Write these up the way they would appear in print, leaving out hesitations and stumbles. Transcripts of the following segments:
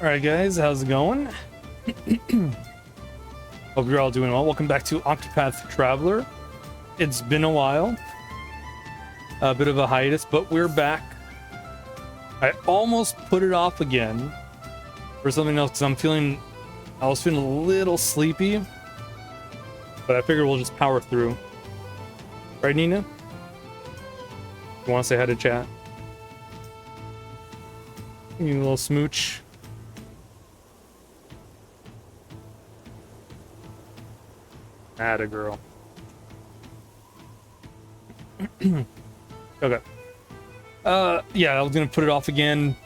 Alright guys, how's it going? Hope you're all doing well. Welcome back to Octopath Traveler. It's been a while. A bit of a hiatus, but we're back. I almost put it off again for something else because I was feeling a little sleepy. But I figured we'll just power through. Right, Nina? You want to say hi to chat? Give me a little smooch. Atta girl. Okay. Yeah, I was gonna put it off again.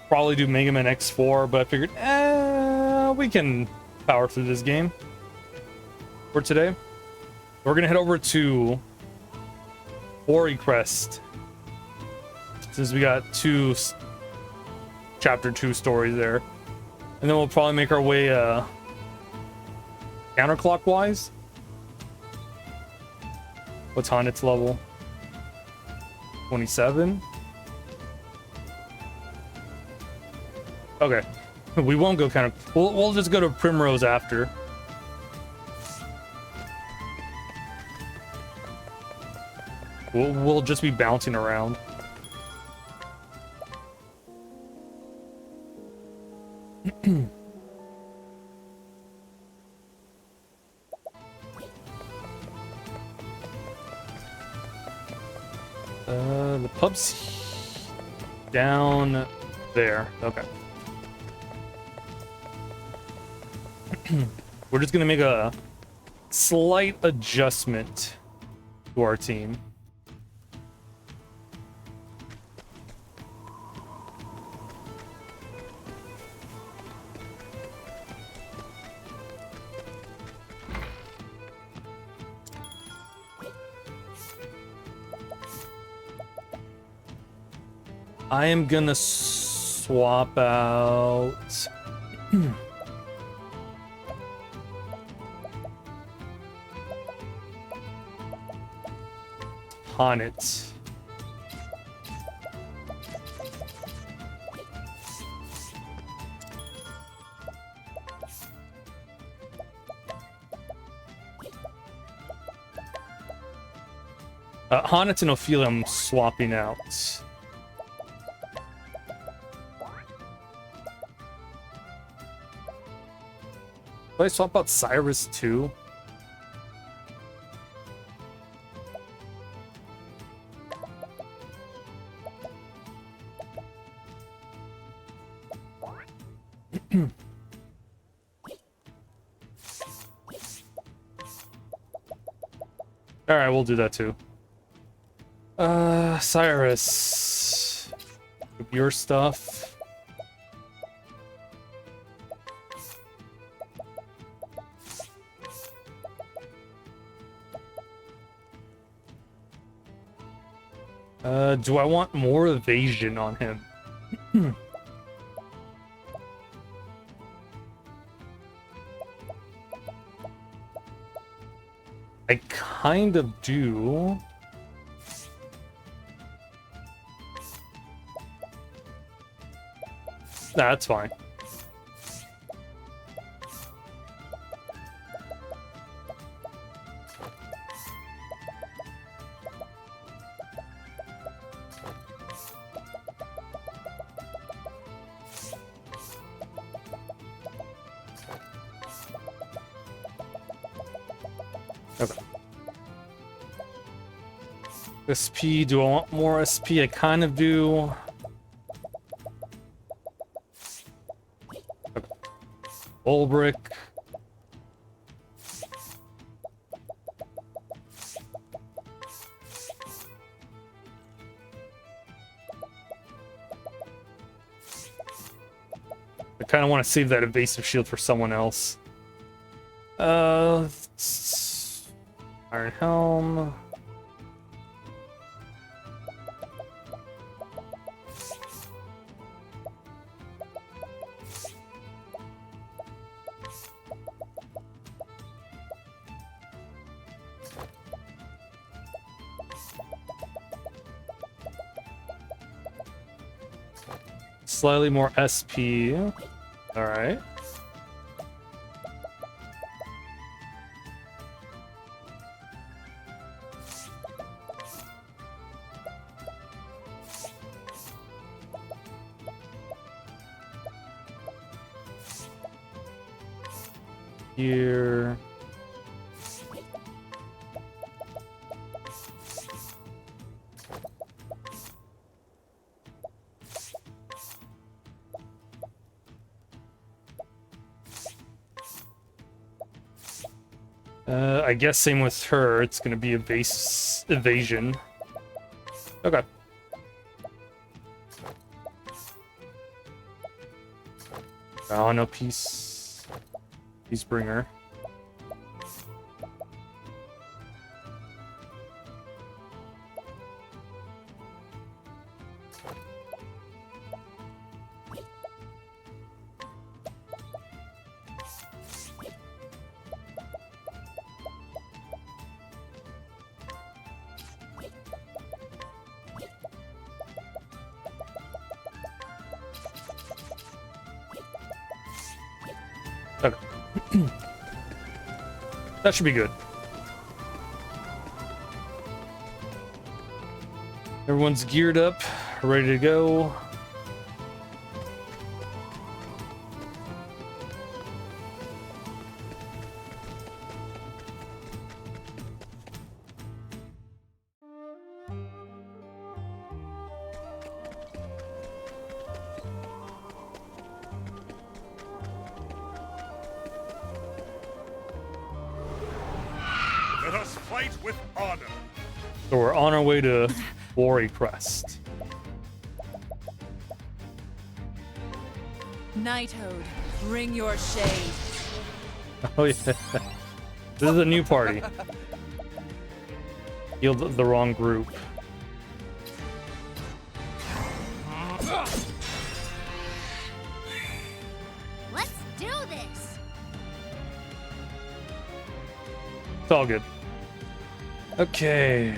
Probably do Mega Man X4, but I figured, we can power through this game for today. We're gonna head over to Quarry Crest, since we got chapter 2 stories there, and then we'll probably make our way counterclockwise. What's Honet's level? 27. Okay, we won't go we'll just go to Primrose after. We'll just be bouncing around. The pub's down there. Okay. We're just gonna make a slight adjustment to our team. I am gonna swap out Honet. Honet and Ophelia I'm swapping out. Should I swap out Cyrus too? Alright, we'll do that too. Cyrus. Your stuff. Do I want more evasion on him? I kind of do. That's fine. Okay. SP, do I want more SP? I kind of do. Okay. Bulbrick. I kind of want to save that evasive shield for someone else. Iron Helm. Slightly more SP. All right. Here. I guess same with her. It's gonna be a base evasion. Okay. Oh, no peace. Peace bringer. Okay. That should be good. Everyone's geared up, ready to go. Let us fight with honor. So we're on our way to Quarry Crest. Nighthode, bring your shade. Oh yeah. This is a new party. Healed the wrong group. Let's do this. It's all good. Okay.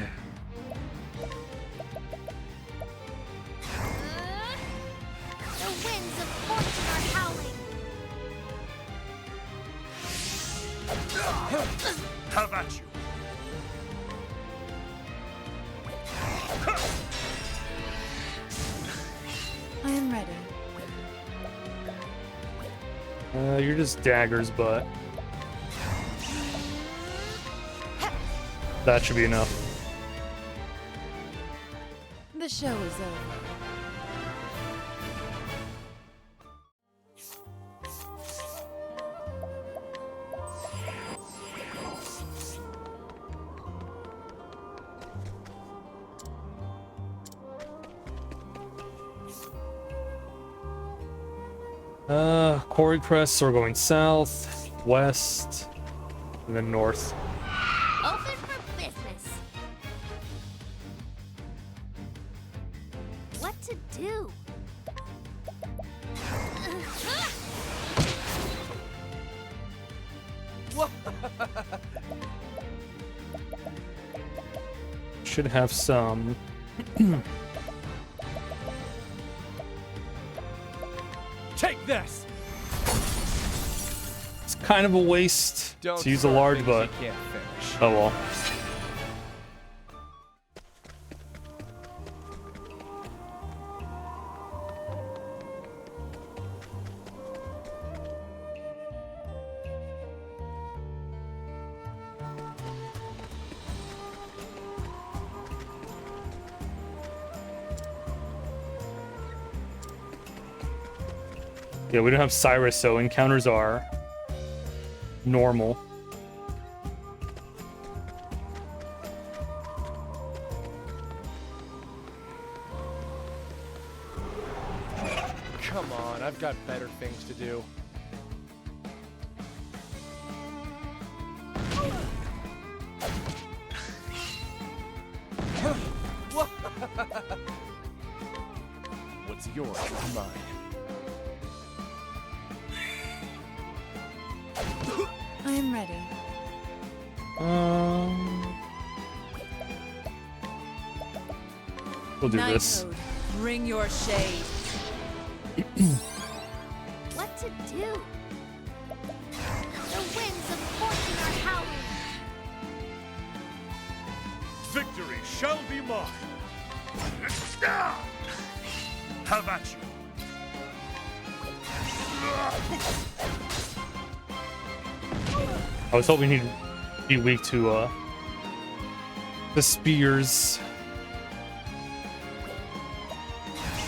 The winds of fortune are howling. Have at you. I am ready. You're just daggers, but that should be enough. The show is over. Quarry Crest, so we're going south, west, and then north. Open for business. What to do? Should have some. Take this. It's kind of a waste Don't to use a start large, things but you can't finish. oh well. Yeah, we don't have Cyrus, so encounters are normal. Come on, I've got better things to do. What's yours is mine. I am ready. We'll do this. Nighthode, bring your shade. What to do? The winds of fortune are howling. Victory shall be mine. Have at you. I was hoping he'd be weak to the spears.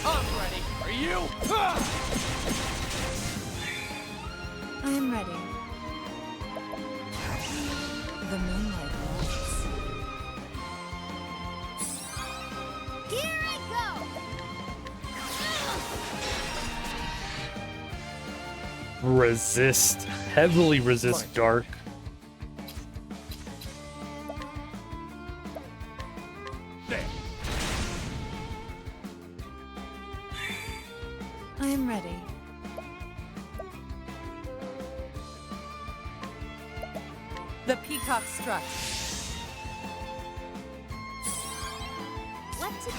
I'm ready. Are you? I am ready. The moonlight walks. Here I go. Resist. Heavily resist dark. There. I am ready. The peacock struck. What to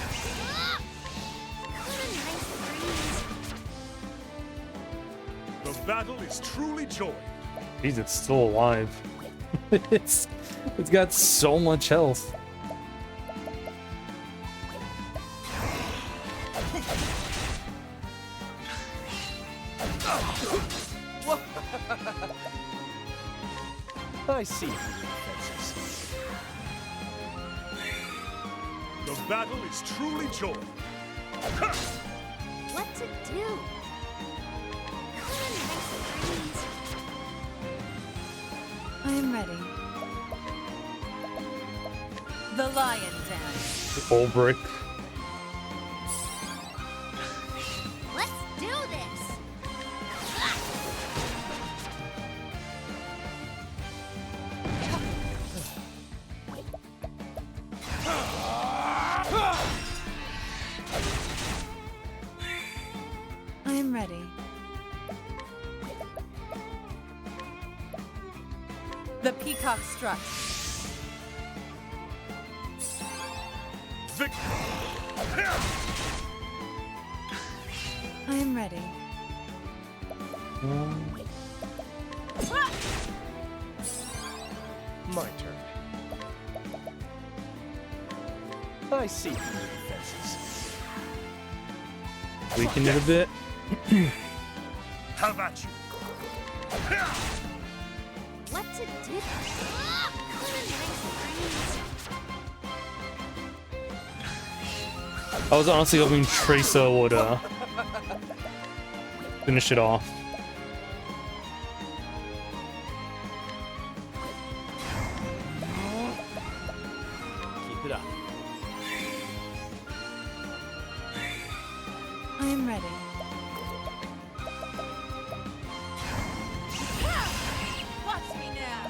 ah! What a nice breeze. The battle is truly joined. Jeez, it's still alive. it's got so much health. I see your defenses. The battle is truly joined. What to do? What a nice breeze. I am ready. The lion dance. Ulbrich. Let's do this. I am ready. The peacock struck. Victory. I am ready. My turn. I see your defenses. Weaken it a bit. Have at you. What to do? Ah, what a nice breeze. I was honestly hoping Tracer would finish it off. Keep it up. I am ready. Watch me now.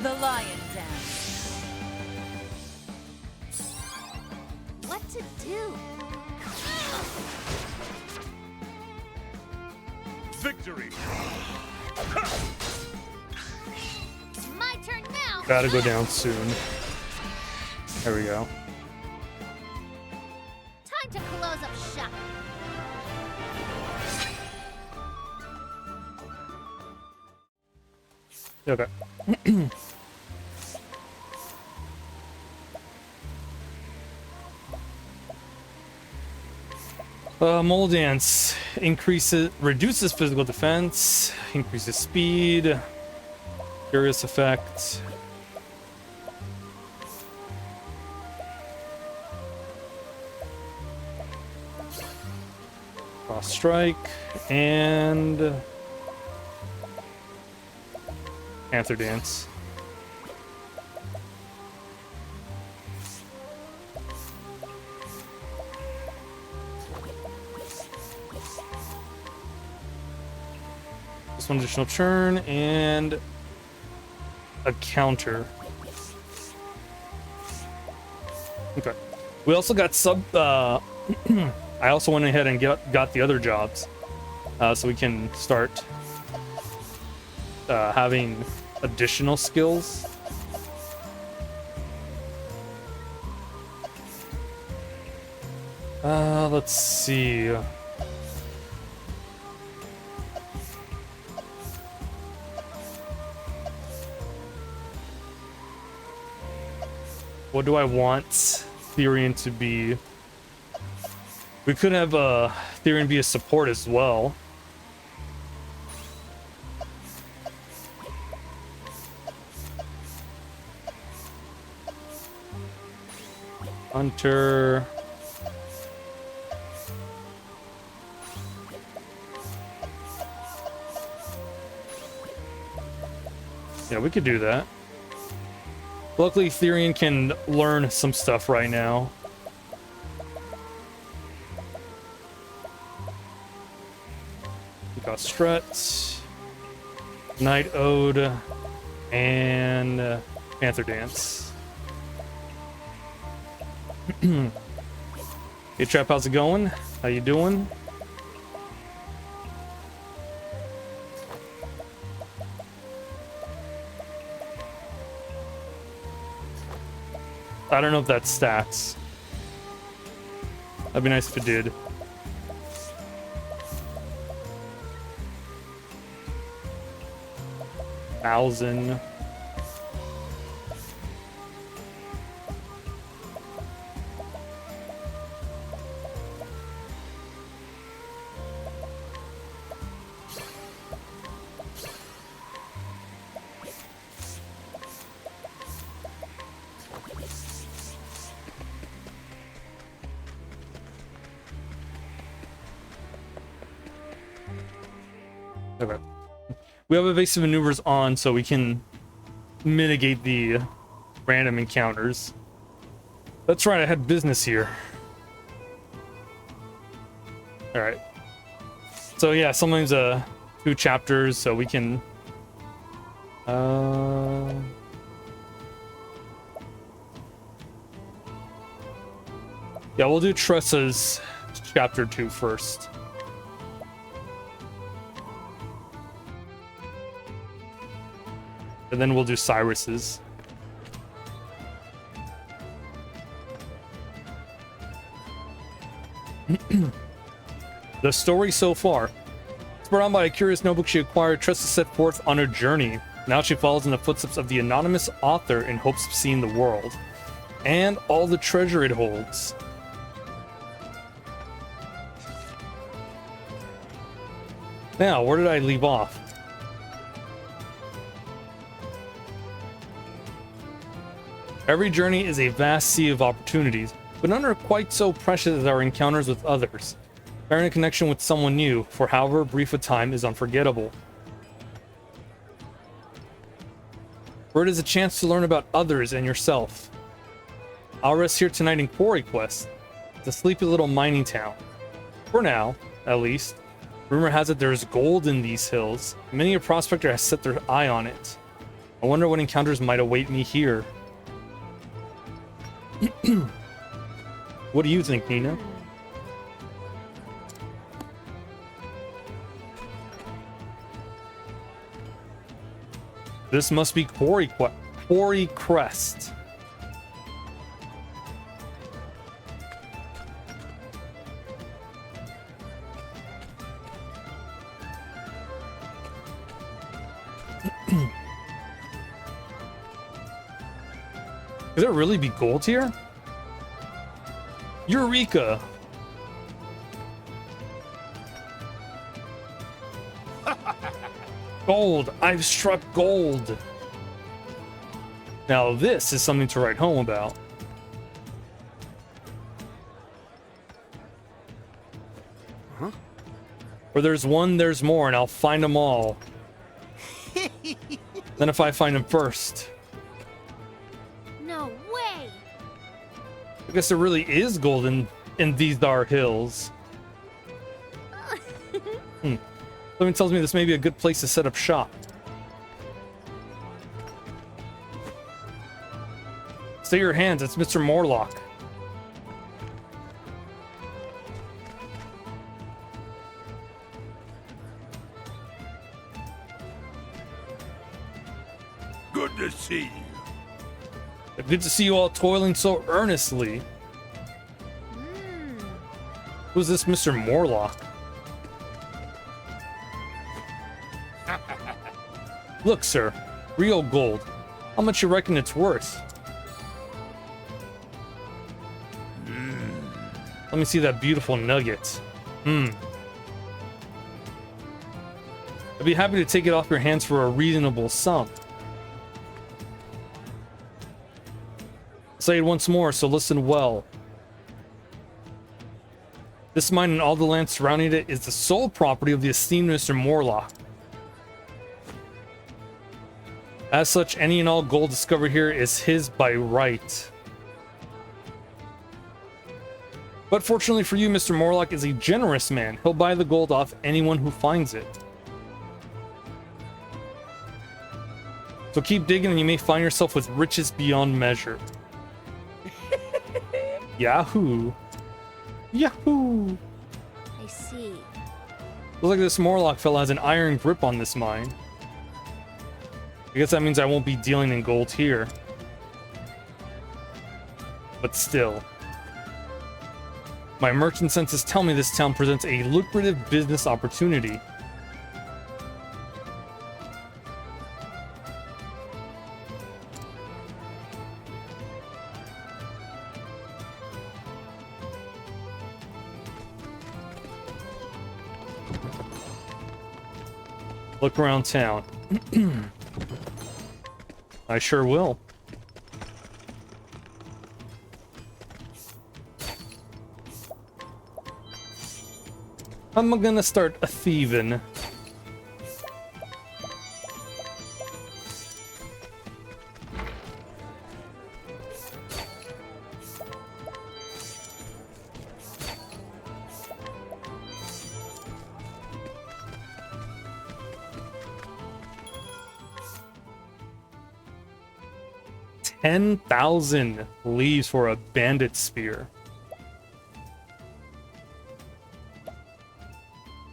The lion dance. What to do? Victory. It's my turn now. Gotta go down soon. There we go. Time to close up shop. Okay. Mole Dance reduces physical defense, increases speed, curious effect. Cross strike and Panther Dance. Just one additional turn and a counter. Okay. We also got I also went ahead and got the other jobs, so we can start having additional skills. Let's see. What do I want Therian to be? We could have Therian be a support as well. Hunter. Yeah, we could do that. Luckily, Therian can learn some stuff right now. We got Strut, Night Ode, and Panther Dance. Hey Trap, how's it going? How you doing? I don't know if that's stats. That'd be nice if it did. Thousand. Okay. We have evasive maneuvers on, so we can mitigate the random encounters. That's right, I had business here. Alright. So yeah, sometimes 2 chapters, so we can... Yeah, we'll do Tressa's chapter 2 first. And then we'll do Cyrus's. The story so far. Spurred on by a curious notebook she acquired, Tressa set forth on her journey. Now she follows in the footsteps of the anonymous author in hopes of seeing the world. And all the treasure it holds. Now, where did I leave off? Every journey is a vast sea of opportunities, but none are quite so precious as our encounters with others. Sharing a connection with someone new, for however brief a time, is unforgettable. For it is a chance to learn about others and yourself. I'll rest here tonight in Quarry Quest. It's a sleepy little mining town. For now, at least. Rumor has it there is gold in these hills. Many a prospector has set their eye on it. I wonder what encounters might await me here. What do you think, Nina? This must be Quarry Crest. Could there really be gold here? Eureka! Gold! I've struck gold! Now this is something to write home about. Huh? Where there's one, there's more, and I'll find them all. Then if I find them first. No way! I guess there really is gold in these dark hills. Something tells me this may be a good place to set up shop. Stay your hands, it's Mr. Morlock. Good to see you. Good to see you all toiling so earnestly. Who's this Mr. Morlock? Look, sir, real gold. How much you reckon it's worth? Let me see that beautiful nugget. I'd be happy to take it off your hands for a reasonable sum. Say it once more, so listen well. This mine and all the land surrounding it is the sole property of the esteemed Mr. Morlock. As such, any and all gold discovered here is his by right. But fortunately for you, Mr. Morlock is a generous man. He'll buy the gold off anyone who finds it. So keep digging and you may find yourself with riches beyond measure. Yahoo! Yahoo! I see. Looks like this Morlock fella has an iron grip on this mine. I guess that means I won't be dealing in gold here. But still. My merchant senses tell me this town presents a lucrative business opportunity. Look around town. I sure will. I'm gonna start a thieving. $10,000 leaves for a bandit spear.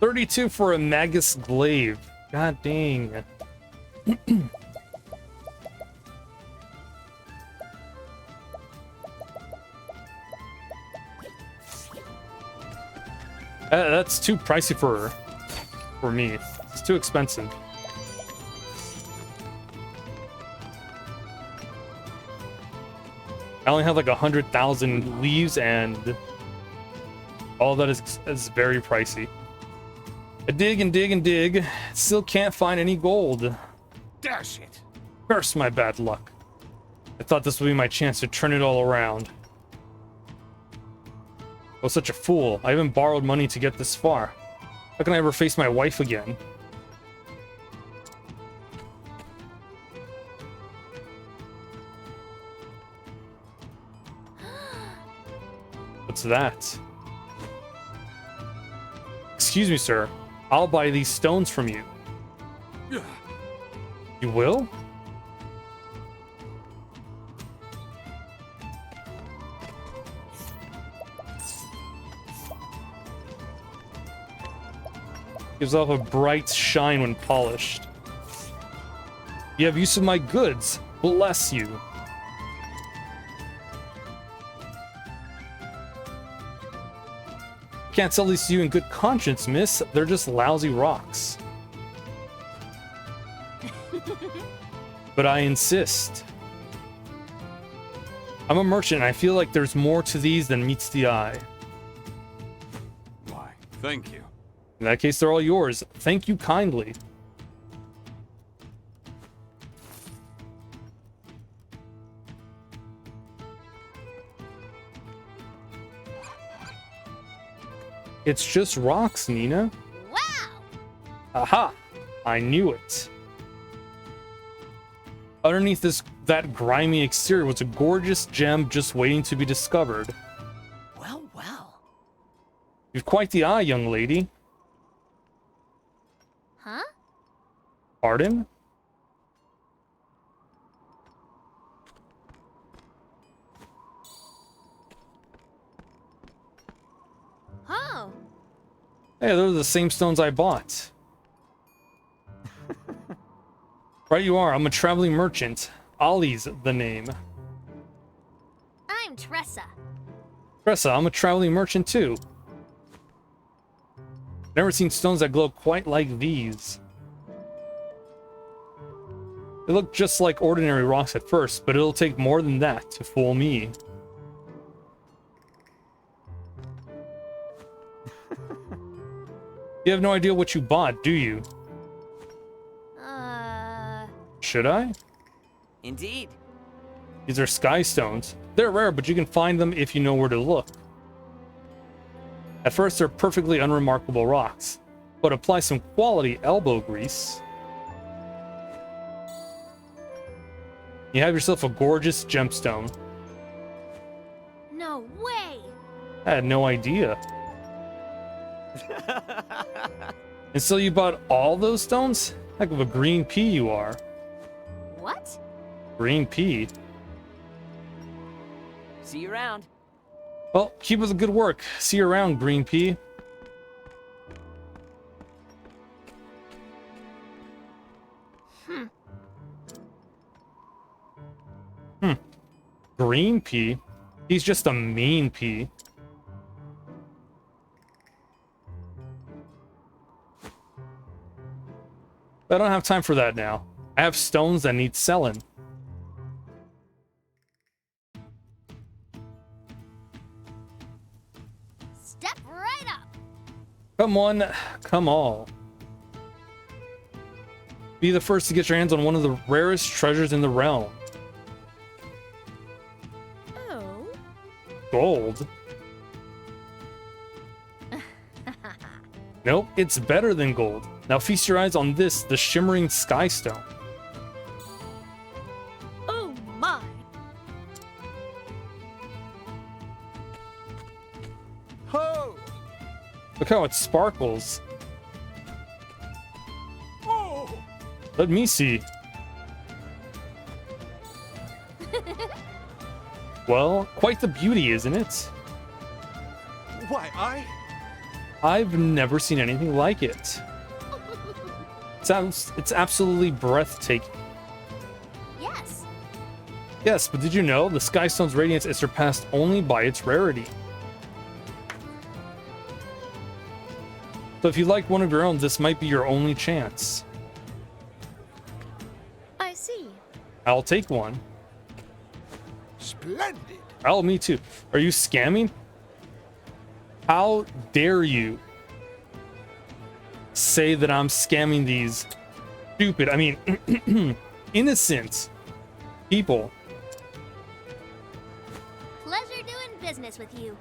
32 for a magus glaive. God dang. That's too pricey for me. It's too expensive. I only have like 100,000 leaves, and all that is very pricey. I dig and dig and dig, still can't find any gold. Dash it! Curse my bad luck. I thought this would be my chance to turn it all around. I was such a fool. I even borrowed money to get this far. How can I ever face my wife again? What's that? Excuse me, sir. I'll buy these stones from you. You will? Gives off a bright shine when polished. You have use of my goods. Bless you. Can't sell these to you in good conscience, miss. They're just lousy rocks. But I insist. I'm a merchant, and I feel like there's more to these than meets the eye. Why, thank you. In that case, they're all yours. Thank you kindly. It's just rocks, Nina. Wow! Aha! I knew it. Underneath that grimy exterior was a gorgeous gem just waiting to be discovered. Well, well. You've quite the eye, young lady. Huh? Pardon? Oh. Hey, those are the same stones I bought. Right you are. I'm a traveling merchant. Ollie's the name. I'm Tressa. Tressa, I'm a traveling merchant too. Never seen stones that glow quite like these. They look just like ordinary rocks at first, but it'll take more than that to fool me. You have no idea what you bought, do you? Should I? Indeed. These are sky stones. They're rare, but you can find them if you know where to look. At first, they're perfectly unremarkable rocks, but apply some quality elbow grease. You have yourself a gorgeous gemstone. No way! I had no idea. And so you bought all those stones? Heck of a green pea you are. What? Green pea. See you around. Well, keep up the good work. See you around, green pea. Green pea? He's just a mean pea. But I don't have time for that now. I have stones that need selling. Step right up! Come on, come all. Be the first to get your hands on one of the rarest treasures in the realm. Oh? Gold? Nope, it's better than gold. Now feast your eyes on this, the shimmering sky stone. Oh my! Ho! Look how it sparkles. Oh! Let me see. Well, quite the beauty, isn't it? Why, I've never seen anything like it. It's absolutely breathtaking. Yes. Yes, but did you know the Sky Stone's radiance is surpassed only by its rarity? So if you like one of your own, this might be your only chance. I see. I'll take one. Splendid! Oh, me too. Are you scamming? How dare you say that I'm scamming these stupid, I mean, innocent people? Pleasure doing business with you.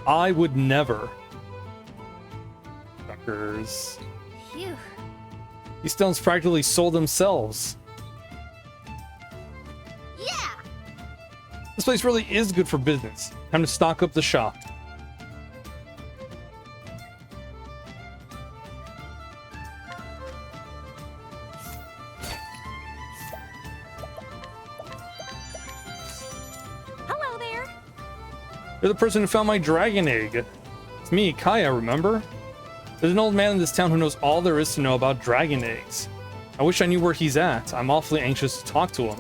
I would never. Suckers. Phew. These stones practically sold themselves. Yeah! This place really is good for business. Time to stock up the shop. Hello there! You're the person who found my dragon egg. It's me, Kaya, remember? There's an old man in this town who knows all there is to know about dragon eggs. I wish I knew where he's at. I'm awfully anxious to talk to him.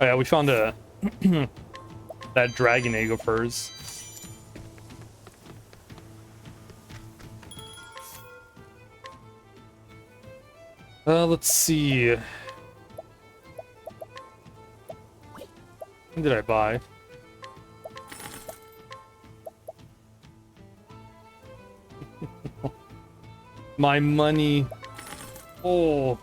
Oh yeah, we found a that dragon egg of hers. Let's see. What did I buy? My money. Oh.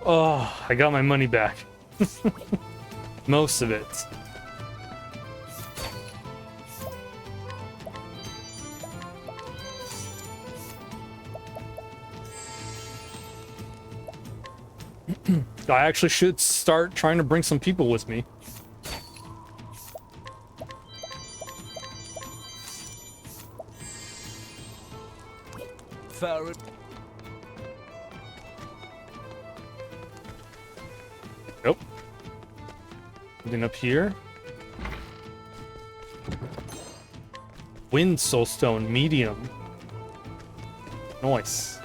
Oh, I got my money back. Most of it. I actually should start trying to bring some people with me. Ferret. Nope. Something up here. Wind soulstone, medium. Nice.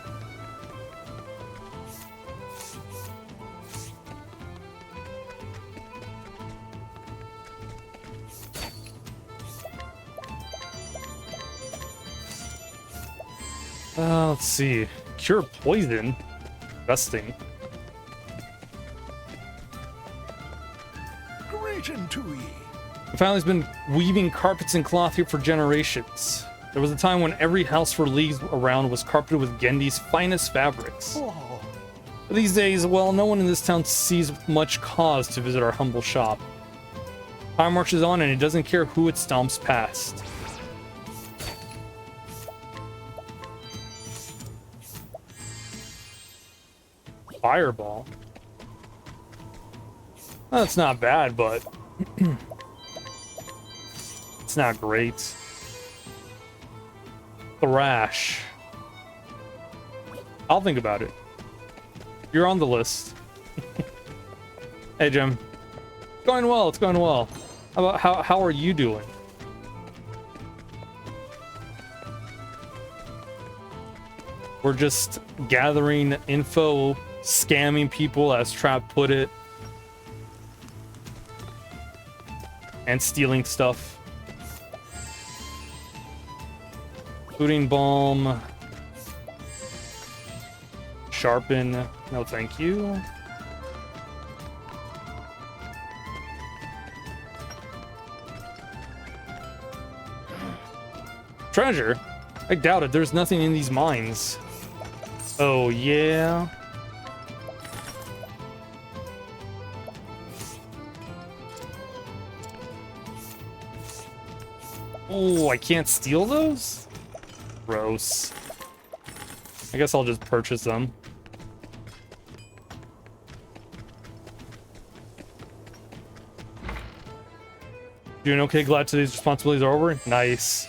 Let's see. Cure poison. Interesting. Greeting to ye. The family's been weaving carpets and cloth here for generations. There was a time when every house for leagues around was carpeted with Gendi's finest fabrics. Oh, But these days, well, no one in this town sees much cause to visit our humble shop. Time marches on and it doesn't care who it stomps past. Fireball. That's not bad, but it's not great. Thrash. I'll think about it. You're on the list. Hey, Jim. It's going well. It's going well. How are you doing? We're just gathering info, scamming people, as Trap put it, and stealing stuff. Booting balm. Sharpen. No, thank you. Treasure? I doubt it. There's nothing in these mines. Oh, yeah. Oh, I can't steal those? Gross. I guess I'll just purchase them. Doing okay? Glad today's responsibilities are over? Nice.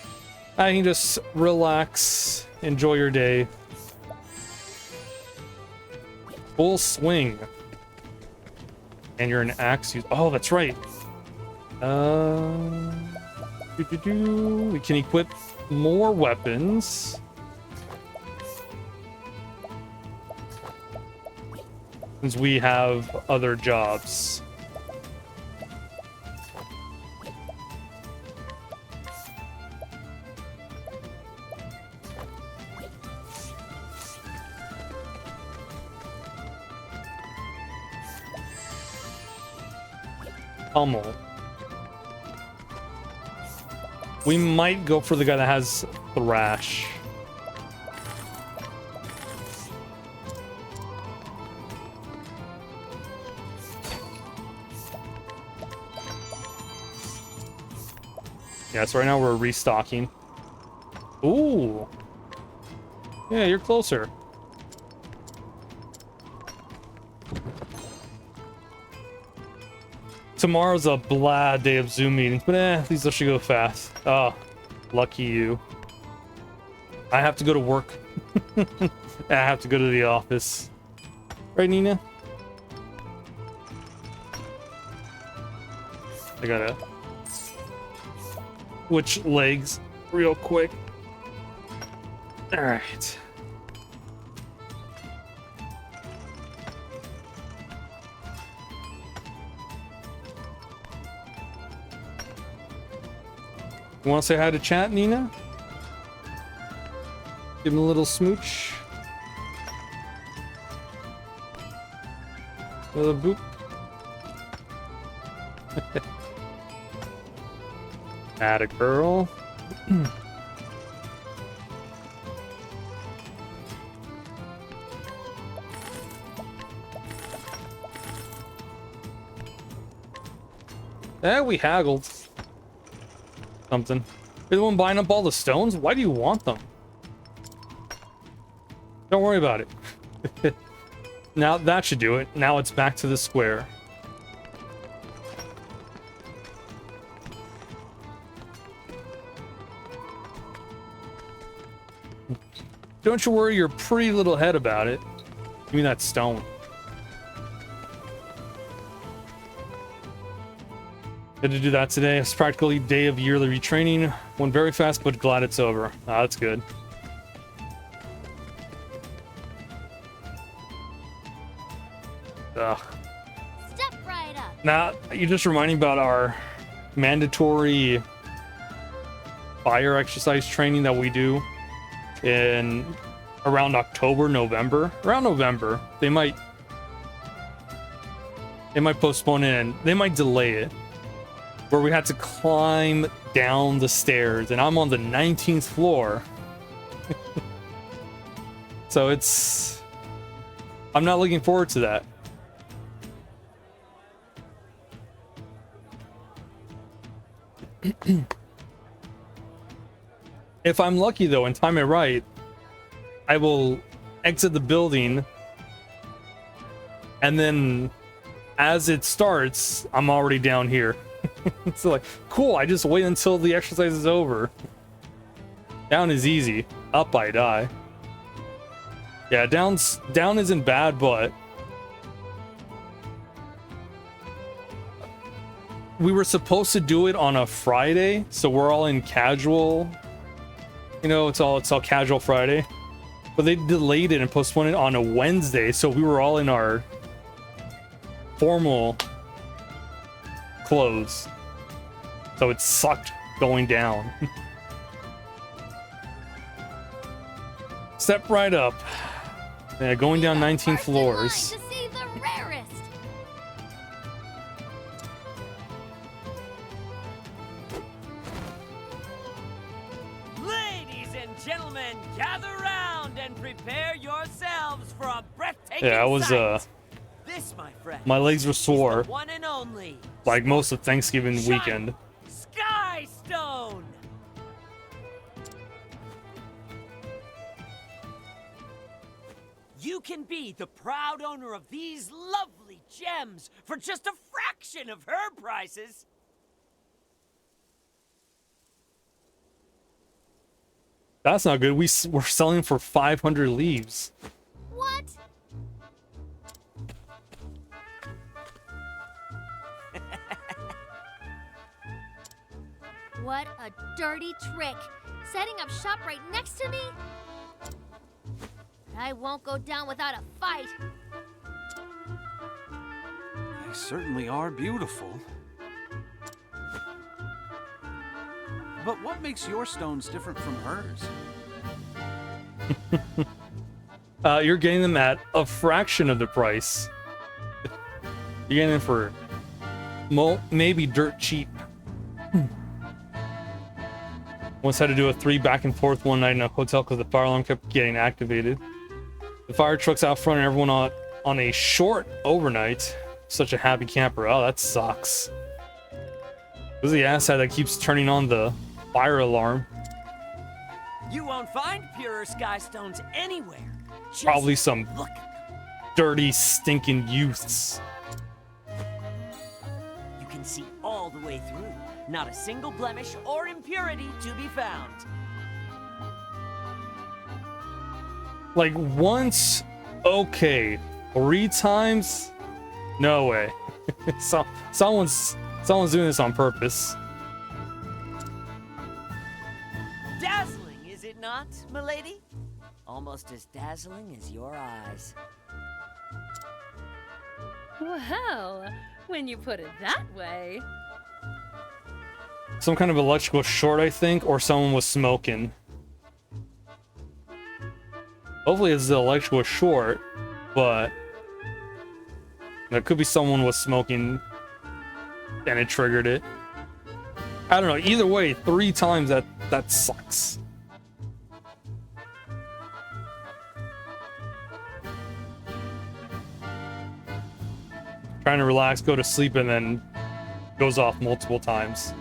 I can just relax, enjoy your day. Full swing. And you're an axe user. Oh, that's right. We can equip more weapons. Since we have other jobs. Pummel. We might go for the guy that has Thrash. Yeah, so right now we're restocking. Ooh. Yeah, you're closer. Tomorrow's a blah day of Zoom meetings, but these should go fast. Oh, lucky you. I have to go to work. I have to go to the office. Right, Nina? I gotta switch legs real quick. All right. You want to say hi to chat, Nina? Give him a little smooch. A little boop. Atta girl. We haggled. Something. You're the one buying up all the stones? Why do you want them? Don't worry about it. Now that should do it. Now it's back to the square. Don't you worry your pretty little head about it. Give me that stone. Had to do that today. It's practically day of yearly retraining. Went very fast, but glad it's over. Ah, that's good. Ugh. Step right up. Now, you just reminding about our mandatory fire exercise training that we do in around October, November. Around November, they might postpone it and they might delay it. Where we had to climb down the stairs, and I'm on the 19th floor. So I'm not looking forward to that. If I'm lucky though and time it right, I will exit the building, and then as it starts, I'm already down here. It's like, cool, I just wait until the exercise is over. Down is easy. Up I die. Yeah, down isn't bad, but we were supposed to do it on a Friday, so we're all in casual. You know, it's all casual Friday. But they delayed it and postponed it on a Wednesday, so we were all in our formal clothes. So it sucked going down. Step right up. Yeah, going down 19 First in line floors. to see the rarest. Ladies and gentlemen, gather round and prepare yourselves for a breathtaking Yeah, I was sight. This, my friend, my legs were is the sore, one and only like most of Thanksgiving weekend. Sky Stone. You can be the proud owner of these lovely gems for just a fraction of her prices. That's not good. We're selling for 500 leaves. What? What a dirty trick. Setting up shop right next to me? I won't go down without a fight. They certainly are beautiful. But what makes your stones different from hers? You're getting them at a fraction of the price. You're getting them for maybe dirt cheap. Once had to do a 3 back and forth one night in a hotel because the fire alarm kept getting activated. The fire truck's out front and everyone on a short overnight. Such a happy camper. Oh, that sucks. Who's the asshat that keeps turning on the fire alarm? You won't find purer sky stones anywhere. Just Probably some look. dirty, stinking youths. You can see all the way through. Not a single blemish or impurity to be found. Like once, okay. 3 times? No way. Someone's doing this on purpose. Dazzling, is it not, milady? Almost as dazzling as your eyes. Well, when you put it that way. Some kind of electrical short, I think, or someone was smoking. Hopefully it's the electrical short, but it could be someone was smoking and it triggered it. I don't know. Either way, 3 times that sucks. Trying to relax, go to sleep, and then goes off multiple times.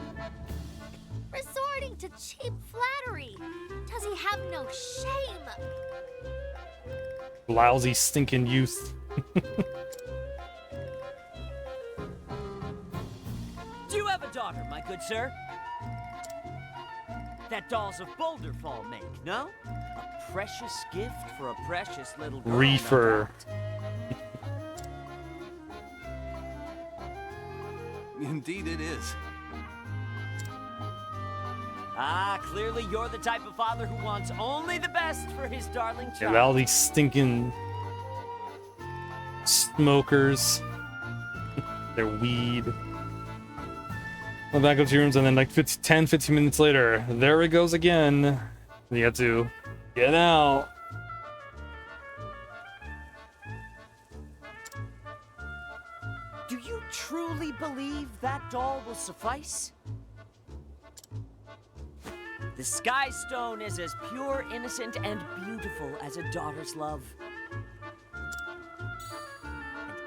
Resorting to cheap flattery. Does he have no shame? Lousy, stinking youth. Do you have a daughter, my good sir? That dolls of Boulder Fall make, no? A precious gift for a precious little girl. no Reefer. doubt. Indeed it is. Ah, clearly you're the type of father who wants only the best for his darling Yeah, child. all these stinking smokers. Their weed. Well, back up to your rooms, and then like 10, 15 minutes later, there it goes again. You have to get out. Do you truly believe that doll will suffice? The Sky Stone is as pure, innocent, and beautiful as a daughter's love.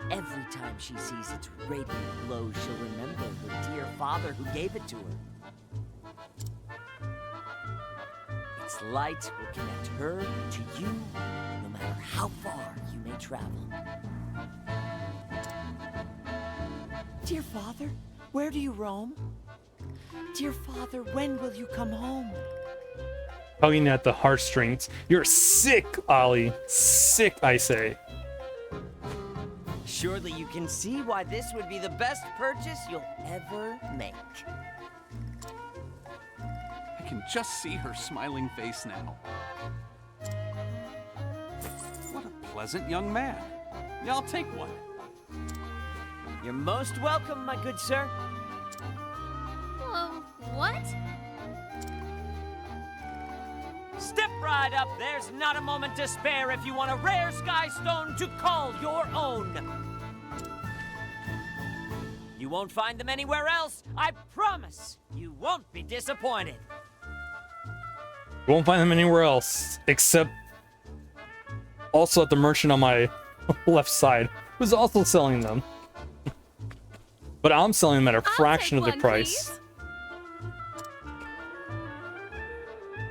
And every time she sees its radiant glow, she'll remember her dear father who gave it to her. Its light will connect her to you, no matter how far you may travel. Dear father, where do you roam? Dear father, when will you come home? Tugging at the heartstrings. You're sick, Ollie. Sick, I say. Surely you can see why this would be the best purchase you'll ever make. I can just see her smiling face now. What a pleasant young man. Yeah, I'll take one. You're most welcome, my good sir. What? Step right up. There's not a moment to spare if you want a rare sky stone to call your own. You won't find them anywhere else. I promise. You won't be disappointed. You won't find them anywhere else, except also at the merchant on my left side, who's also selling them. But I'm selling them at a fraction of the price.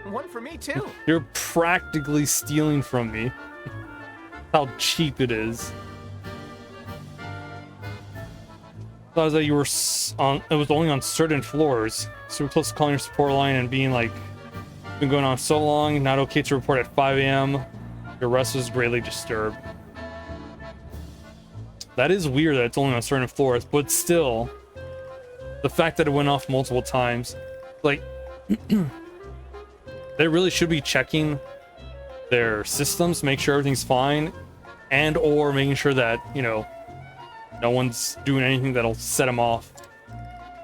One for me too. You're practically stealing from me. How cheap it is. I thought that you were on. It was only on certain floors. So we're close to calling your support line and being like, "Been going on so long. Not okay to report at 5 a.m. Your rest was greatly disturbed." That is weird that it's only on certain floors, but still, the fact that it went off multiple times, like. They really should be checking their systems, make sure everything's fine, and or making sure that, you know, no one's doing anything that'll set them off.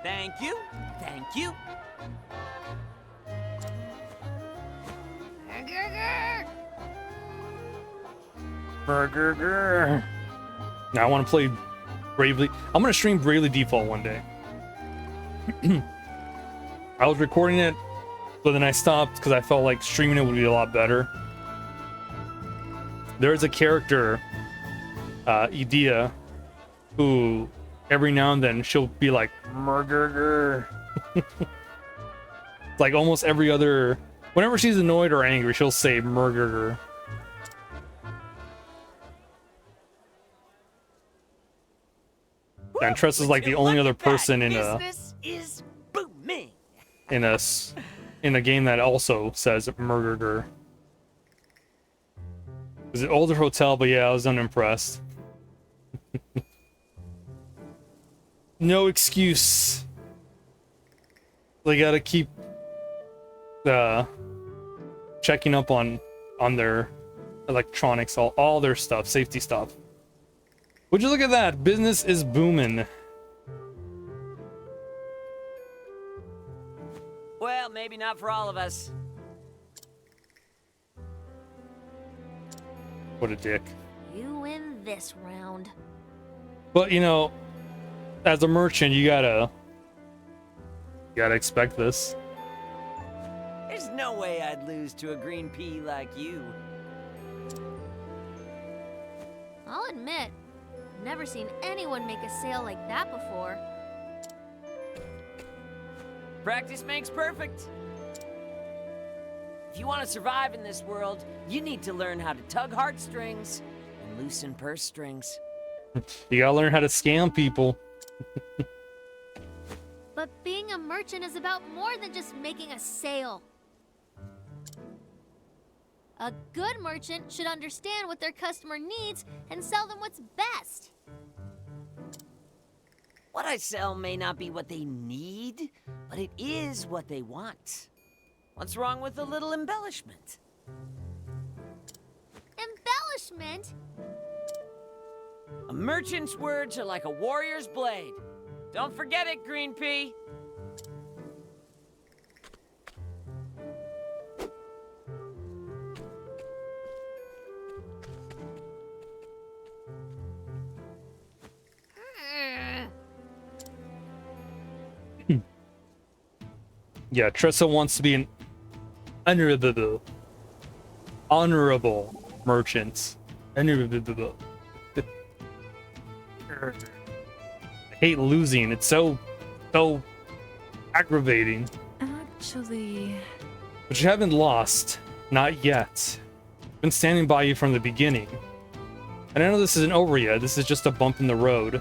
Thank you. Thank you. Burger. Now I want to play Bravely. I'm going to stream Bravely Default one day. I was recording it, but then I stopped because I felt like streaming it would be a lot better. There's a character, Edea, who every now and then she'll be like, "Murder." Like almost every other, whenever she's annoyed or angry, she'll say "murder." And Tress is like the only other person in a business is booming. in a game that also says "murder." It was an older hotel, but yeah, I was unimpressed. No excuse. They gotta keep checking up on their electronics, all their stuff, safety stuff. Would you look at that? Business is booming. Well, maybe not for all of us. What a dick. You win this round. But you know, as a merchant, you gotta expect this. There's no way I'd lose to a green pea like you. I'll admit, I've never seen anyone make a sale like that before. Practice makes perfect. If you want to survive in this world, you need to learn how to tug heartstrings and loosen purse strings. You gotta learn how to scam people. But being a merchant is about more than just making a sale. A good merchant should understand what their customer needs and sell them what's best. What I sell may not be what they need, but it is what they want. What's wrong with a little embellishment? Embellishment? A merchant's words are like a warrior's blade. Don't forget it, Green Pea. Yeah, Tressa wants to be an honorable merchant. Honorable. I hate losing. It's so aggravating. Actually, But you haven't lost. Not yet. I've been standing by you from the beginning. And I know this isn't over yet. This is just a bump in the road.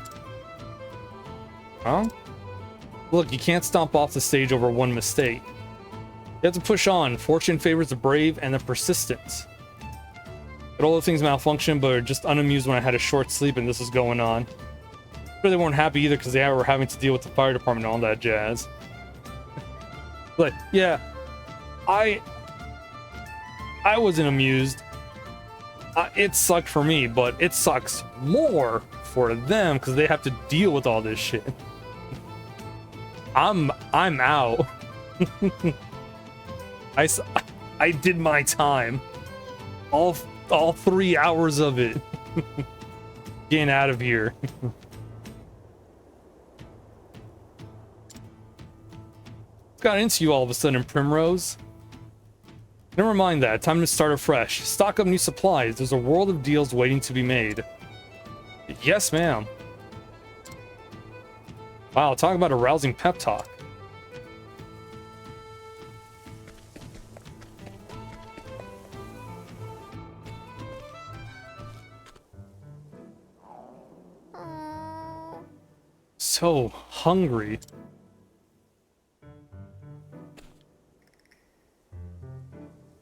Huh? Look, you can't stomp off the stage over one mistake. You have to push on. Fortune favors the brave and the persistent. But all the things malfunction, but are just unamused when I had a short sleep and this was going on. But they weren't happy either because they were having to deal with the fire department and all that jazz. But yeah, I wasn't amused. It sucked for me, but it sucks more for them because they have to deal with all this shit. I'm out. I did my time. All 3 hours of it. Getting out of here. Got into you all of a sudden, Primrose. Never mind that. Time to start afresh. Stock up new supplies. There's a world of deals waiting to be made. Yes, ma'am. Wow, talk about a rousing pep talk. So hungry.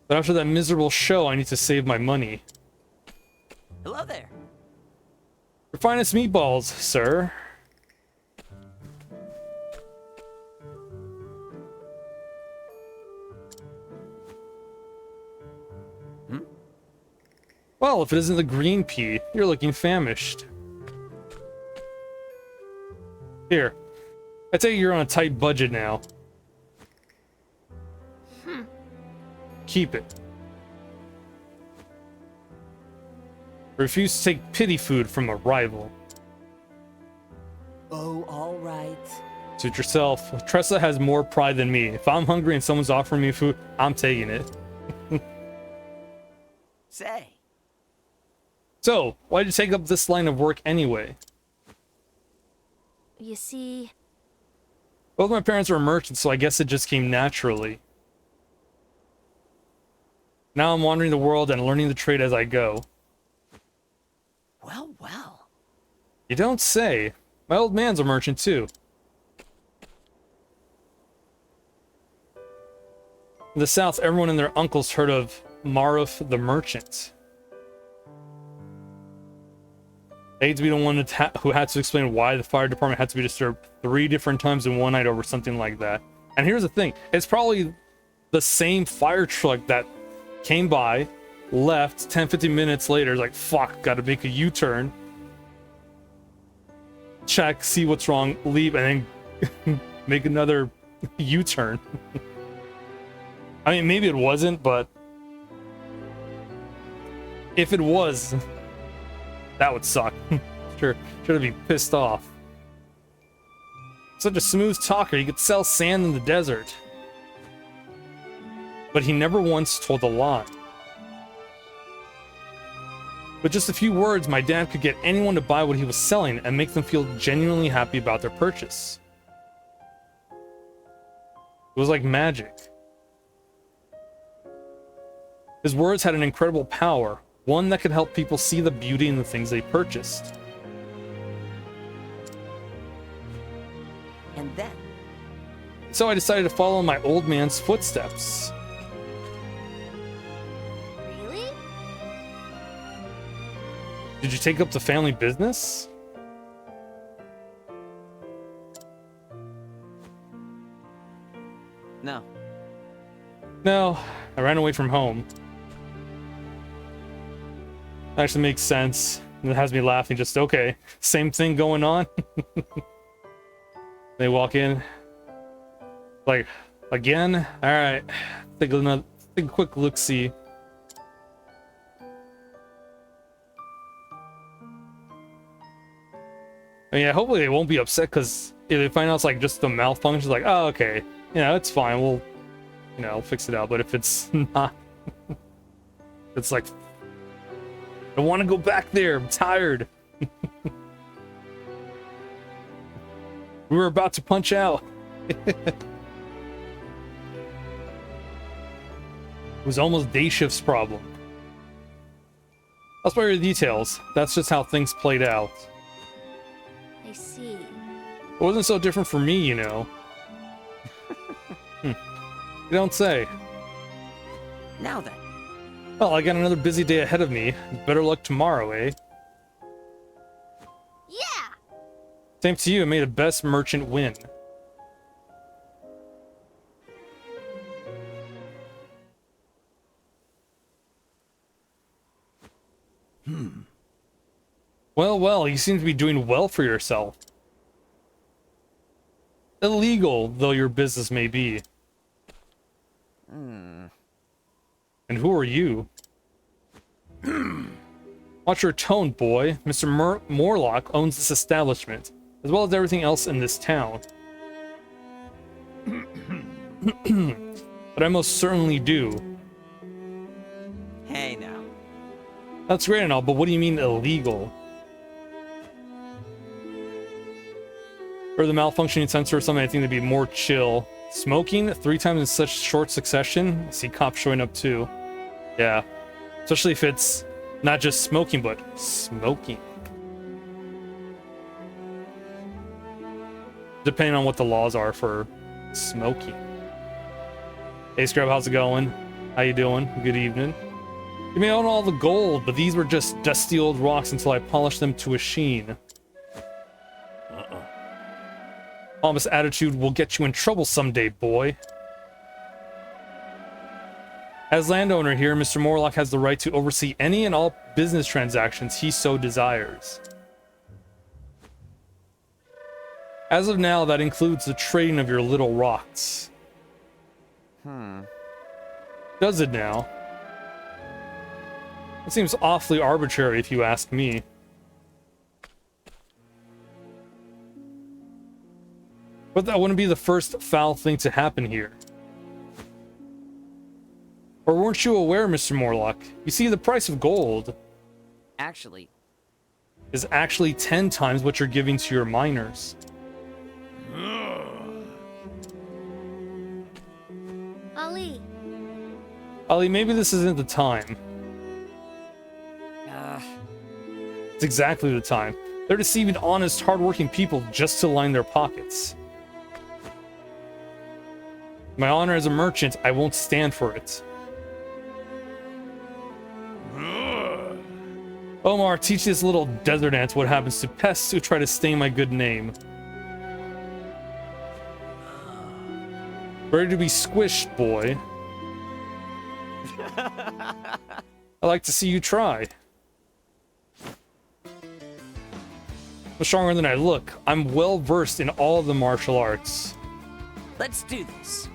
But after that miserable show, I need to save my money. Hello there. Your finest meatballs, sir. Well, if it isn't the green pea, you're looking famished. Here. I tell you you're on a tight budget now. Keep it. Refuse to take pity food from a rival. Oh, all right. Suit yourself. Tressa has more pride than me. If I'm hungry and someone's offering me food, I'm taking it. Say. So, why'd you take up this line of work anyway? You see, Both my parents were merchants, so I guess it just came naturally. Now I'm wandering the world and learning the trade as I go. Well, well. You don't say. My old man's a merchant too. In the south, everyone and their uncles heard of Maruf the merchant. I hate to be the one who had to explain why the fire department had to be disturbed 3 different times in one night over something like that. And here's the thing, it's probably the same fire truck that came by, left, 10-15 minutes later, is like, fuck, gotta make a U-turn. Check, see what's wrong, leave, and then make another U-turn. I mean, maybe it wasn't, but if it was, that would suck. Sure, should be pissed off. Such a smooth talker, he could sell sand in the desert. But he never once told a lie. With just a few words, my dad could get anyone to buy what he was selling and make them feel genuinely happy about their purchase. It was like magic. His words had an incredible power, one that could help people see the beauty in the things they purchased. And then? So I decided to follow my old man's footsteps. really? Did you take up the family business? No. No, I ran away from home. Actually makes sense. And it has me laughing, just okay. Same thing going on. They walk in. Like, again? Alright. Take a quick look-see. I mean, yeah, hopefully they won't be upset, because if they find out it's like just the malfunction, like, oh, okay. Yeah, it's fine. We'll, you know, fix it out. But if it's not, it's like, I want to go back there. I'm tired. We were about to punch out. It was almost day shift's problem. I'll spare you the details. That's just how things played out. I see. It wasn't so different for me, you know. You don't say. Now then. Well, I got another busy day ahead of me. Better luck tomorrow, eh? Yeah! Same to you. May the best merchant win. Well, well, you seem to be doing well for yourself. Illegal, though your business may be. And who are you? Watch your tone, boy. Mr. Morlock owns this establishment, as well as everything else in this town. But I most certainly do. Hey now. That's great and all, but what do you mean illegal? Or the malfunctioning sensor or something, I think that'd be more chill. Smoking 3 times in such short succession? I see cops showing up too. Yeah. Especially if it's not just smoking, but smoking. Depending on what the laws are for smoking. Hey Scrub, how's it going? How you doing? Good evening. You may own all the gold, but these were just dusty old rocks until I polished them to a sheen. Almost attitude will get you in trouble someday, boy. As landowner here, Mr. Morlock has the right to oversee any and all business transactions he so desires. As of now, that includes the trading of your little rocks. Does it now? It seems awfully arbitrary if you ask me. But that wouldn't be the first foul thing to happen here. Or weren't you aware, Mr. Morlock? You see, the price of gold Actually, is actually 10 times what you're giving to your miners. Ali, maybe this isn't the time. It's exactly the time. They're deceiving honest, hardworking people just to line their pockets. My honor as a merchant, I won't stand for it. Omar, teach this little desert ant what happens to pests who try to stain my good name. Ready to be squished, boy. I like to see you try. I'm stronger than I look. I'm well versed in all of the martial arts. let's do this.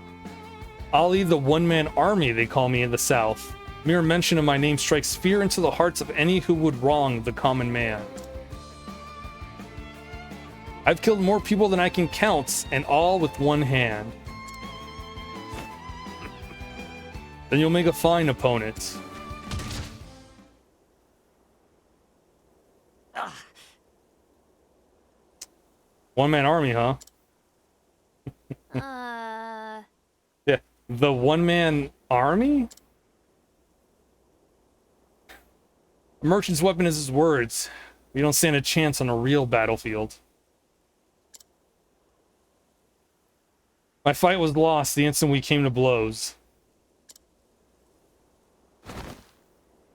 Ali, the one-man army, they call me in the South. Mere mention of my name strikes fear into the hearts of any who would wrong the common man. I've killed more people than I can count, and all with one hand. Then you'll make a fine opponent. One-man army, huh? Yeah, the one-man army? A merchant's weapon is his words. We don't stand a chance on a real battlefield. My fight was lost the instant we came to blows.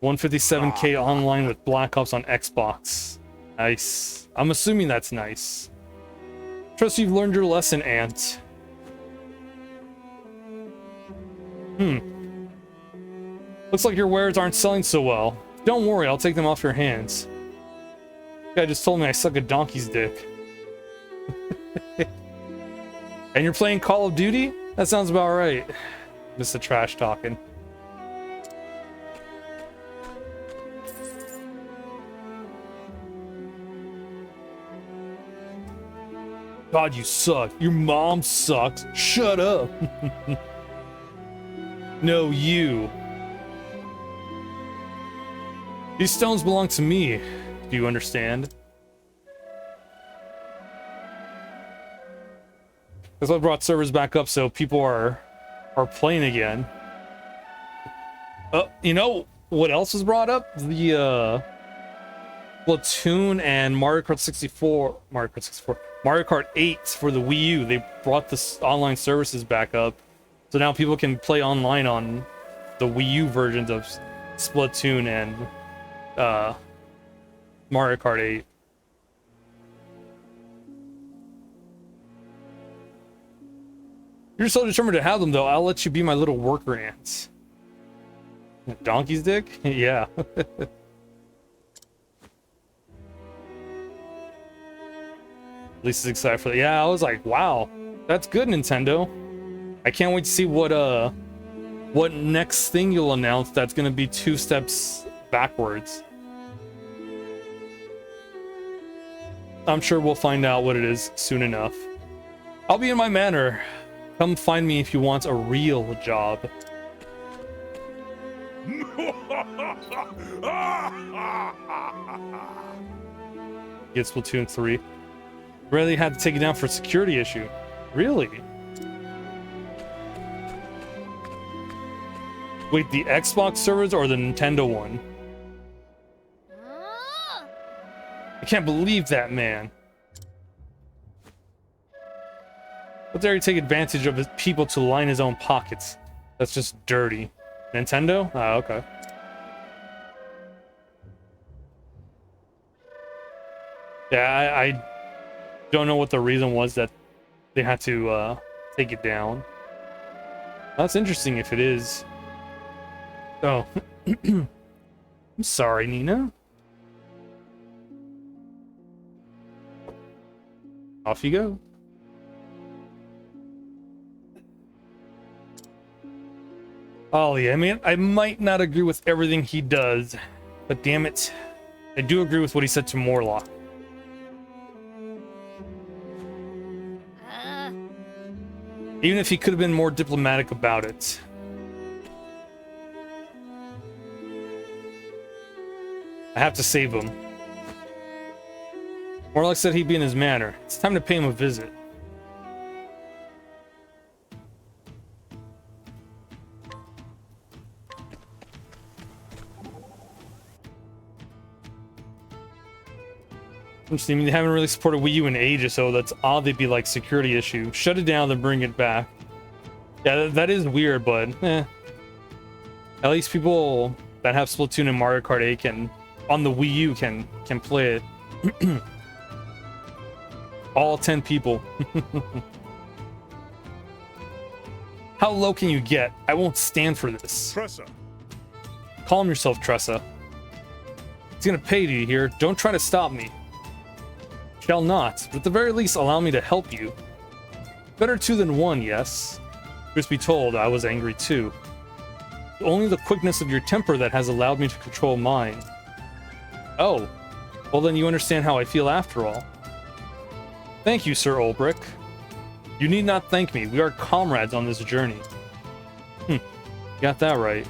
157k online with Black Ops on Xbox. Nice. I'm assuming that's nice. Trust you've learned your lesson, Ant. Looks like your wares aren't selling so well. Don't worry, I'll take them off your hands. Guy just told me I suck a donkey's dick. And you're playing Call of Duty? That sounds about right. Just the trash talking. God, you suck. Your mom sucks. Shut up. No, you. These stones belong to me. Do you understand? That's what brought servers back up, so people are playing again. You know what else was brought up? The Splatoon and Mario Kart 8 for the Wii U. They brought the online services back up, so now people can play online on the Wii U versions of Splatoon and Mario Kart 8. You're so determined to have them, though. I'll let you be my little worker ants. Donkey's dick? Yeah. Lisa's excited for that. Yeah, I was like, wow, that's good, Nintendo. I can't wait to see what next thing you'll announce that's gonna be 2 steps backwards. I'm sure we'll find out what it is soon enough. I'll be in my manor. Come find me if you want a real job. Get Splatoon 3. Really had to take it down for a security issue. Really? Wait, the Xbox servers or the Nintendo one? I can't believe that, man. How dare he take advantage of his people to line his own pockets? That's just dirty. Nintendo? Ah, okay. Yeah, I don't know what the reason was that they had to take it down. That's interesting if it is. Oh. I'm sorry, Nina. Off you go. Ollie, I mean, I might not agree with everything he does, but damn it, I do agree with what he said to Morlock. Even if he could have been more diplomatic about it. I have to save him. Morlock said he'd be in his manor. It's time to pay him a visit. Interesting. I mean, they haven't really supported Wii U in ages, so that's odd they'd be like security issue. Shut it down, then bring it back. Yeah, that is weird, but At least people that have Splatoon and Mario Kart 8 can, on the Wii U, can play it. All 10 people. How low can you get? I won't stand for this. Tressa. Calm yourself, Tressa. It's gonna pay, do you hear? Don't try to stop me. Shall not, but at the very least allow me to help you. Better 2 than 1, yes. Truth be told, I was angry too. Only the quickness of your temper that has allowed me to control mine. Oh, well then you understand how I feel after all. Thank you, Sir Ulbrich. You need not thank me, we are comrades on this journey. Got that right.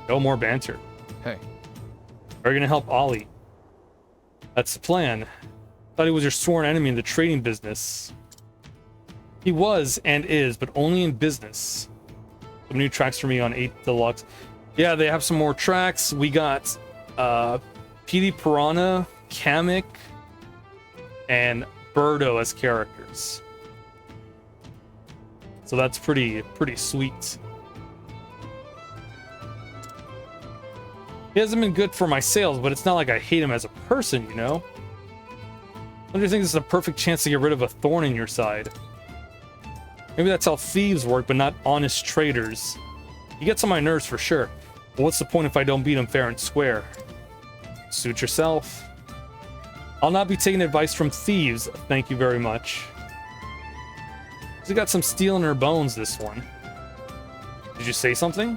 No more banter. Hey. Are you gonna help Ollie? That's the plan. Thought he was your sworn enemy in the trading business. He was and is, but only in business. Some new tracks for me on 8 Deluxe. Yeah, they have some more tracks. We got PD Piranha, Kamek, and Birdo as characters. So that's pretty sweet. He hasn't been good for my sales, but it's not like I hate him as a person, you know? Don't you think this is a perfect chance to get rid of a thorn in your side? Maybe that's how thieves work, but not honest traders. He gets on my nerves for sure. But what's the point if I don't beat him fair and square? Suit yourself. I'll not be taking advice from thieves. Thank you very much. She's got some steel in her bones, this one. Did you say something?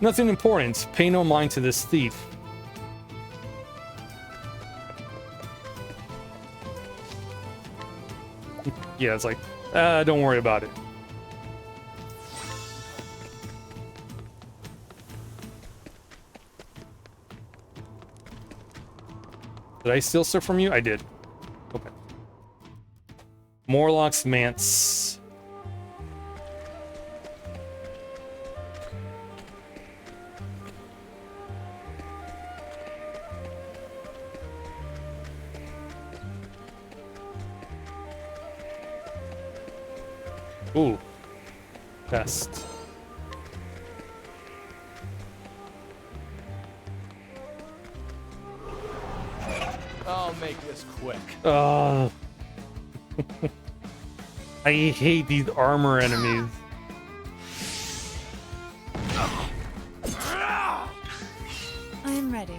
Nothing important. Pay no mind to this thief. Yeah, it's like, don't worry about it. Did I steal stuff from you? I did. Okay. Morlock's Manse. Ooh. Best. I'll make this quick. I hate these armor enemies. I'm ready.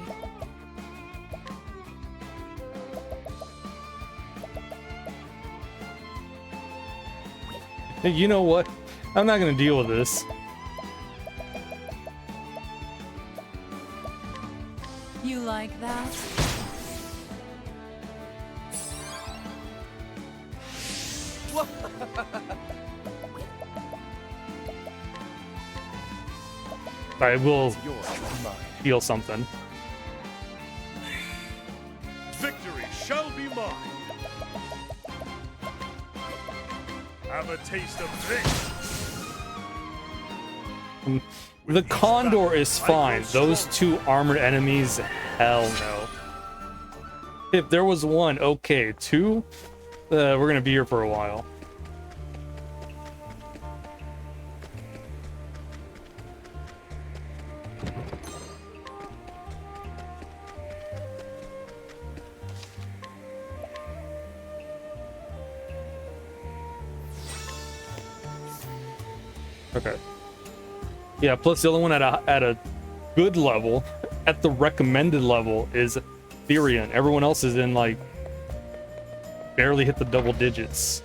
Hey, you know what? I'm not gonna deal with this. You like that? I will Yours, mine. feel something. Victory shall be mine. Have a taste of this. The Condor is fine. Those two armored enemies, hell no. If there was one, okay. Two, we're gonna be here for a while. Okay. Yeah, plus the other one at a good level, at the recommended level, is Therian. Everyone else is in, like, barely hit the double digits.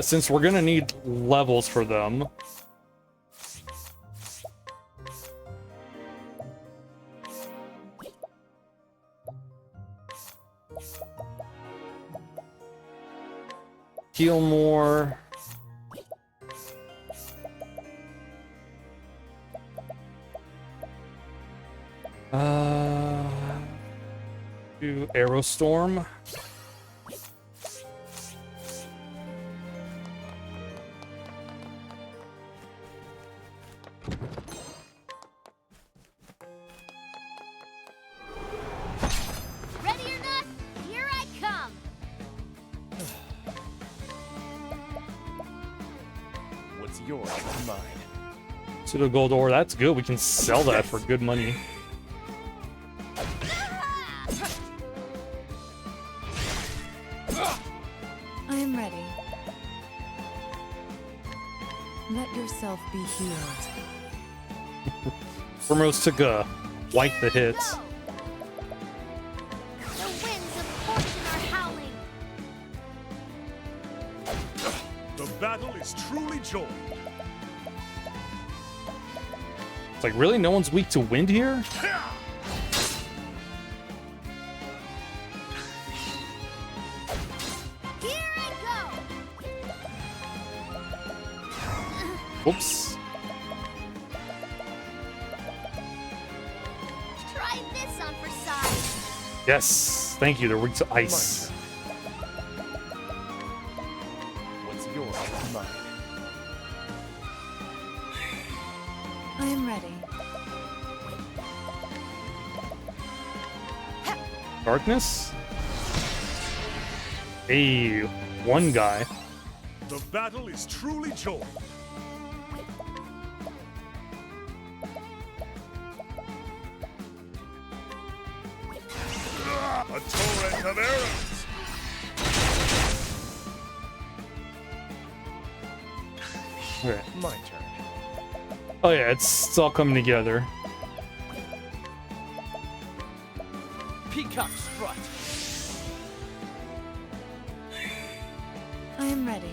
Since we're gonna need levels for them, heal more. Do Aerostorm. Ready or not, here I come. What's yours is mine. Pseudo gold ore, that's good. We can sell that for good money. I'm ready. Let yourself be healed. Primrose took a wipe the hits. Go. The winds of fortune are howling. The battle is truly joined. It's like, really? No one's weak to wind here? Here I go. Oops. Try this on for size. Yes. Thank you. They're weak to ice. What's yours is mine. I'm ready. Darkness? Hey, one guy. The battle is truly joined. A torrent of arrows. Okay. My turn. Oh yeah, it's all coming together. Peacock strut. I am ready.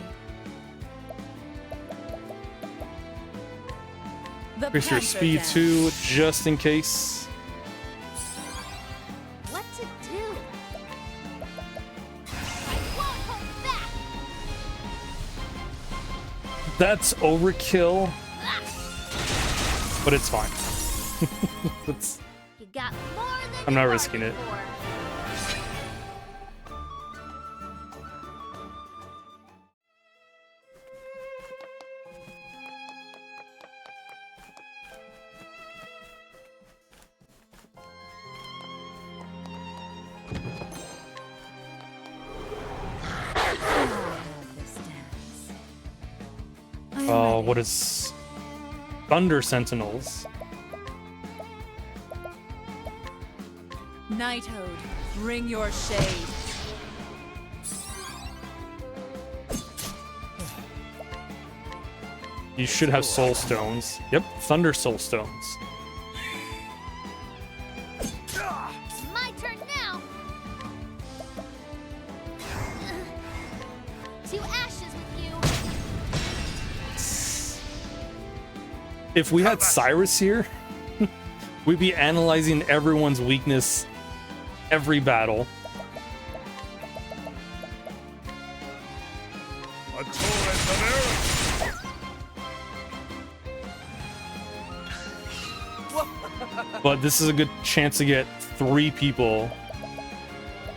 The Increase your Panther speed Dance. too, just in case. What to do? I won't hold back. That's overkill, but it's fine. It's, You got more than I'm you not risking bargained it. for. This dance. I am oh, ready. what is Thunder Sentinels? Nighthode, bring your shade. You should have Soul Stones. Yep, Thunder Soul Stones. It's my turn now. To ashes with you. If we had Cyrus here, we'd be analyzing everyone's weakness every battle. A torrent of arrows. But this is a good chance to get 3 people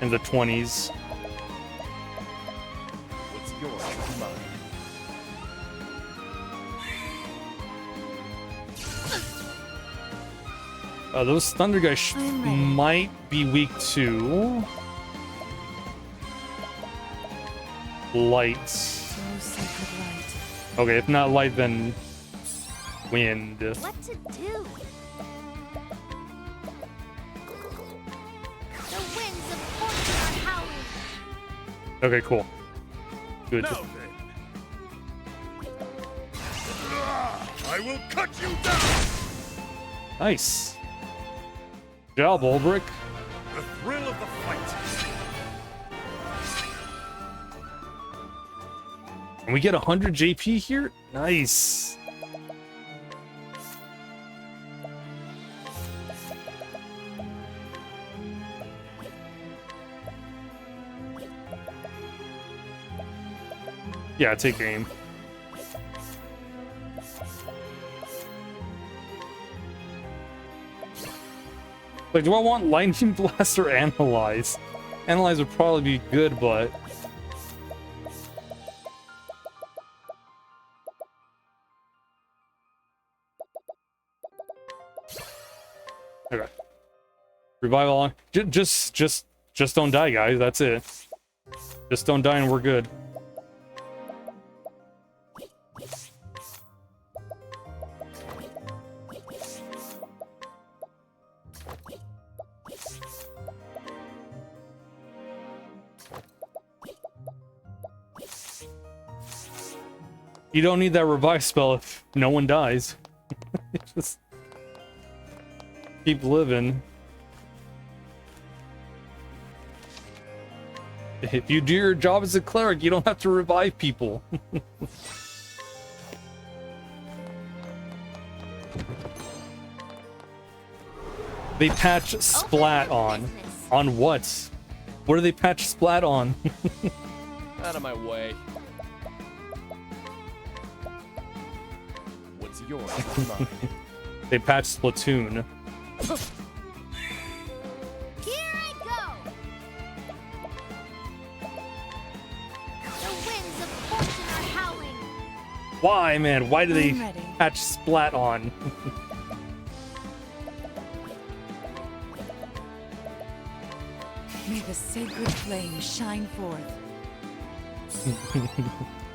in the 20s. What's yours is mine. Those Thunder guys I'm ready. might be weak to light. So sacred light. Okay, if not light, then wind. What to do? The winds of fortune are howling. Okay, cool. Good. Now then. I will cut you down. Nice. Good job, Olbrick. The thrill of the fight. And we get 100 JP here? Nice. Yeah, take aim. Like, do I want Lightning Blast or Analyze? Analyze would probably be good, but... Okay. Revival on. Just don't die, guys. That's it. Just don't die and we're good. You don't need that revive spell if no one dies. Just keep living. If you do your job as a cleric, you don't have to revive people. They patch Splat on. business. On what? What do they patch Splat on? Out of my way. What's yours is mine. They patch Splatoon. Here I go. The winds of fortune are howling. Why, man? Why do they I'm ready. patch Splat on? May the sacred flame shine forth.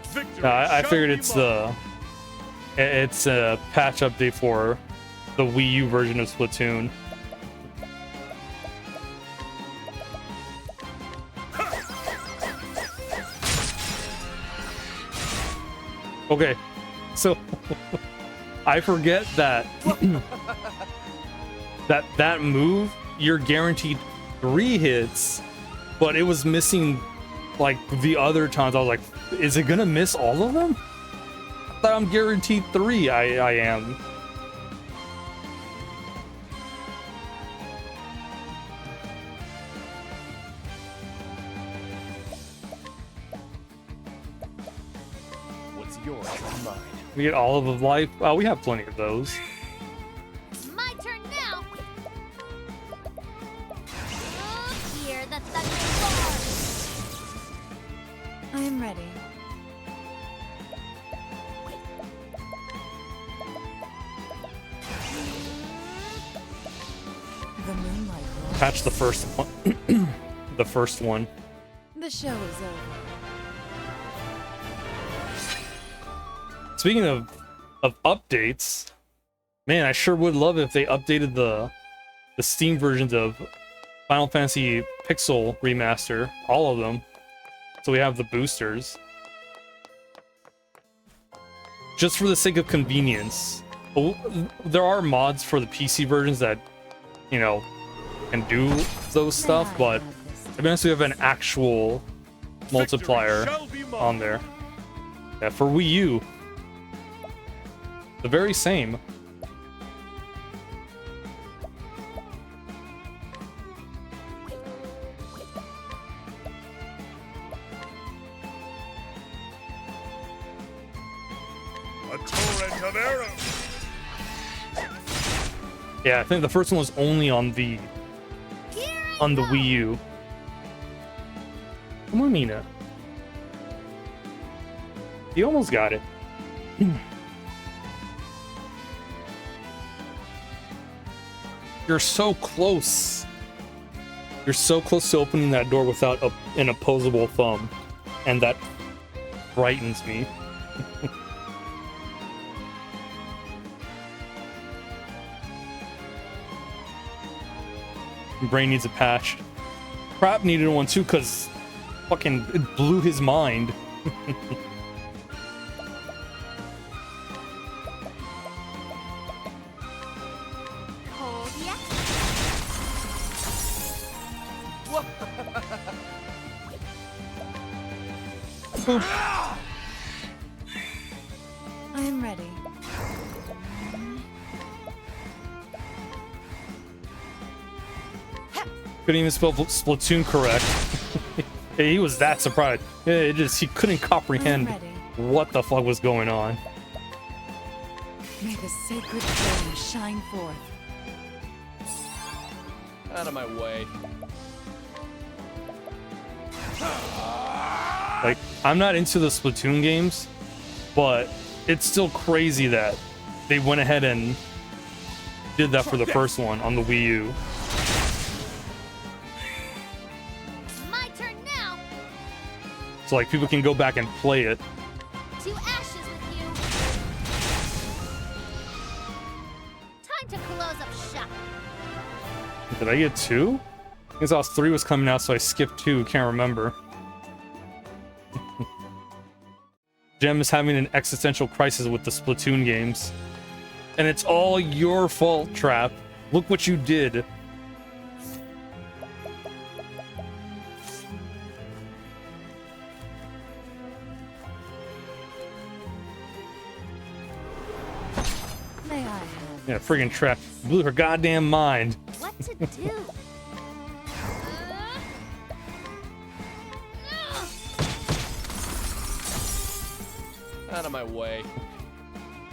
Victory No, I shall figured be it's mine. it's a patch update for the Wii U version of Splatoon. Okay, so I forget that that move, you're guaranteed 3 hits, but it was missing like the other times. I was like, is it gonna miss all of them? I thought I'm guaranteed 3. I am. What's yours is mine. We get all of life. We have plenty of those. My turn now. Hear the thunder roar. I am ready. The moonlight roars. Patch the first one. The first one. The show is over. Speaking of updates, man, I sure would love if they updated the Steam versions of Final Fantasy Pixel Remaster, all of them, so we have the boosters. Just for the sake of convenience. There are mods for the PC versions that, you know, can do those stuff, but to be honest, we have an actual multiplier Victory shall be mine. on there. Yeah, for Wii U. The very same. A torrent of arrows. Yeah, I think the first one was only on the Wii U. Come on, Nina. You almost got it. You're so close. You're so close to opening that door without an opposable thumb. And that frightens me. Brain needs a patch. Crap needed one too, because fucking it blew his mind. Hold ya. I am ready. Couldn't even spell Splatoon correct. He was that surprised. Yeah, he couldn't comprehend I'm ready. what the fuck was going on. May the sacred flame shine forth. Out of my way. Like, I'm not into the Splatoon games, but it's still crazy that they went ahead and did that for the first one on the Wii U. My turn now. So like people can go back and play it. To ashes with you. Time to close up shop. Did I get 2? I guess I was 3 was coming out, so I skipped 2. Can't remember. Gem is having an existential crisis with the Splatoon games. And it's all your fault, Trap. Look what you did. May I have? Yeah, friggin' Trap. Blew her goddamn mind. What to do? Out of my way.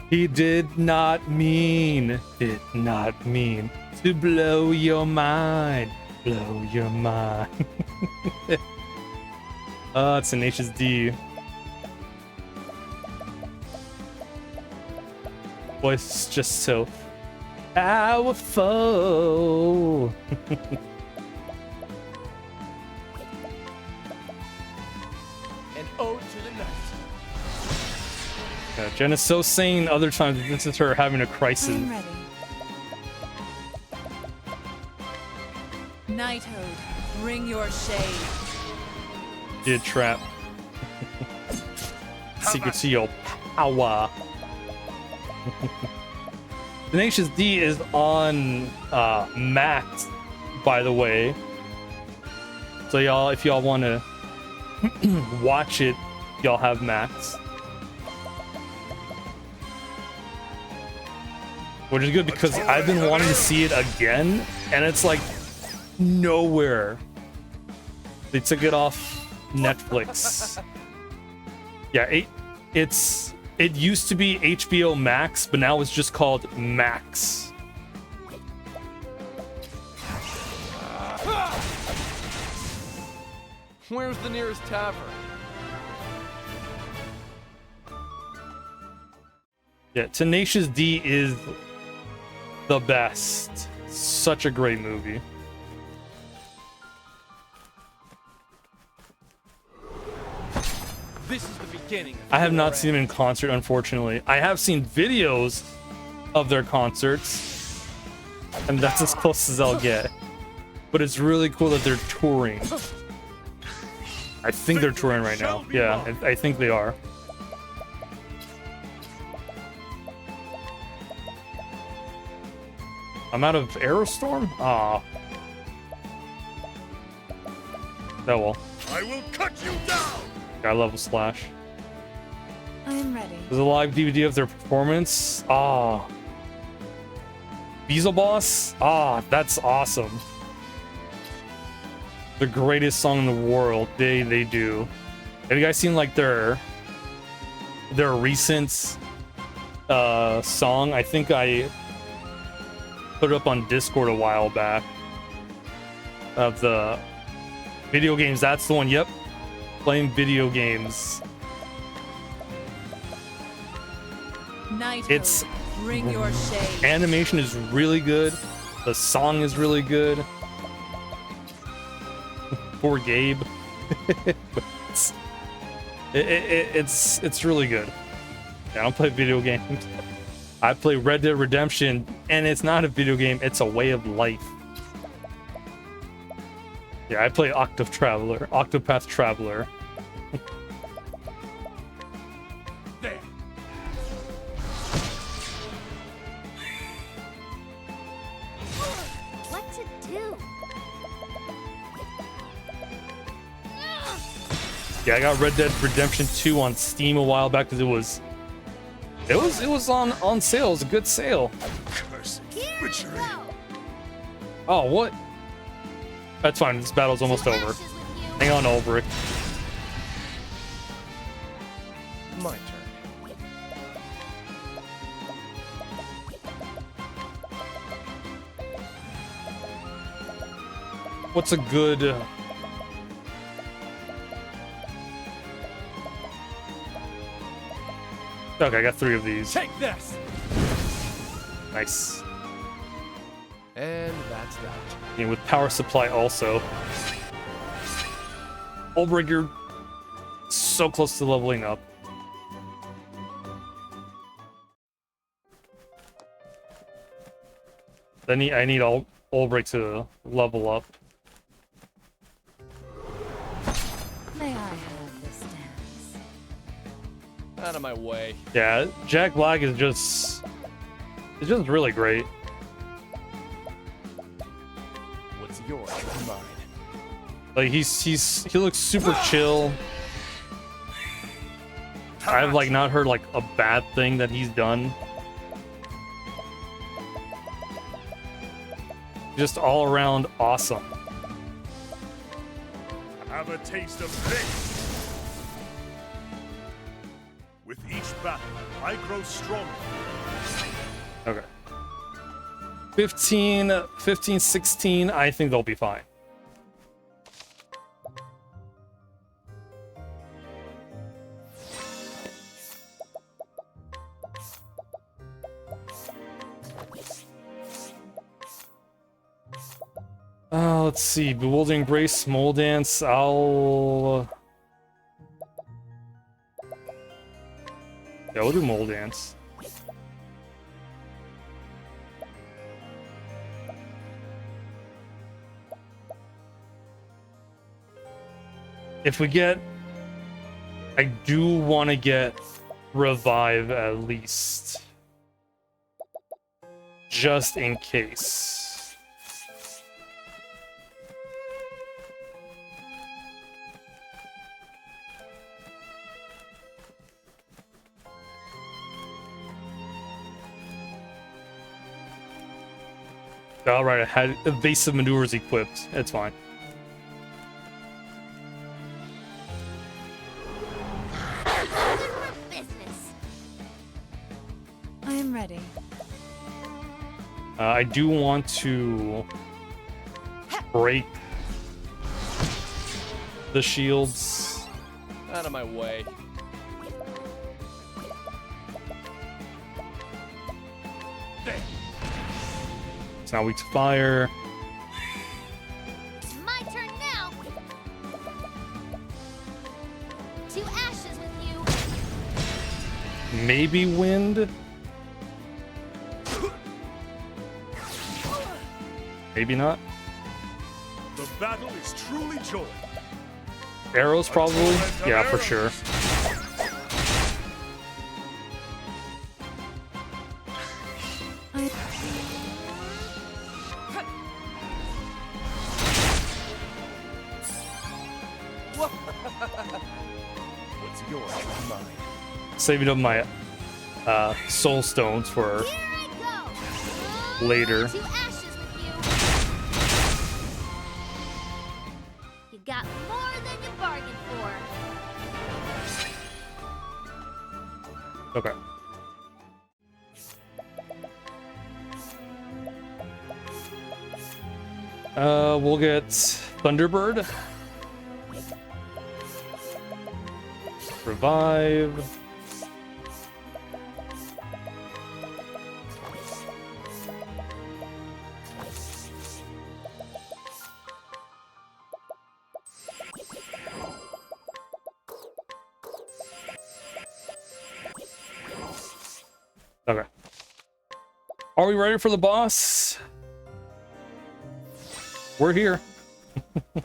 He did not mean to blow your mind. Blow your mind. Oh, it's Tenacious D. Voice is just so powerful. An ode to the night. Yeah, Jen is so sane other times. This is her having a I crisis. am ready. Knighthood, bring your shade. Did Trap. Secret to your Awa. Tenacious D is on Max, by the way. So y'all, if y'all want to watch it, y'all have Max. Which is good because I've been wanting to see it again, and it's like nowhere. They took it off Netflix. Yeah, it used to be HBO Max, but now it's just called Max. Where's the nearest tavern? Yeah, Tenacious D is the best. Such a great movie. This is the beginning. I have not seen them in concert, unfortunately. I have seen videos of their concerts, and that's as close as I'll get. But it's really cool that they're touring. I think they're touring right now. Yeah, I think they are. I'm out of Aerostorm? Ah. Oh well. I will cut you down. I love a Slash. I am ready. There's a live DVD of their performance. Ah. Beelzebub Boss? Ah, that's awesome. The greatest song in the world. They do. Have you guys seen like their recent song? I think I put it up on Discord a while back. Of the video games. That's the one. Yep. Playing video games. It's bring your shade. Animation is really good. The song is really good. Poor Gabe. it's really good. Yeah, I don't play video games. I play Red Dead Redemption, and it's not a video game, it's a way of life. Yeah, I play Octopath Traveler. There. What to do? Yeah, I got Red Dead Redemption 2 on Steam a while back because it was on sale. It was a good sale. Cursed Here we witchery. go. Oh, what? That's fine. This battle's almost over. Ashes with you. Hang on, Ulbrich. My turn. What's a good... Okay, I got 3 of these. Take this. Nice. And that's that. And with power supply also. Ulbrich, you're so close to leveling up. I need Ulbrich to level up. May I have this dance? Out of my way. Yeah, Jack Black is just really great. What's yours is mine. Like he looks super chill. I've like not heard like a bad thing that he's done. Just all around awesome. Have a taste of this. With each battle, I grow stronger. Okay. 15, 16, I think they'll be fine. Let's see. Bewildering Grace, Mole Dance. Yeah, we'll do Mole Dance. If we get... I do want to get revive at least. Just in case. Alright, I had evasive maneuvers equipped. It's fine. Business. I am ready. I do want to break the shields. Out of my way. It's not weak to fire. It's my turn now. To ashes with you. Maybe wind. Maybe not. The battle is truly joined. Arrows, probably. Yeah, for sure. What's yours is mine. Saving up my soul stones for Here I go. later. To ashes with you. You got more than you bargained for. Okay. We'll get Thunderbird. Revive. Okay. Are we ready for the boss? We're here. I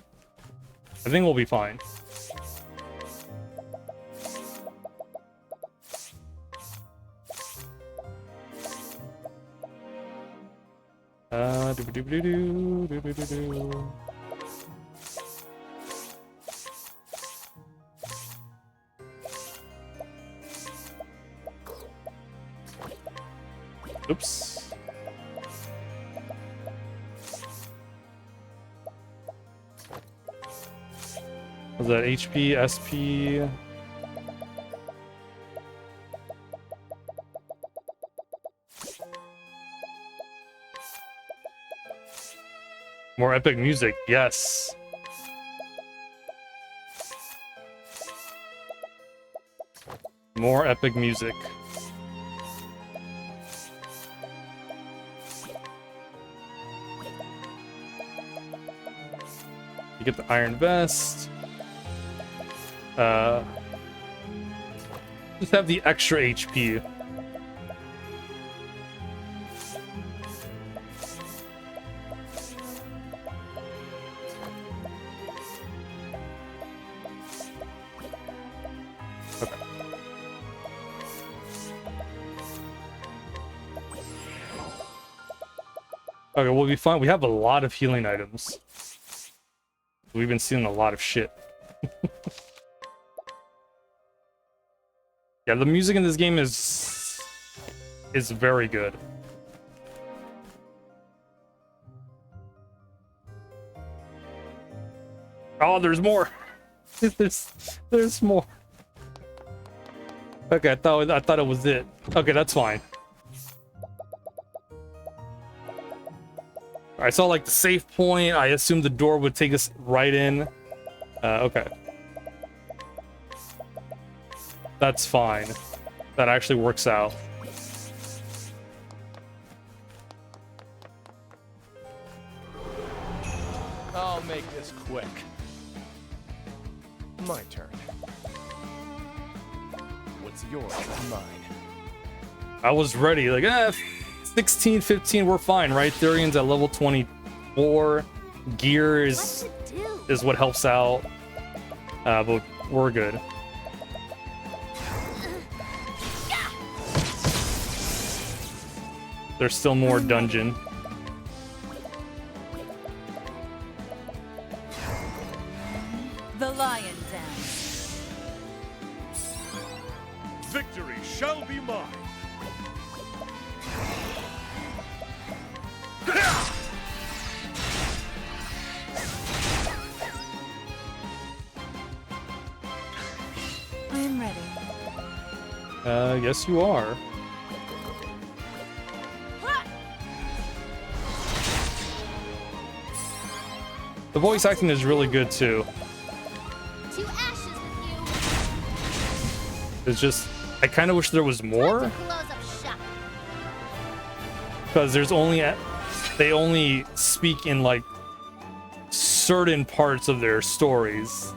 think we'll be fine. Doo-ba-doo-ba-doo-doo, oops. Was that HP, SP? More epic music, yes. More epic music. You get the iron vest. Just have the extra HP. Okay. Okay, we'll be fine. We have a lot of healing items. We've been seeing a lot of shit. Yeah, the music in this game is very good. Oh, there's more. There's more. Okay, I thought it was it. Okay, that's fine. I saw like the save point. I assumed the door would take us right in. Okay. That's fine. That actually works out. I'll make this quick. My turn. What's yours is mine. I was ready. Like, 16, 15, we're fine, right? Thurian's at level 24. Gear is what helps out. But we're good. There's still more dungeon. The lion dance. Victory shall be mine. I am ready. Yes you are. The voice acting is really good too. To ashes with you. It's just, I kind of wish there was more, Time to close up shop. because there's only, they only speak in like certain parts of their stories.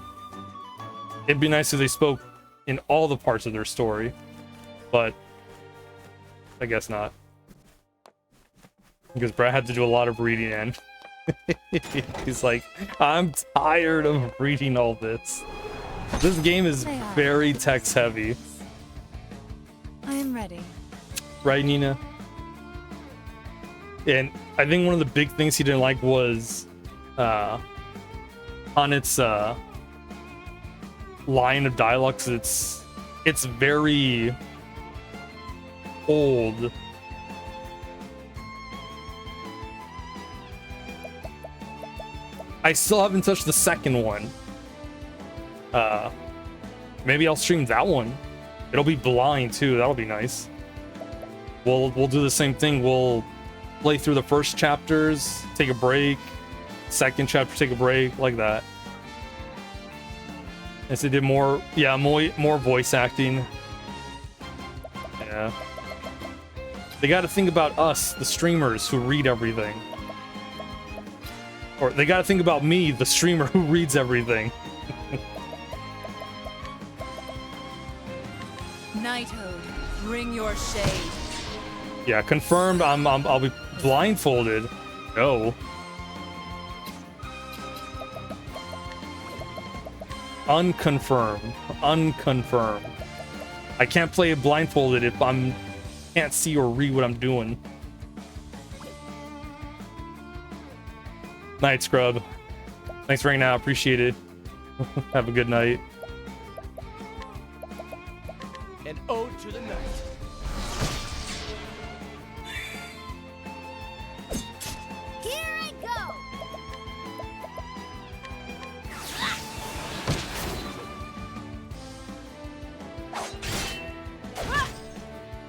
It'd be nice if they spoke in all the parts of their story, but I guess not. Because Brad had to do a lot of reading and he's like, I'm tired of reading all this. This game is very text heavy. I am ready. Right, Nina? And I think one of the big things he didn't like was on its line of dialogue, 'cause it's very old. I still haven't touched the second one. Maybe I'll stream that one. It'll be blind too. That'll be nice. We'll do the same thing. We'll play through the first chapters, take a break. Second chapter, take a break, like that. As they did more, yeah, more voice acting. Yeah. They got to think about us, the streamers who read everything. Or they got to think about me, the streamer who reads everything. Knighthood, bring your shade. Yeah, confirmed. I'll be blindfolded. No. Unconfirmed. Unconfirmed. I can't play it blindfolded if can't see or read what I'm doing. Night, Scrub. Thanks right now. Appreciate it. Have a good night. An ode to the night. Here I go.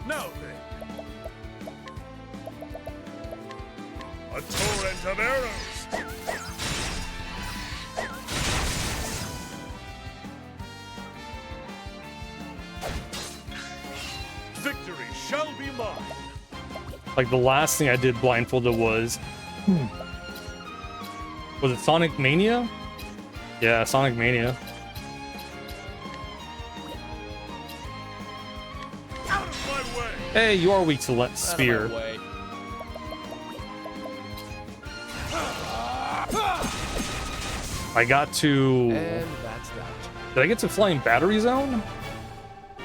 Now then. A torrent of arrows. Victory shall be mine. Like the last thing I did blindfolded was it Sonic Mania? Yeah, Sonic Mania. Out of my way. Hey, you are weak to Out of spear. my way. I got to. And that's that. Did I get to Flying Battery Zone? I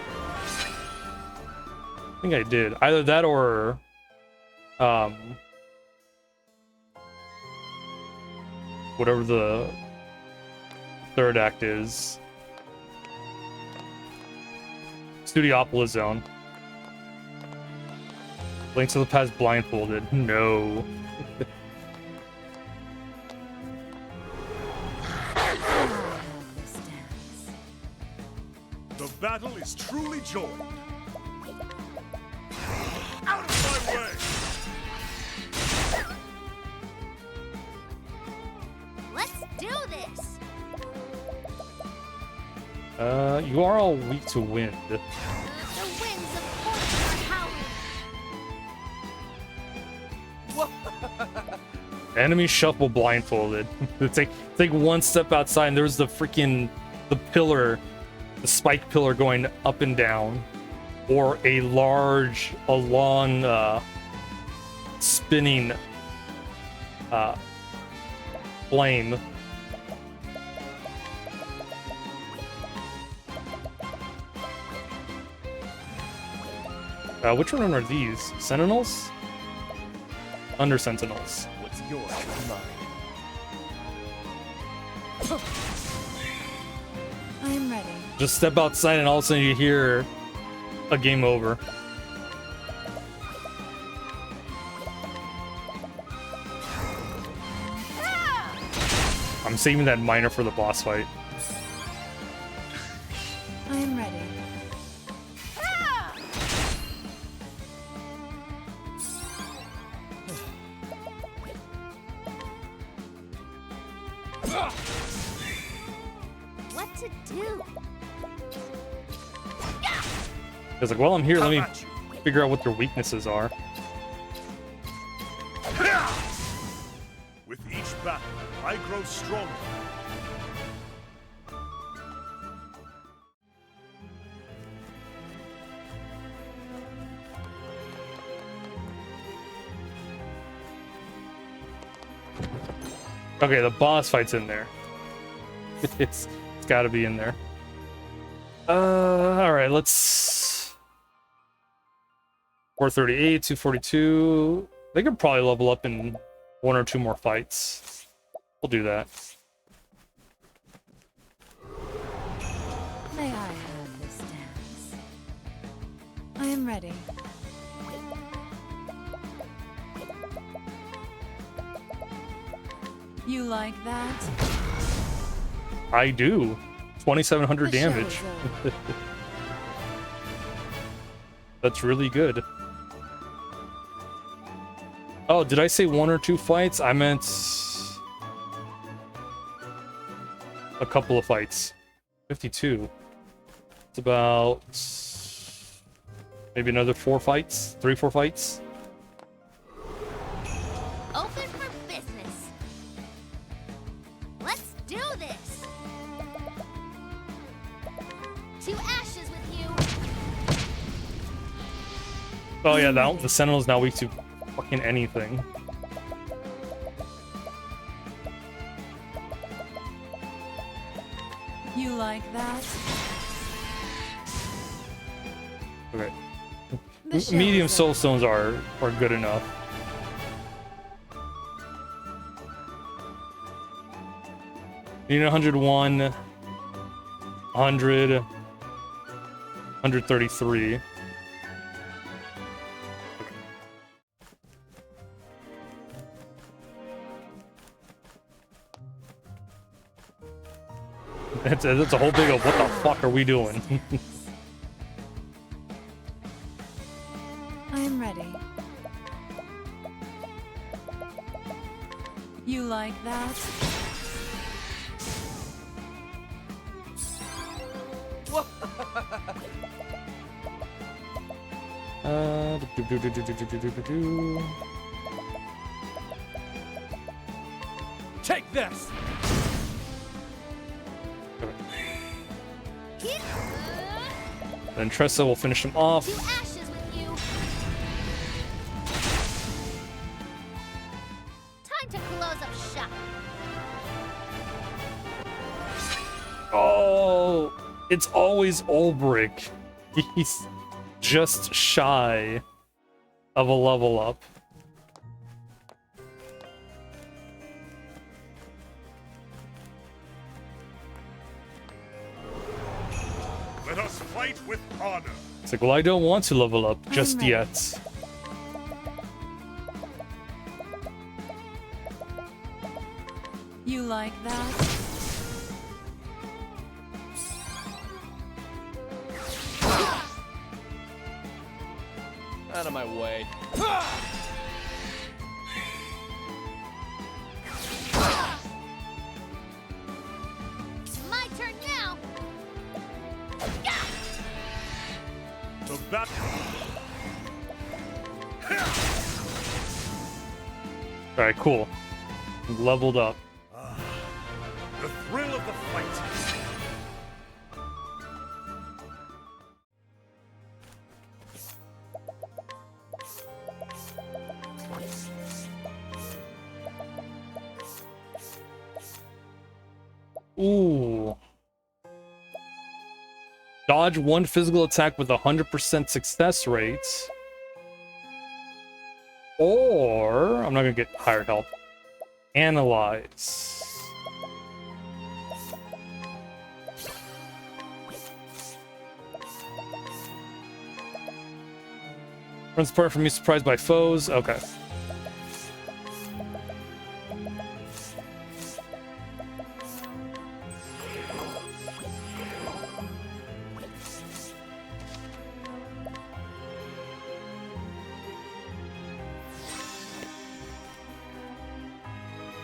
think I did. Either that or whatever the third act is. Studiopolis Zone. Link to the Past blindfolded. No. This dance. The battle is truly joined. Out of my way. Let's do this. You are all weak to wind. The winds of fortune are howling. Enemy shuffle blindfolded. Take one step outside and there's the pillar, the spike pillar going up and down, or a long spinning flame. Which one are these? Sentinels? Thunder Sentinels. What's yours is mine. I am ready. Just step outside and all of a sudden you hear a game over. I'm saving that miner for the boss fight. I am ready. What to do? It's like, well, I'm here. Let me figure out what their weaknesses are. With each battle, I grow stronger. Okay, the boss fight's in there. It's got to be in there. All right, let's 438, 242. They could probably level up in 1 or 2 more fights. We'll do that. May I have this dance? I am ready. You like that? I do. 2,700 The show damage. is over. That's really good. Oh, did I say 1 or 2 fights? I meant a couple of fights. 52. It's about maybe another 4 fights, 3-4 fights. Open for business. Let's do this. To ashes with you. Oh yeah, the Sentinel's now weak to fucking anything. You like that? Okay. The show Medium is soul over. stones are good enough. Need 101, 100, 133. That's a whole big of what the fuck are we doing? I am ready. You like that? Do-do-do-do-do-do-do-do-do. Take this! Then Tressa will finish him off. To ashes with you. Time to close up shop. Oh, it's always Ulbrich. He's just shy of a level up. Let us fight with honor. It's like, well, I don't want to level up just ready. yet. You like that? Out of my way. It's my turn now. The battle. All right, cool. Leveled up. The thrill of the fight. Ooh. Dodge 1 physical attack with 100% success rate. Or I'm not gonna get higher health. Analyze. Runs apart from you, surprised by foes. Okay.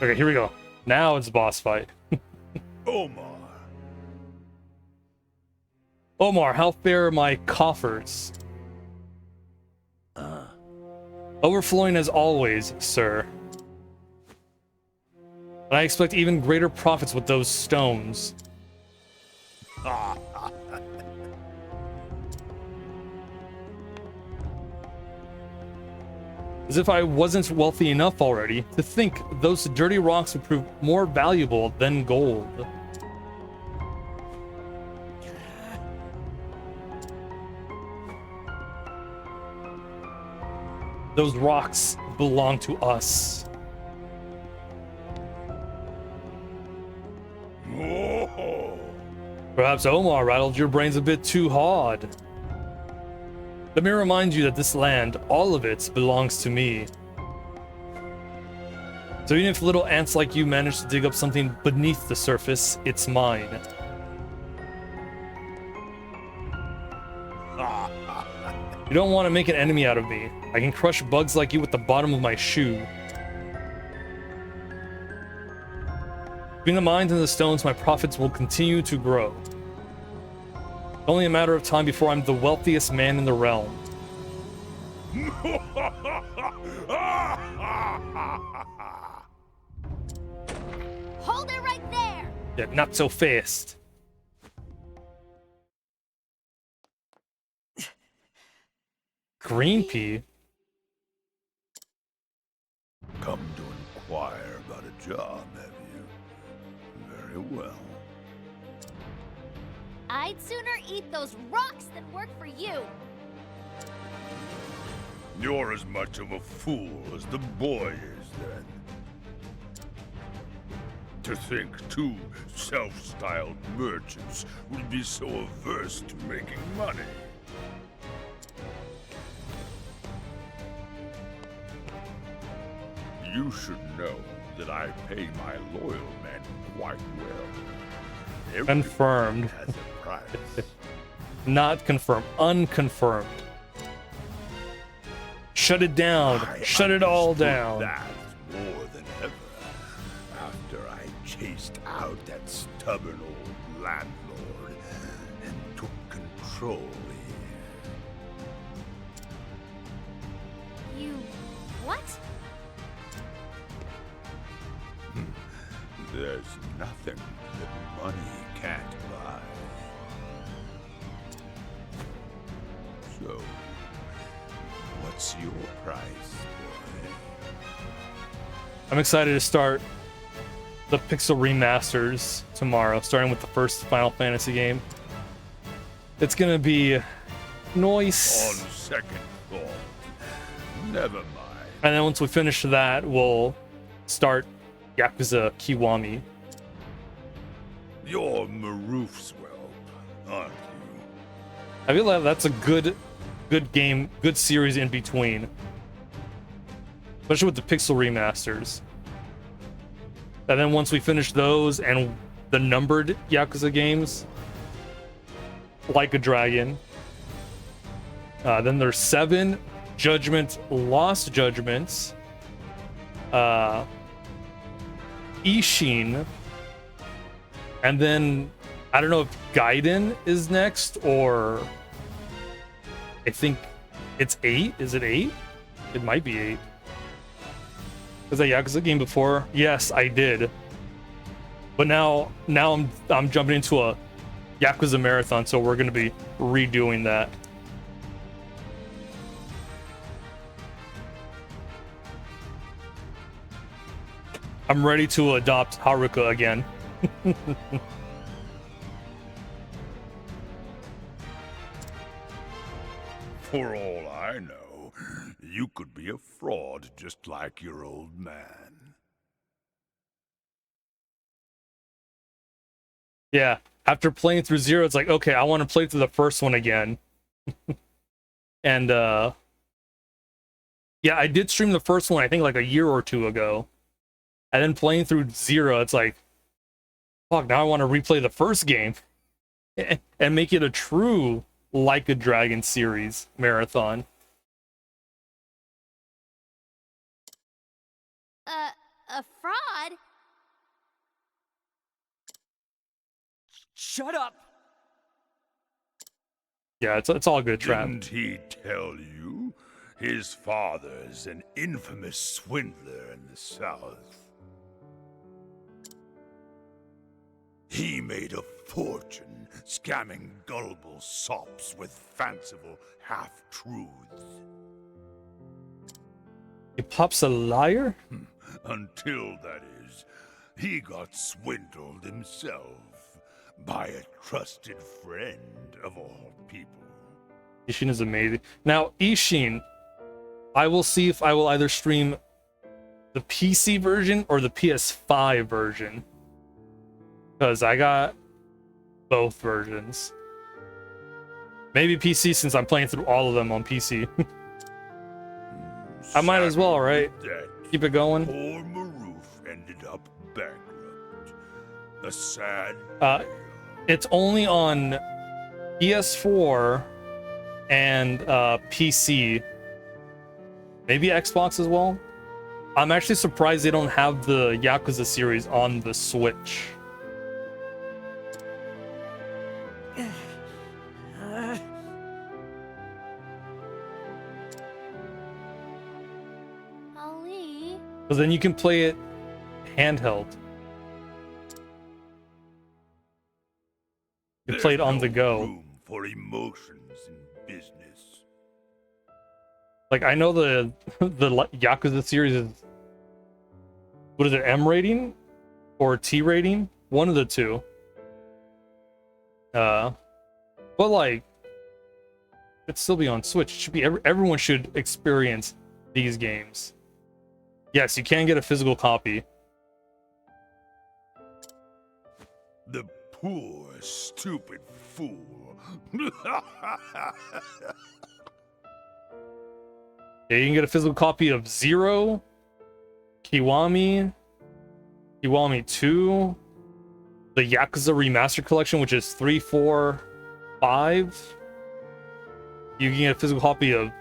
Okay, here we go. Now it's boss fight. Omar. Omar, how fair are my coffers? Overflowing as always, sir. And I expect even greater profits with those stones. As if I wasn't wealthy enough already to think those dirty rocks would prove more valuable than gold. Those rocks belong to us. Oh. Perhaps Omar rattled your brains a bit too hard. Let me remind you that this land, all of it, belongs to me. So even if little ants like you manage to dig up something beneath the surface, it's mine. You don't want to make an enemy out of me. I can crush bugs like you with the bottom of my shoe. Between the mines and the stones, my profits will continue to grow. It's only a matter of time before I'm the wealthiest man in the realm. Hold it right there! Yeah, not so fast. Green pea? Come to inquire about a job, have you? Very well. I'd sooner eat those rocks than work for you. You're as much of a fool as the boy is, then. To think two self-styled merchants would be so averse to making money. You should know that I pay my loyal men quite well. Everything Confirmed. has a price. Not confirmed. Unconfirmed. Shut it down. I Shut it all understood down. That more than ever after I chased out that stubborn old landlord and took control here. You... what? There's nothing that money can't buy. So, what's your price, boy? I'm excited to start the Pixel remasters tomorrow, starting with the first Final Fantasy game. It's gonna be nice. On second thought, never mind. And then once we finish that, we'll start Yakuza Kiwami. You're Maruf's whelp, aren't you? I feel like that's a good game, good series in between. Especially with the Pixel remasters. And then once we finish those and the numbered Yakuza games, Like a Dragon. Then there's 7 Judgment, Lost Judgments. Ishin. And then I don't know if Gaiden is next, or I think it's 8. Is it 8? It might be 8. Was that Yakuza game before? Yes, I did. But now I'm jumping into a Yakuza marathon, so we're gonna be redoing that. I'm ready to adopt Haruka again. For all I know, You could be a fraud just like your old man. Yeah, after playing through Zero, it's like, okay, I want to play through the first one again. And yeah, I did stream the first one, I think like a year or two ago. And then playing through Zero, it's like, fuck, now I want to replay the first game and make it a true Like a Dragon series marathon. A fraud? Shut up! Yeah, it's all good, Trap. Didn't he tell you? His father's an infamous swindler in the South. He made a fortune scamming gullible sops with fanciful half-truths. Pop's a liar? Until, that is, he got swindled himself by a trusted friend of all people. Ishin is amazing. Now, Ishin, I will see if I will either stream the PC version or the PS5 version. Because I got both versions. Maybe PC since I'm playing through all of them on PC. I might as well, right? Keep it going. Poor Maroof ended up bankrupt. A sad It's only on PS4 and PC. Maybe Xbox as well. I'm actually surprised they don't have the Yakuza series on the Switch. Ali? Because then you can play it handheld. You can play it on the go. Room for emotions in business. Like, I know the Yakuza series is, what is it, M rating or T rating? One of the two. But like, it'd still be on Switch. It should be everyone should experience these games. Yes, you can get a physical copy. The poor, stupid fool. Yeah, you can get a physical copy of Zero, Kiwami, Kiwami 2, the Yakuza Remastered Collection, which is 3, 4, 5. You can get a physical copy of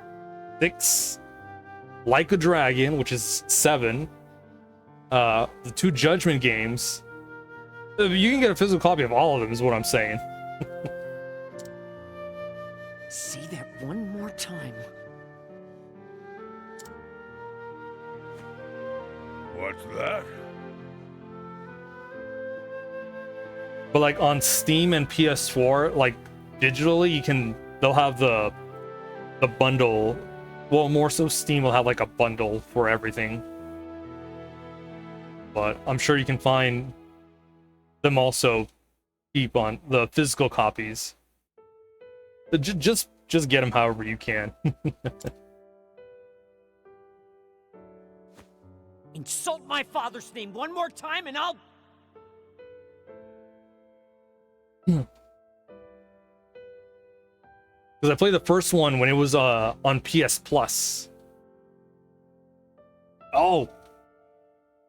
6, Like a Dragon, which is 7, the 2 Judgment games. You can get a physical copy of all of them, is what I'm saying. Say that one more time. What's that? But like on Steam and PS4, like digitally, they'll have the bundle. Well, more so Steam will have like a bundle for everything. But I'm sure you can find them also cheap on the physical copies. But just get them however you can. Insult my father's name one more time and I'll... Because I played the first one when it was on PS Plus. Oh,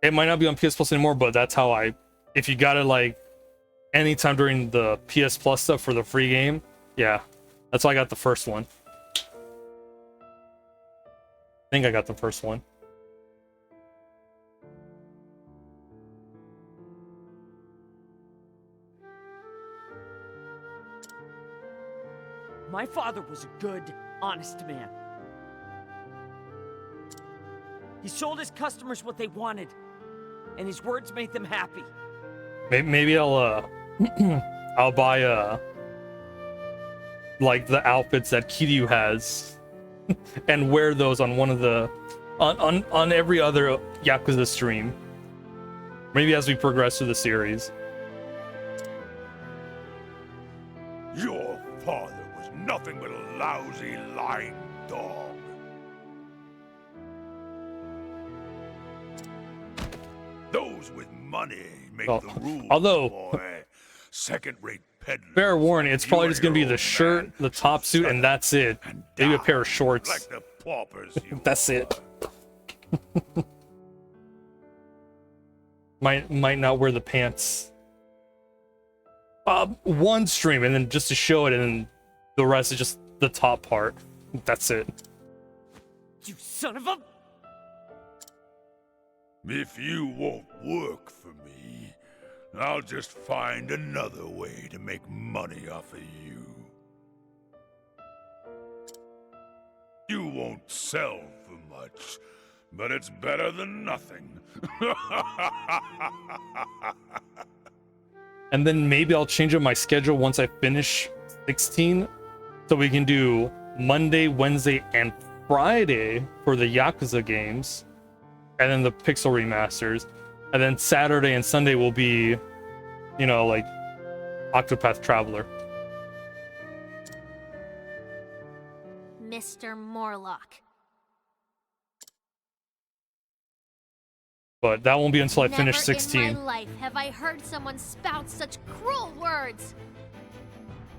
it might not be on PS Plus anymore, but that's how if you got it like anytime during the PS Plus stuff for the free game, yeah, that's why I got the first one. I think I got the first one. My father was a good, honest man. He sold his customers what they wanted, and his words made them happy. Maybe I'll I'll buy like the outfits that Kiryu has and wear those on one of the on every other Yakuza stream. Maybe as we progress through the series. Your father was nothing but a lousy, lying dog. Those with money make Well, the rules, although- boy. Second-rate peddlers. Fair warning, it's probably You just gonna be and the your shirt, old the man top suit, shut and up that's it. and Maybe a die pair of shorts. Like the paupers you That's are. it. Might not wear the pants. One stream, and then just to show it, and then the rest is just the top part. That's it. You son of a... If you won't work for me, I'll just find another way to make money off of you. You won't sell for much, but it's better than nothing. And then maybe I'll change up my schedule once I finish 16, so we can do Monday, Wednesday, and Friday for the Yakuza games, and then the Pixel remasters, and then Saturday and Sunday will be, you know, like Octopath Traveler. Mr. Morlock. But that won't be until I finish Never 16. in my life have I heard someone spout such cruel words.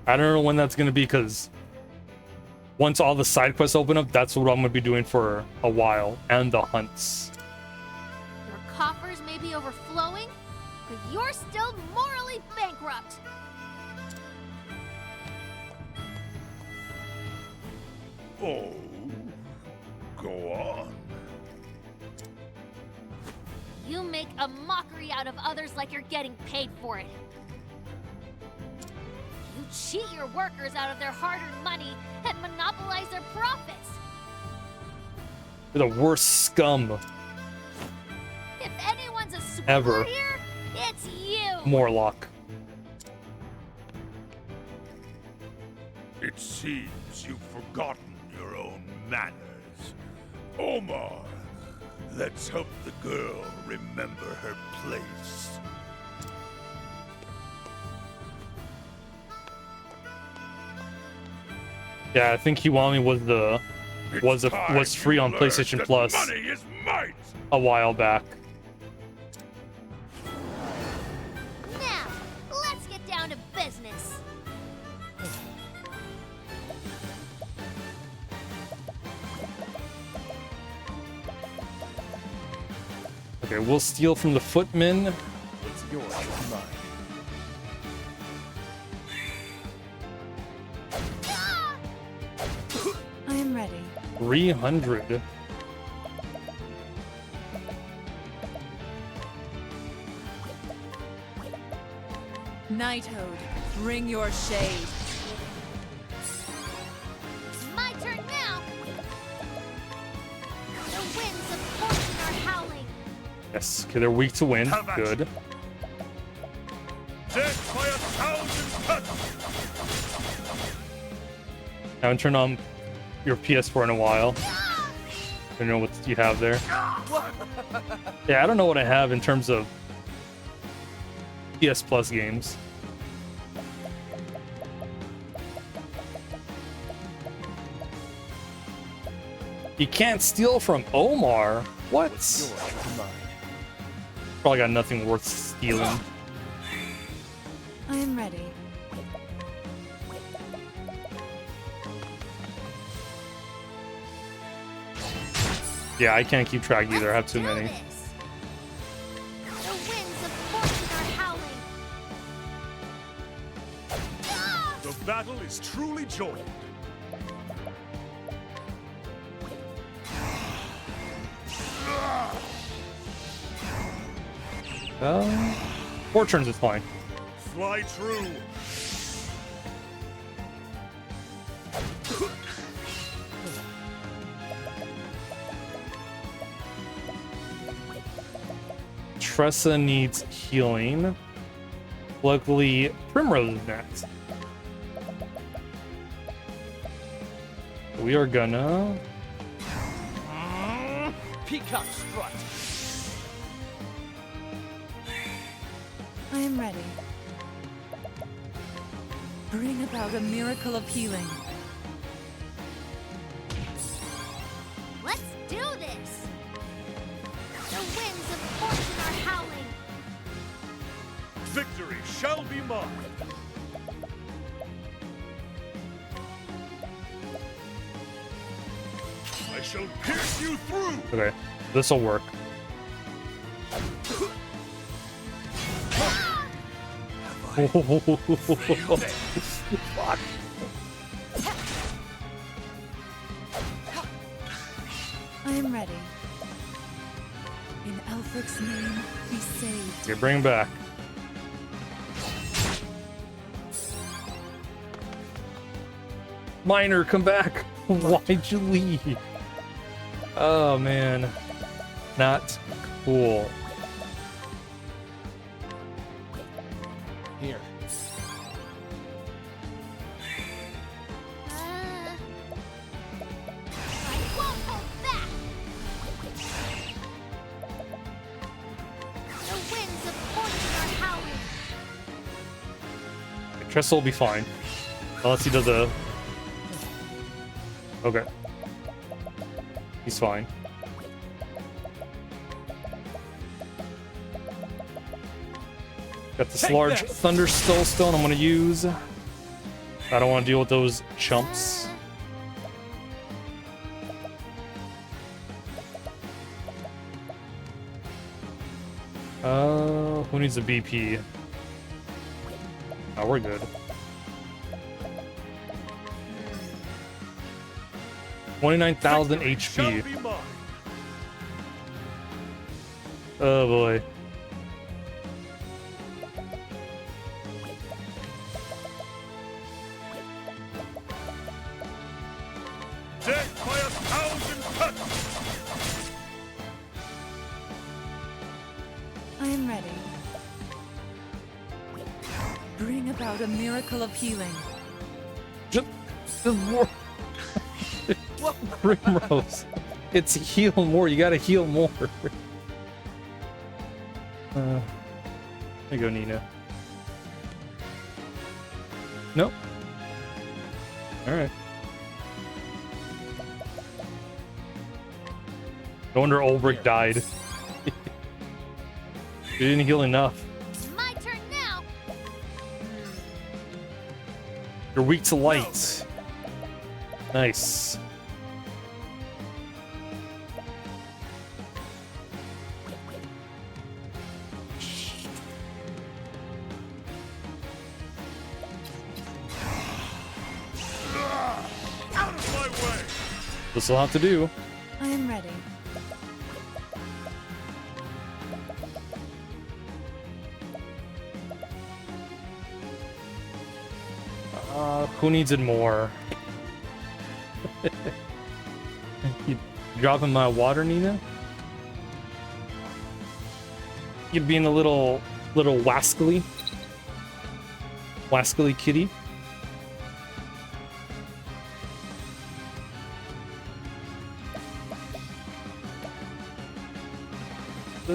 I don't know when that's going to be, because once all the side quests open up, that's what I'm going to be doing for a while, and the hunts. Your coffers may be overflowing, but you're still morally bankrupt. Oh, go on. You make a mockery out of others like you're getting paid for it. You cheat your workers out of their hard-earned money and monopolize their profits. You're the worst scum If anyone's a swindler Ever. here, it's you. Morlock. It seems you've forgotten your own manners. Omar, let's help the girl remember her place. Yeah, I think Kiwami was It's time was free you on learned PlayStation that Plus Money is might. a while back. Now, let's get down to business. Okay, we'll steal from the footmen. It's yours, it's mine. I am ready. 300. Knighthood, bring your shade. It's my turn now. The winds of fortune are howling. Yes, okay, they're weak to win. Have at Good. Death by 1,000 cuts. I haven't turned on your PS4 in a while. I don't know what you have there. Yeah, I don't know what I have in terms of PS Plus games. You can't steal from Omar. What? Yours, it's mine. Probably got nothing worth stealing. I am ready. Yeah, I can't keep track either. I have too Let's do many. this. The winds of fortune are howling. The battle is truly joined. Four turns is fine. Fly true. Tressa needs healing. Luckily, Primrose is next. We are gonna... Peacock strut. I am ready. Bring about a miracle of healing. Let's do this. The winds of fortune are howling. shall be mine. I shall pierce you through. Okay, this'll work. Fuck. I am ready. In Elfric's name, be saved. Okay, bring him back. Miner, come back. Why'd you leave? Oh man, not cool. Here. I won't hold back. The winds of fortune are howling. Tressa will be fine. Unless he does a... Okay. He's fine. Got this Take large this. Thunder Stone I'm gonna use. I don't want to deal with those chumps. Who needs a BP? Oh, we're good. 29,000 Shall HP. be mine. Oh boy. Death by 1,000 cuts. I am ready. Bring about a miracle of healing. Just more. Primrose. It's heal more. You gotta heal more. There you go, Nina. Nope. Alright. No wonder Ulbrich died. He didn't heal enough. My turn now. You're weak to light. Nice. Out of my way. This'll have to do. I am ready. Who needs it more? You dropping my water, Nina? You'd be in a little wascally kitty. How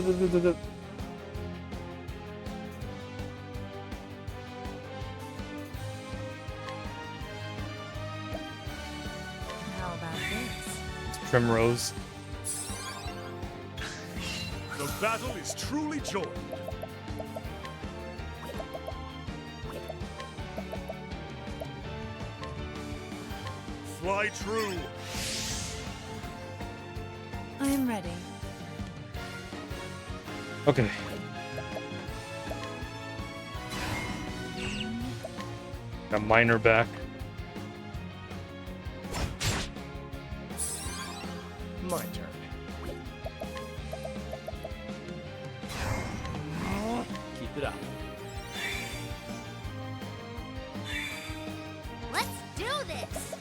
about this? Primrose. The battle is truly joined. Fly true. I am ready. Okay. Got Miner back. My turn. Keep it up. Let's do this.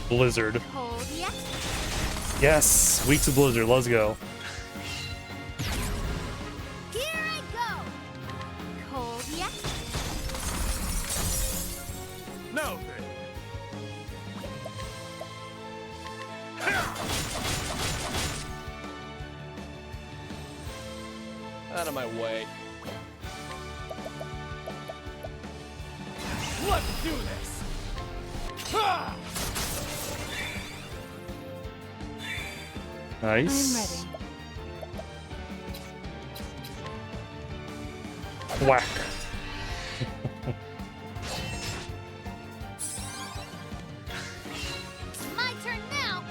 Blizzard. Hold yet? Yes! Weak to Blizzard. Let's go. Here I go. Cold yet? Now then. Out of my way. Let's do this. Ha! Nice. I'm ready. Whack. My turn now. I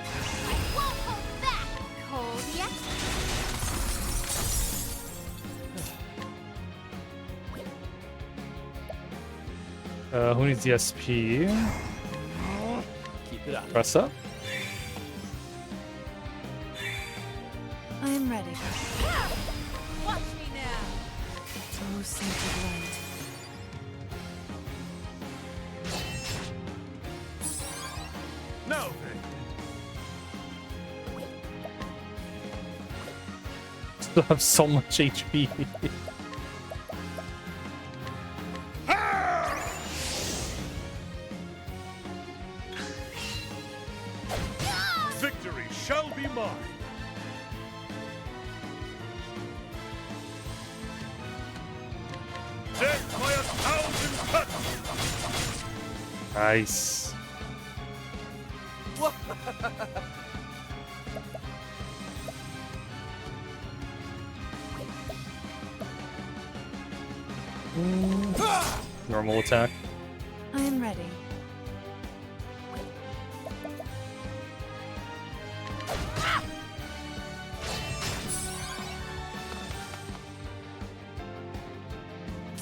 won't hold back. Cold yet? Who needs the SP? Keep it up. Press up. I'm ready. Watch me now. Oh, sacred light. Now then, Still have so much HP. victory shall be mine. Death by 1,000 cuts. Nice. Normal attack. I'm ready.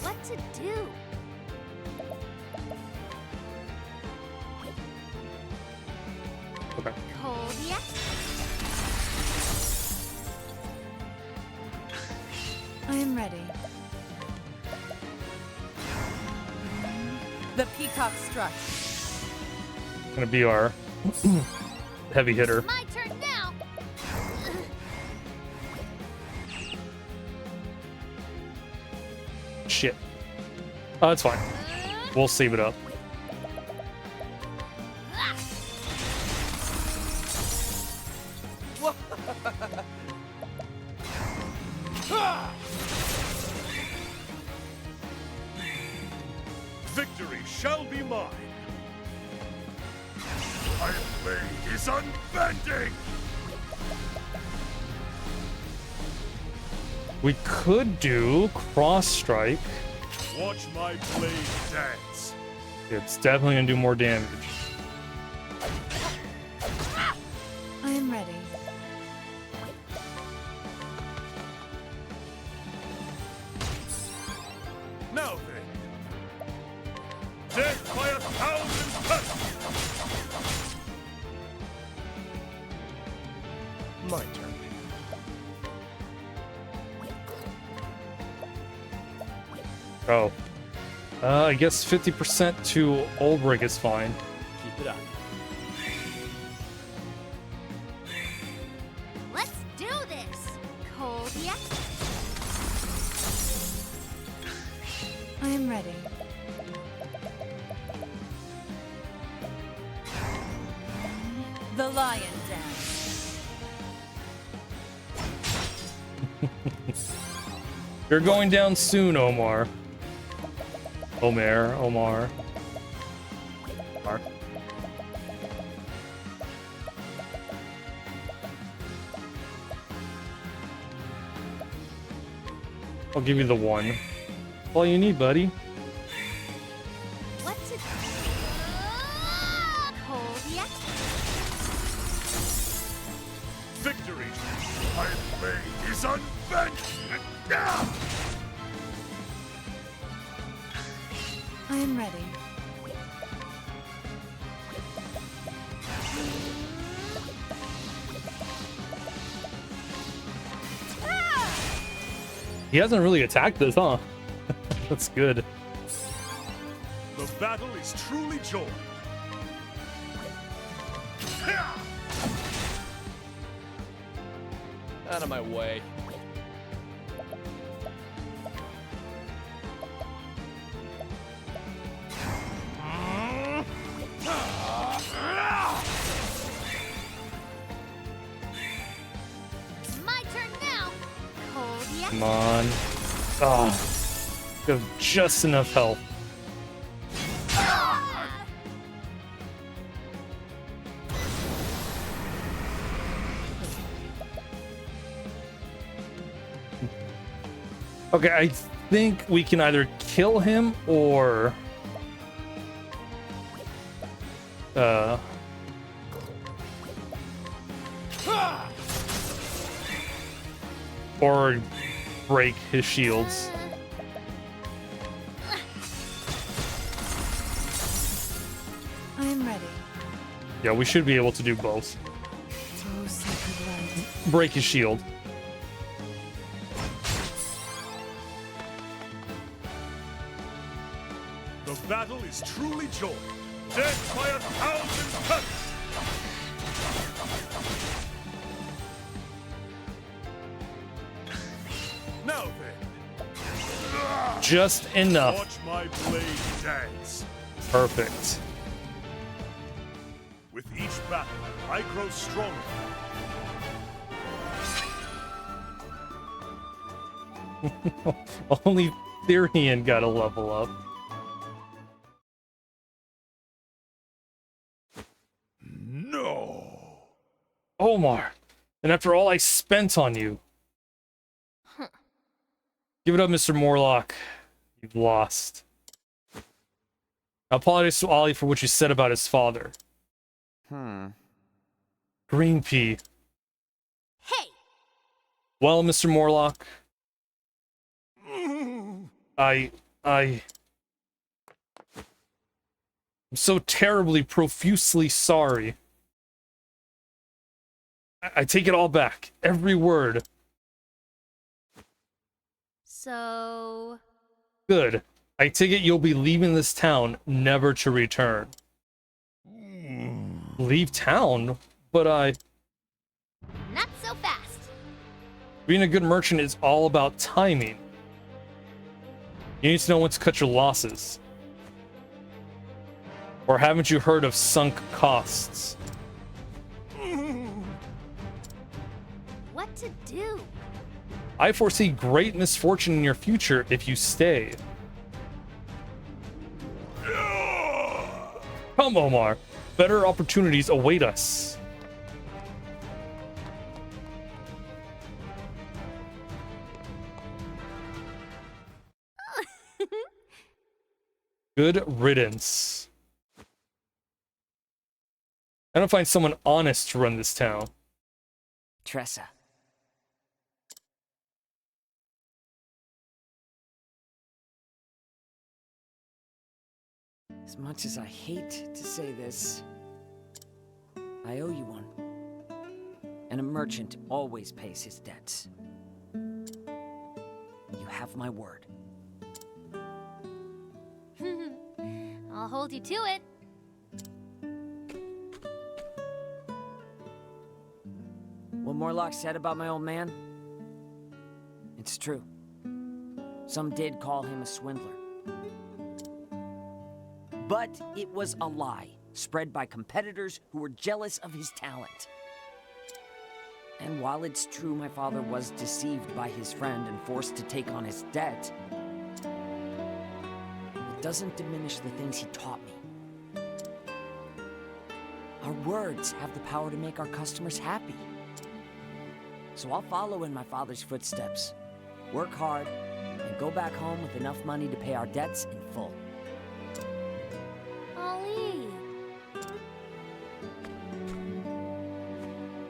What to do? Okay. Cold yet? I'm ready. The peacock struck. Gonna be our heavy hitter. My turn now. Shit. Oh, that's fine. We'll save it up. Victory shall be mine. My blade is unbending. We could do cross strike. Watch my blade dance. It's definitely gonna do more damage. I'm ready. Now then, death by 1,000 cuts. My turn. Oh. I guess 50% to Ulbrich is fine. Keep it up. Let's do this. Cold yet? I'm ready. The lion dance. You're going down soon, Omar. Omar. Omar. I'll give you the one. All you need, buddy. What to do? Cold yet? Victory. My blade is unbent. I'm ready. He hasn't really attacked this, huh? That's good. The battle is truly joined. Out of my way. My turn now. Cold yet? Come on. Oh, you have just enough health. Okay, I think we can either kill him or or break his shields. I'm ready. Yeah, we should be able to do both. Oh, sacred light. Break his shield. The battle is truly joined, dead by 1,000 cuts! Now then, Just enough. watch my blade dance. Perfect. With each battle, I grow stronger. Only Therian got a level up. No! Omar, and after all I spent on you. Give it up, Mr. Morlock. You've lost. I apologize to Ollie for what you said about his father. Green Pea. Hey! Well, Mr. Morlock, I'm so terribly, profusely sorry. I take it all back. Every word. So... Good. I take it you'll be leaving this town, never to return. Leave town? But not so fast. being a good merchant is all about timing. You need to know when to cut your losses. Or haven't you heard of sunk costs? What to do? I foresee great misfortune in your future if you stay. Come, Omar. Better opportunities await us. Good riddance. I don't find someone honest to run this town. Tressa. As much as I hate to say this, I owe you one. And a merchant always pays his debts. You have my word. I'll hold you to it. What Morlock said about my old man? It's true. Some did call him a swindler. But it was a lie, spread by competitors who were jealous of his talent. And while it's true my father was deceived by his friend and forced to take on his debt, it doesn't diminish the things he taught me. Our words have the power to make our customers happy. So I'll follow in my father's footsteps, work hard, and go back home with enough money to pay our debts in full. Ollie.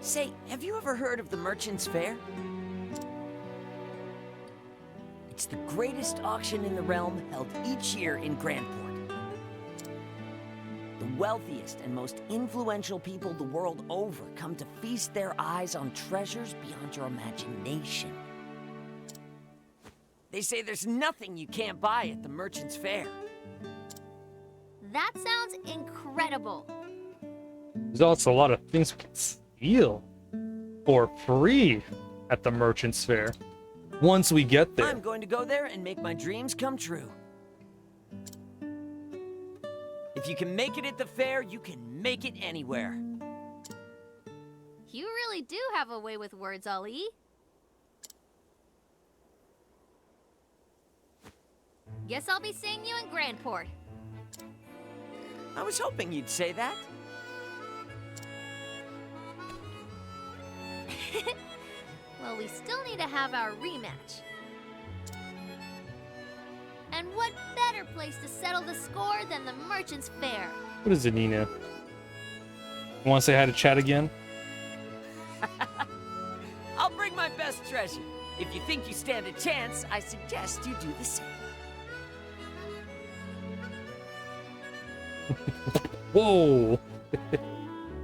Say, have you ever heard of the Merchant's Fair? It's the greatest auction in the realm held each year in Grandport. The wealthiest and most influential people the world over come to feast their eyes on treasures beyond your imagination. They say there's nothing you can't buy at the Merchant's Fair. That sounds incredible. There's also a lot of things we can steal for free at the Merchant's Fair. Once we get there. I'm going to go there and make my dreams come true. If you can make it at the fair, you can make it anywhere. You really do have a way with words, Ollie. Guess I'll be seeing you in Grandport. I was hoping you'd say that. Well, we still need to have our rematch. what better place to settle the score than the Merchant's Fair? What is it, Nina? You want to say hi to chat again? I'll bring my best treasure. If you think you stand a chance, I suggest you do the same. Whoa!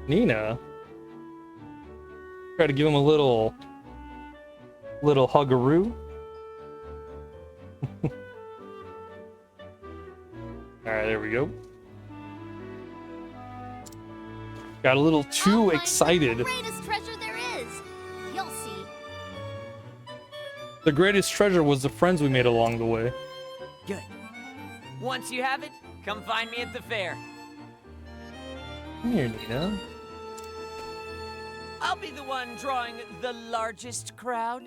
Nina. Try to give him a little huggaroo. Alright, there we go. Got a little too I'll find excited. The greatest treasure there is. You'll see. The greatest treasure was the friends we made along the way. Good. Once you have it, come find me at the fair. Come here, Nina. I'll be the one drawing the largest crowd.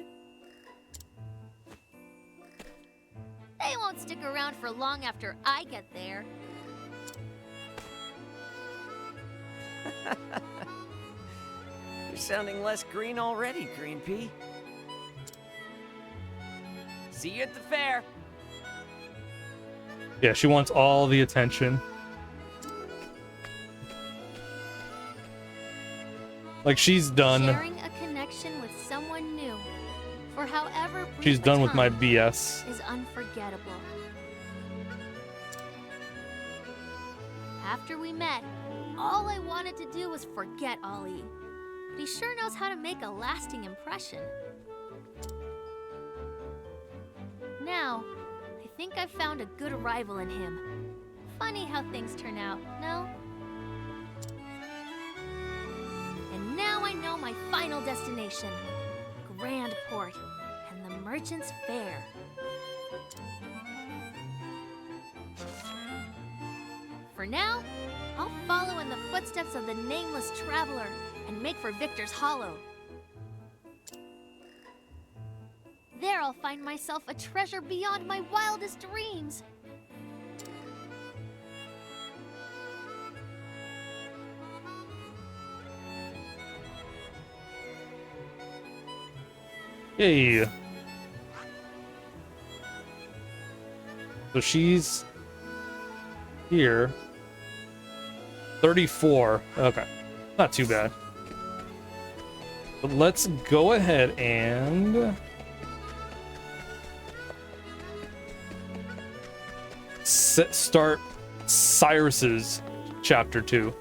They won't stick around for long after I get there. You're sounding less green already, Green Pea. See you at the fair. Yeah, she wants all the attention. Like, she's done. Sharing a connection with someone new, for however brief She's a done with my time, BS. is unforgettable. After we met, all I wanted to do was forget Ollie. But he sure knows how to make a lasting impression. Now, I think I've found a good rival in him. Funny how things turn out, no? And now I know my final destination, Grand Port and the Merchant's Fair. For now, I'll follow in the footsteps of the nameless traveler and make for Victor's Hollow. There I'll find myself a treasure beyond my wildest dreams. Yay. So she's here. 34. Okay. Not too bad. But let's go ahead and start Cyrus's chapter 2.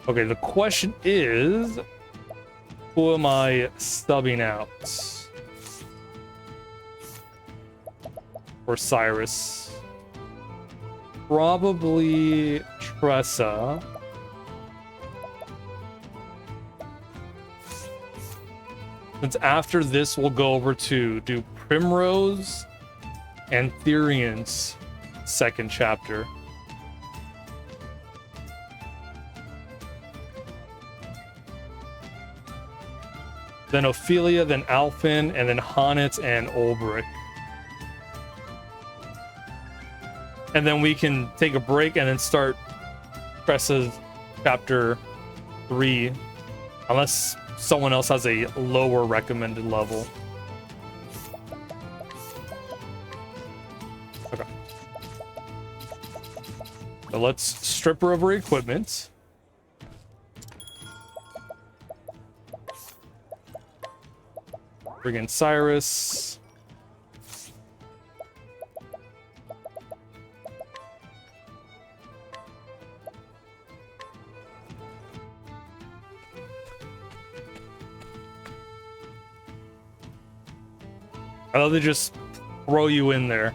Okay, the question is, who am I subbing out for Cyrus? Probably Tressa. Since after this, we'll go over to do Primrose and Therian's second chapter. Then Ophelia, then Alphen, and then Honnet and Ulbrich. And then we can take a break and then start Tressa's chapter 3. Unless someone else has a lower recommended level. Okay. So let's strip her of her equipment. Bring in Cyrus. I love they just throw you in there.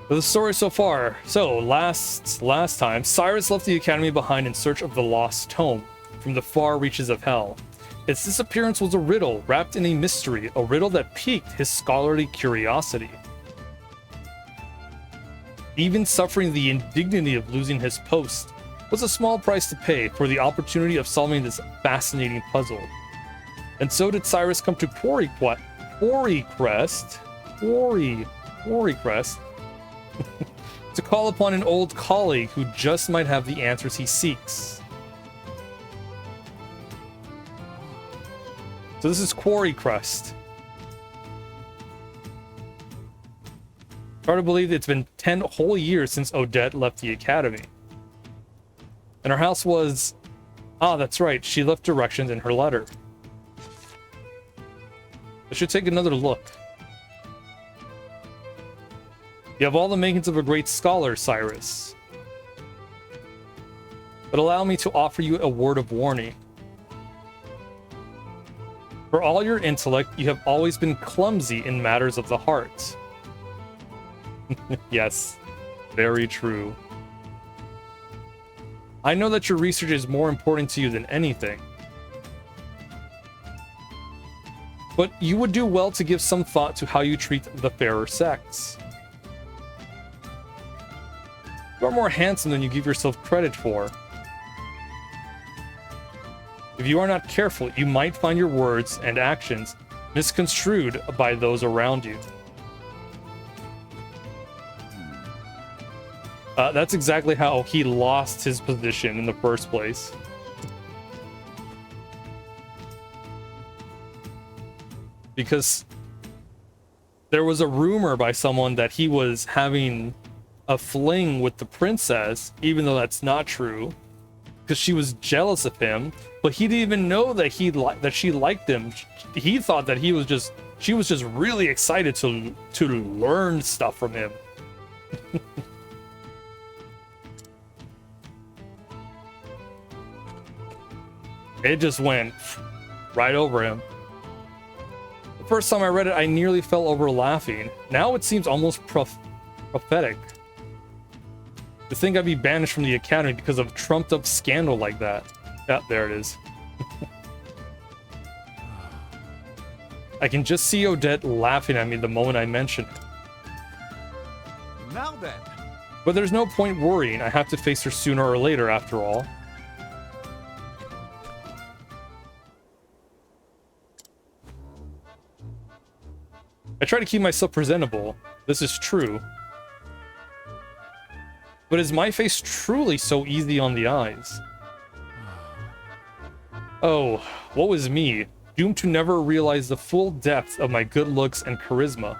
The story so far. So last time, Cyrus left the academy behind in search of the lost tome from the far reaches of hell. Its disappearance was a riddle wrapped in a mystery, a riddle that piqued his scholarly curiosity. Even suffering the indignity of losing his post was a small price to pay for the opportunity of solving this fascinating puzzle. And so did Cyrus come to Quarrycrest to call upon an old colleague who just might have the answers he seeks. So this is Quarry Crest. Hard to believe it's been 10 whole years since Odette left the academy. And her house was... Ah, that's right, she left directions in her letter. I should take another look. You have all the makings of a great scholar, Cyrus. But allow me to offer you a word of warning. For all your intellect, you have always been clumsy in matters of the heart. Yes, very true. I know that your research is more important to you than anything. But you would do well to give some thought to how you treat the fairer sex. You are more handsome than you give yourself credit for. If you are not careful, you might find your words and actions misconstrued by those around you. That's exactly how he lost his position in the first place. Because there was a rumor by someone that he was having a fling with the princess, even though that's not true, because she was jealous of him. But he didn't even know that she liked him. He thought that she was just really excited to learn stuff from him. It just went right over him. The first time I read it, I nearly fell over laughing. Now it seems almost prophetic. To think I'd be banished from the academy because of a trumped up scandal like that. Yeah, there it is. I can just see Odette laughing at me the moment I mention it. Now then. But there's no point worrying. I have to face her sooner or later, after all. I try to keep myself presentable. This is true. But is my face truly so easy on the eyes? Oh, what was me, doomed to never realize the full depth of my good looks and charisma.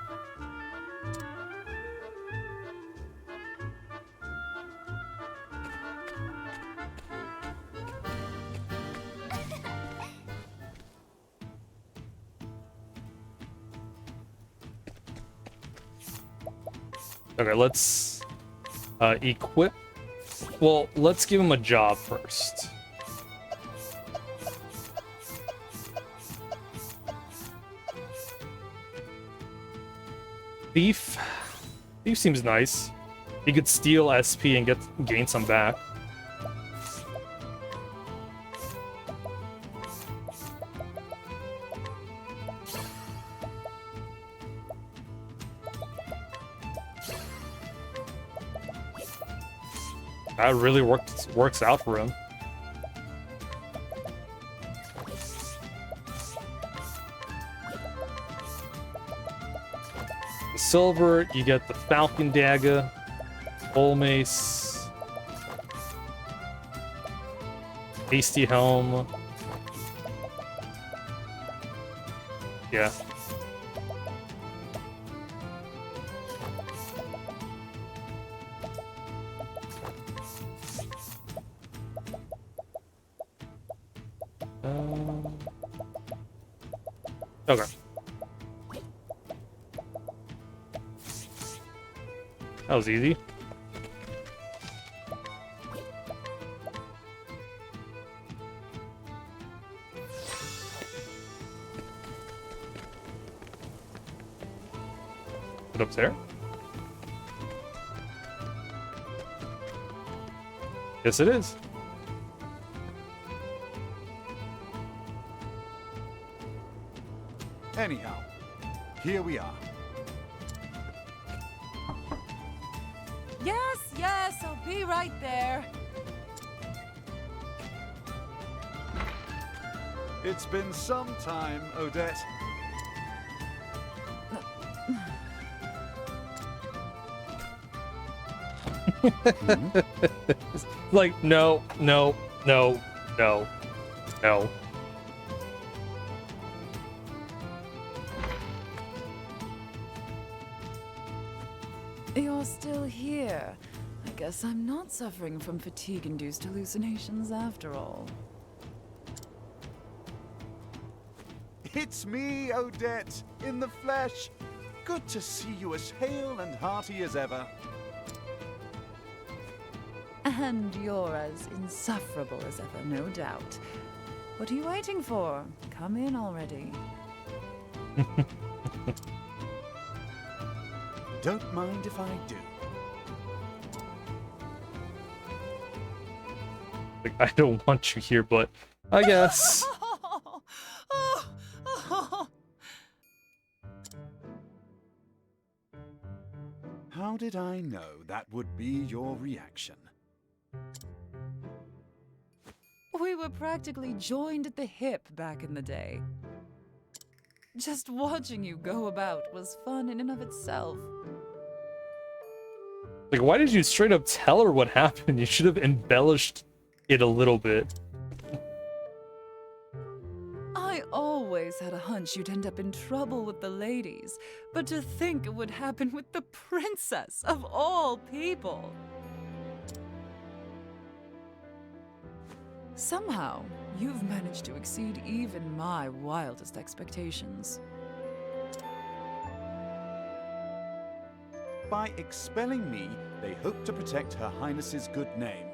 Okay, let's equip. Well, let's give him a job first. Thief. Thief seems nice. He could steal SP and gain some back. That really works out for him. The silver, you get the Falcon Dagger, Bull Mace, Hasty Helm. Yeah. Okay. That was easy. Put up there. Yes, it is. Anyhow, here we are. Yes, yes, I'll be right there. It's been some time, Odette. Like, no, no, no, no, no. You're still here. I guess I'm not suffering from fatigue-induced hallucinations after all. It's me, Odette, in the flesh. Good to see you as hale and hearty as ever. And you're as insufferable as ever, no doubt. What are you waiting for? Come in already. Don't mind if I do. Like, I don't want you here, but I guess. How did I know that would be your reaction? We were practically joined at the hip back in the day. Just watching you go about was fun in and of itself. Like, why did you straight up tell her what happened? You should have embellished it a little bit. I always had a hunch you'd end up in trouble with the ladies, but to think it would happen with the princess of all people. Somehow, you've managed to exceed even my wildest expectations. By expelling me, they hope to protect Her Highness's good name.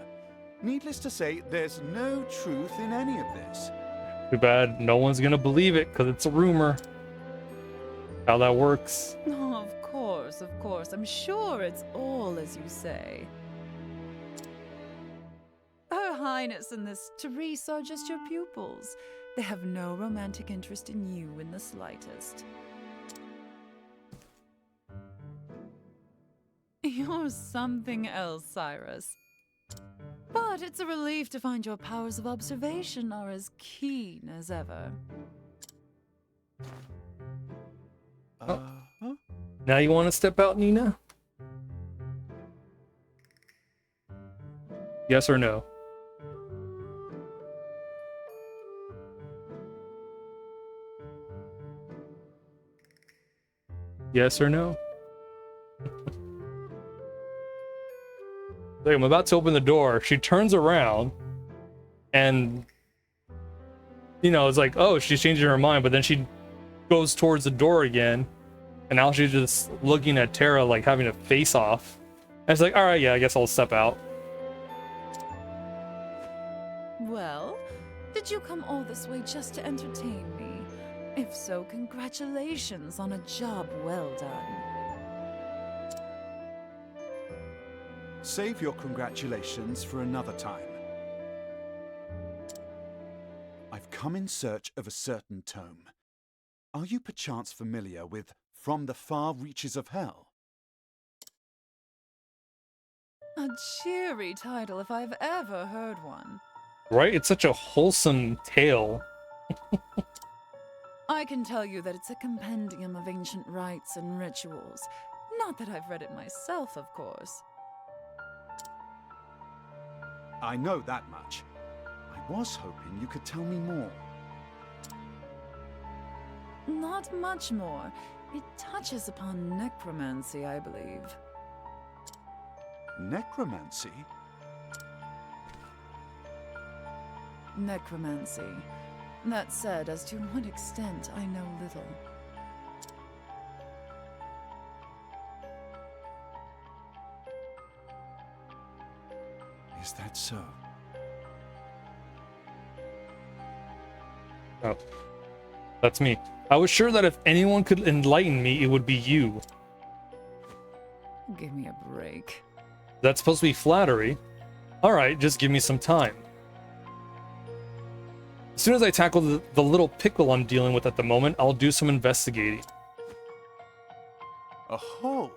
Needless to say, there's no truth in any of this. Too bad no one's gonna believe it, because it's a rumor. How that works. Oh, of course. I'm sure it's all as you say. Her Highness and this Therese are just your pupils. They have no romantic interest in you in the slightest. You're something else, Cyrus. But it's a relief to find your powers of observation are as keen as ever. Huh? Now you want to step out, Nina? Yes or no? Yes or no? Like, I'm about to open the door. She turns around and, you know, it's like, oh, she's changing her mind. But then she goes towards the door again. And now she's just looking at Tara like having a face off. And it's like, all right, yeah, I guess I'll step out. Well, did you come all this way just to entertain me? If so, congratulations on a job well done. Save your congratulations for another time. I've come in search of a certain tome. Are you perchance familiar with From the Far Reaches of Hell? A cheery title if I've ever heard one. Right? It's such a wholesome tale. I can tell you that it's a compendium of ancient rites and rituals. Not that I've read it myself, of course. I know that much. I was hoping you could tell me more. Not much more. It touches upon necromancy, I believe. Necromancy? Necromancy. That said, as to what extent, I know little. Is that so? Oh, that's me. I was sure that if anyone could enlighten me, it would be you. Give me a break. That's supposed to be flattery. All right, just give me some time. As soon as I tackle the little pickle I'm dealing with at the moment, I'll do some investigating. Oh.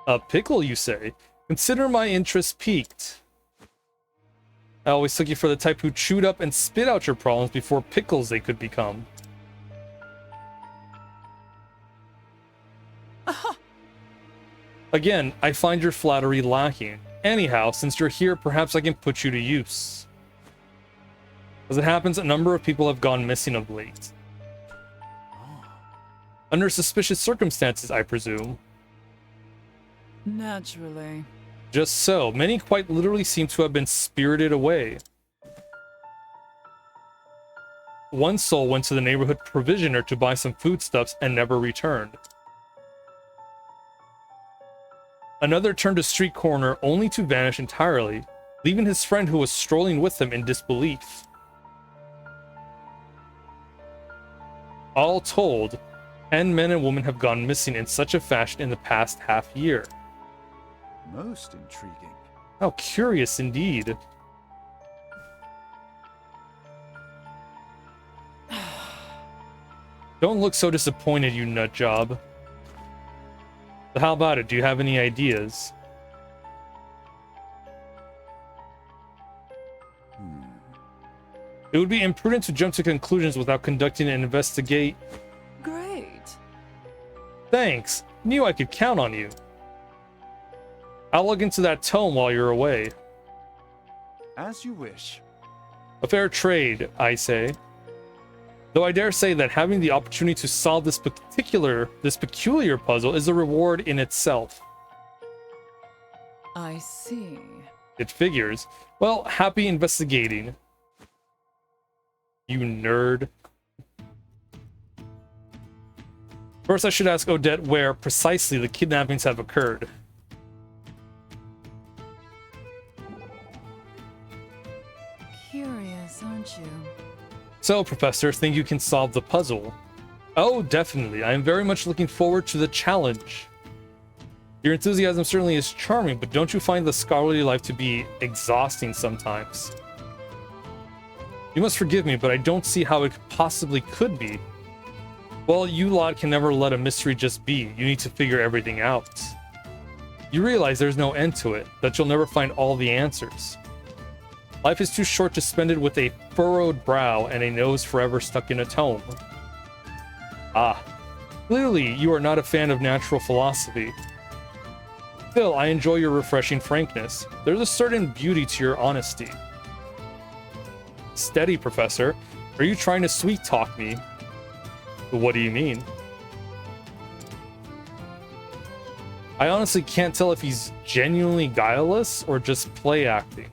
A pickle, you say? Consider my interest piqued. I always took you for the type who chewed up and spit out your problems before pickles they could become. Again, I find your flattery lacking. Anyhow, since you're here, perhaps I can put you to use. As it happens, a number of people have gone missing of late. Under suspicious circumstances, I presume. Naturally. Just so. Many quite literally seem to have been spirited away. One soul went to the neighborhood provisioner to buy some foodstuffs and never returned. Another turned a street corner only to vanish entirely, leaving his friend who was strolling with him in disbelief. All told, 10 men and women have gone missing in such a fashion in the past half year. Most intriguing. How curious indeed. Don't look so disappointed, you nut job. So how about it? Do you have any ideas? It would be imprudent to jump to conclusions without conducting an investigate. Great. Thanks. Knew I could count on you. I'll look into that tome while you're away. As you wish. A fair trade, I say. Though I dare say that having the opportunity to solve this peculiar puzzle is a reward in itself. I see. It figures. Well, happy investigating. You nerd. First, I should ask Odette where precisely the kidnappings have occurred. Curious, aren't you? So, Professor, think you can solve the puzzle? Oh, definitely. I am very much looking forward to the challenge. Your enthusiasm certainly is charming, but don't you find the scholarly life to be exhausting sometimes? You must forgive me, but I don't see how it possibly could be. Well, you lot can never let a mystery just be. You need to figure everything out. You realize there's no end to it, that you'll never find all the answers. Life is too short to spend it with a furrowed brow and a nose forever stuck in a tome. Ah, clearly you are not a fan of natural philosophy. Still, I enjoy your refreshing frankness. There's a certain beauty to your honesty. Steady, Professor. Are you trying to sweet-talk me? What do you mean? I honestly can't tell if he's genuinely guileless or just play acting.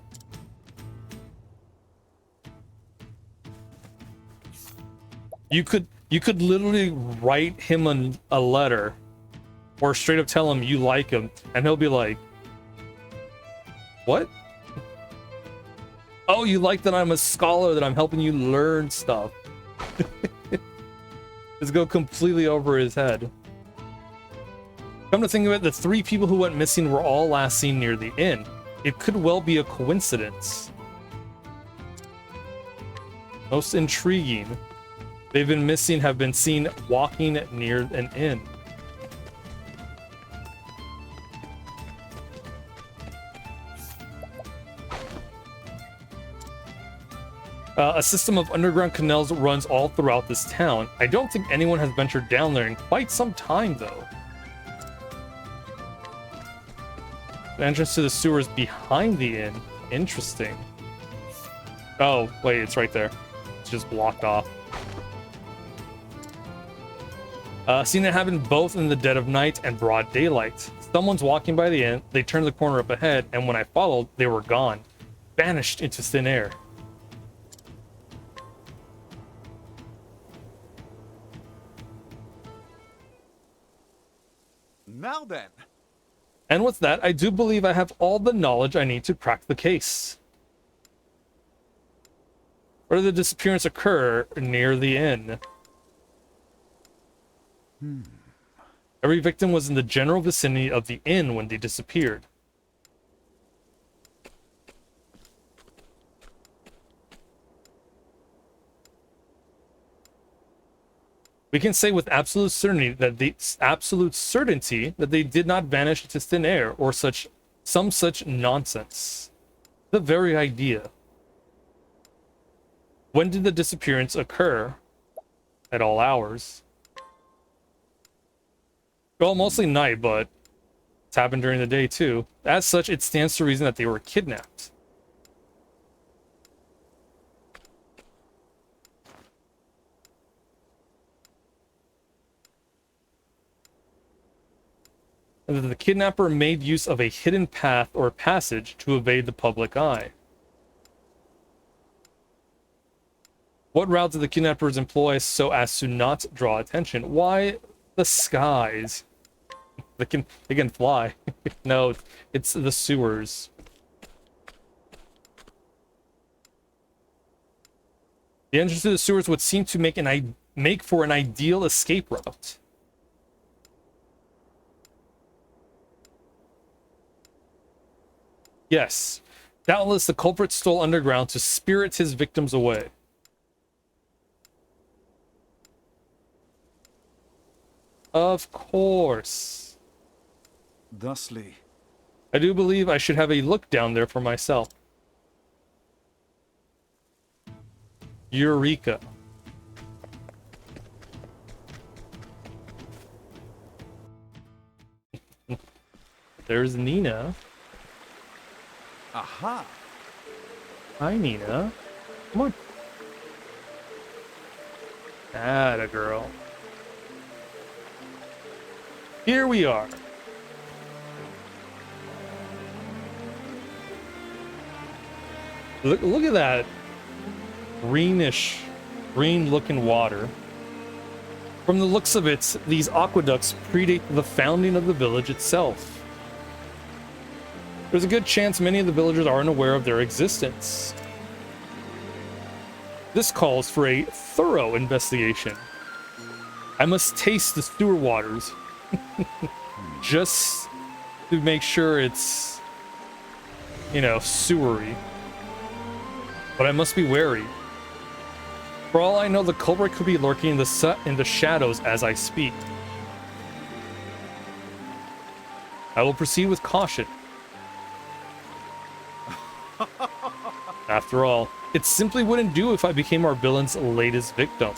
You could literally write him a letter or straight up tell him you like him and he'll be like, what? Oh, you like that I'm a scholar, that I'm helping you learn stuff. Just go completely over his head. Come to think of it, the 3 people who went missing were all last seen near the inn. It could well be a coincidence. Most intriguing. They've been missing, have been seen walking near an inn. A system of underground canals runs all throughout this town. I don't think anyone has ventured down there in quite some time, though. The entrance to the sewers behind the inn. Interesting. Oh, wait, it's right there. It's just blocked off. Seen it happen both in the dead of night and broad daylight. Someone's walking by the inn, they turned the corner up ahead, and when I followed, they were gone. Vanished into thin air. Now then. And with that, I do believe I have all the knowledge I need to crack the case. Where did the disappearance occur? Near the inn. Every victim was in the general vicinity of the inn when they disappeared. We can say with absolute certainty that they did not vanish into thin air or some such nonsense. The very idea. When did the disappearance occur? At all hours. Well, mostly night, but happened during the day too. As such, it stands to reason that they were kidnapped. And that the kidnapper made use of a hidden path or passage to evade the public eye. What route did the kidnappers employ so as to not draw attention? Why, the skies. They can fly. No, it's the sewers. The entrance to the sewers would seem to make for an ideal escape route. Yes, doubtless the culprit stole underground to spirit his victims away. Of course. Thusly, I do believe I should have a look down there for myself. Eureka. There's Nina. aha! Hi, Nina. Come on. Atta girl. Here we are. Look at that green looking water. From the looks of it, these aqueducts predate the founding of the village itself. There's a good chance many of the villagers aren't aware of their existence. This calls for a thorough investigation. I must taste the sewer waters just to make sure it's, you know, sewery. But I must be wary. For all I know, the culprit could be lurking in the shadows as I speak. I will proceed with caution. After all, it simply wouldn't do if I became our villain's latest victim.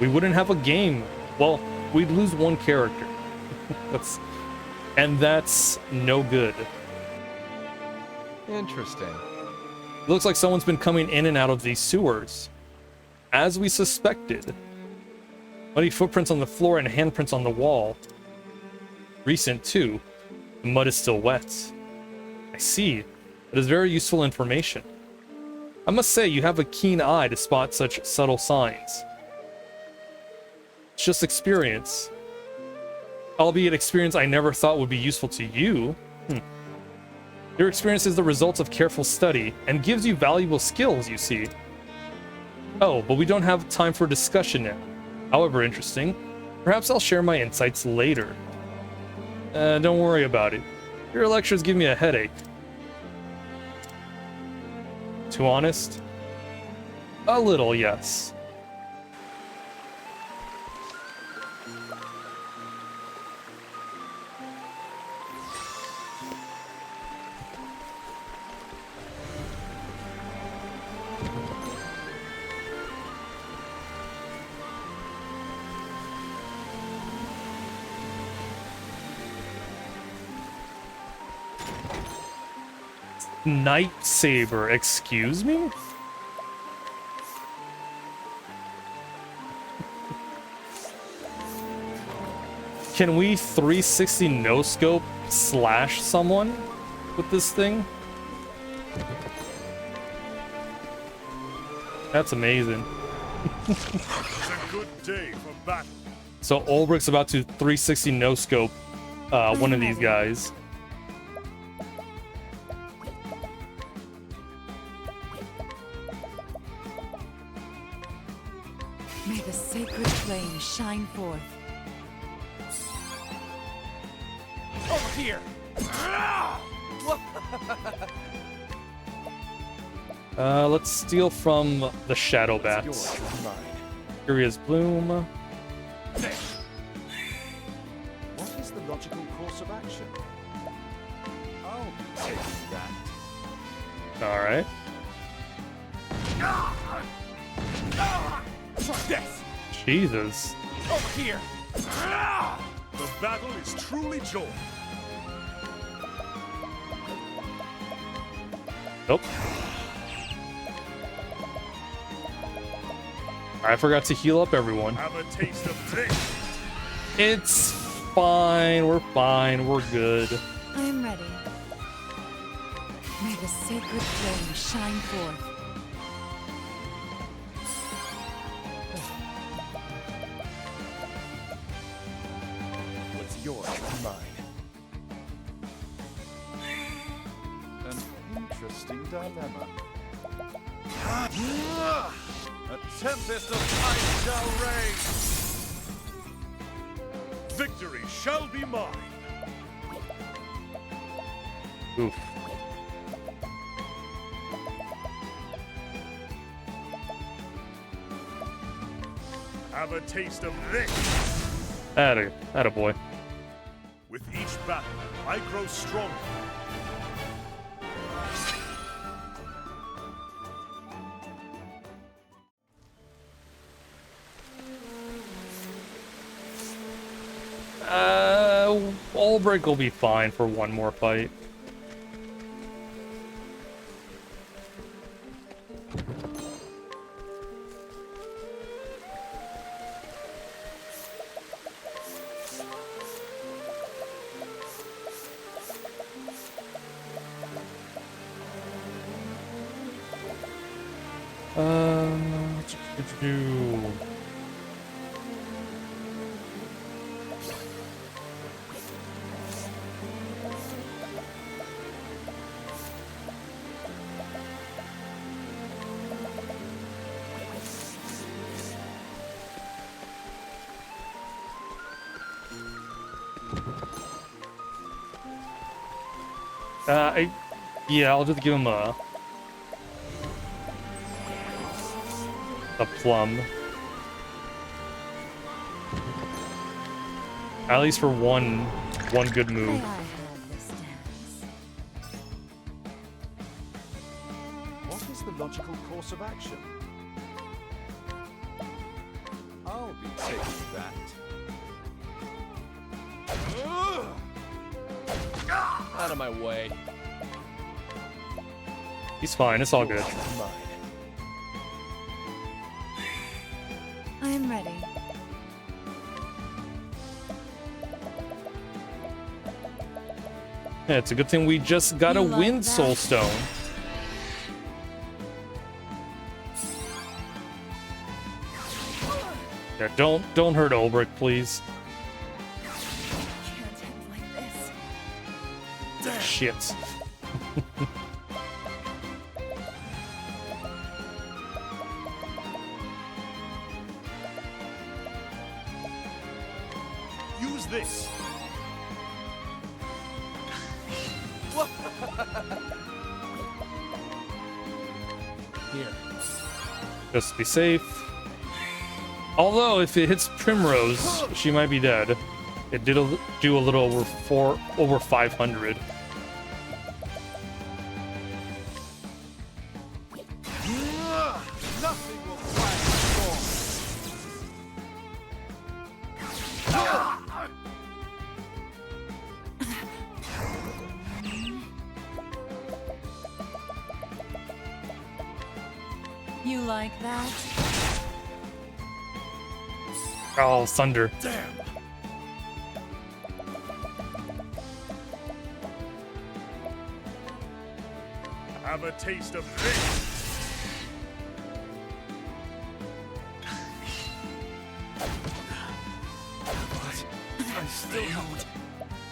We wouldn't have a game. Well, we'd lose one character. That's no good. Interesting. It looks like someone's been coming in and out of these sewers. As we suspected. Muddy footprints on the floor and handprints on the wall. Recent, too. The mud is still wet. I see. It is very useful information. I must say, you have a keen eye to spot such subtle signs. It's just experience. Albeit experience I never thought would be useful to you. Your experience is the result of careful study, and gives you valuable skills, you see. Oh, but we don't have time for discussion now. However interesting, perhaps I'll share my insights later. Don't worry about it. Your lectures give me a headache. Too honest? A little, yes. Lightsaber, excuse me? Can we 360 no-scope slash someone with this thing? That's amazing. It's a good day for battle. So Ulbrich's about to 360 no-scope one of these guys. May the sacred flame shine forth. Over here! Let's steal from the Shadow Bats. Yours is mine. Curious Bloom. What is the logical course of action? Oh, take that. Alright. Try this! Jesus. Over here! The battle is truly joined. Nope. I forgot to heal up everyone. Have a taste of this. It's fine. We're fine. We're good. I am ready. May the sacred flame shine forth. What's yours is mine. An interesting dilemma. A tempest of ice shall reign. Victory shall be mine. Oof. Have a taste of this. Atta boy. With each battle, I grow stronger. Albrecht will be fine for one more fight. What to do? Yeah, I'll just give him a plum. At least for one good move. May I have this dance? What is the logical course of action? I'll be taking that. Out of my way. He's fine, it's all good. Yours is mine. I am ready. Yeah, it's a good thing we just got a You like wind that? soul stone. Yeah, don't hurt Ulbrich, please. Can't end like this. Shit. Use this. Here. Just be safe. Although, if it hits Primrose, she might be dead. It did do a little over 500. Nothing will quiet You like that? Oh, thunder. Damn. Have a taste of this. I still have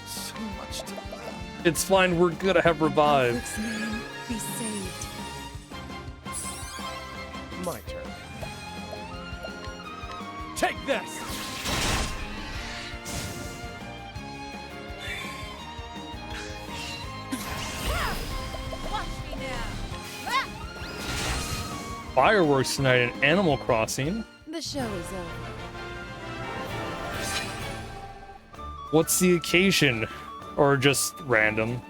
so much to learn. It's fine, we're gonna have revive. Ulbricht's name be saved. My turn. Take this! Watch me now. Fireworks tonight in Animal Crossing. The show is over. What's the occasion? Or just random?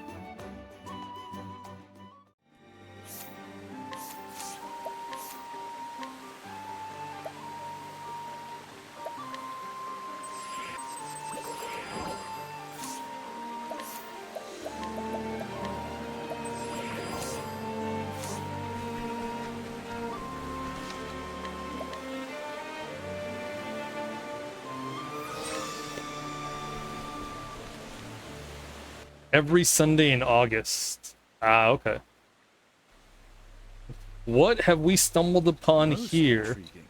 Every Sunday in August. Ah, okay. What have we stumbled upon Most here? intriguing.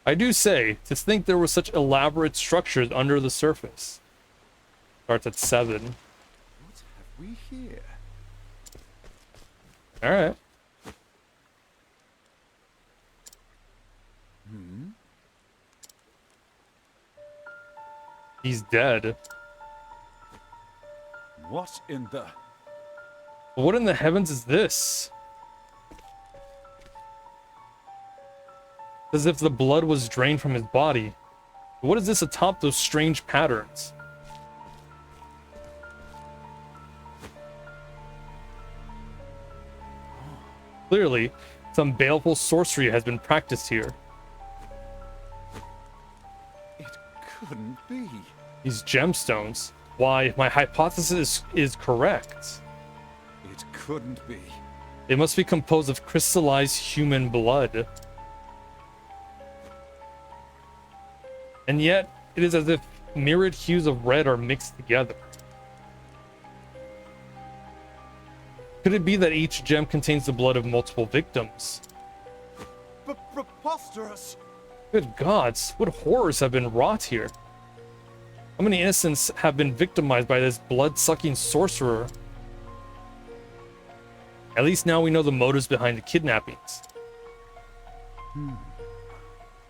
I do say, to think there were such elaborate structures under the surface. Starts at 7. What have we here? Alright. He's dead. What in the... What in the heavens is this? As if the blood was drained from his body. What is this atop those strange patterns? Clearly, some baleful sorcery has been practiced here. It couldn't be. These gemstones. Why, my hypothesis is correct. It couldn't be. They must be composed of crystallized human blood. And yet, it is as if mirrored hues of red are mixed together. Could it be that each gem contains the blood of multiple victims? Preposterous! Good gods, what horrors have been wrought here? How many innocents have been victimized by this blood-sucking sorcerer? At least now we know the motives behind the kidnappings.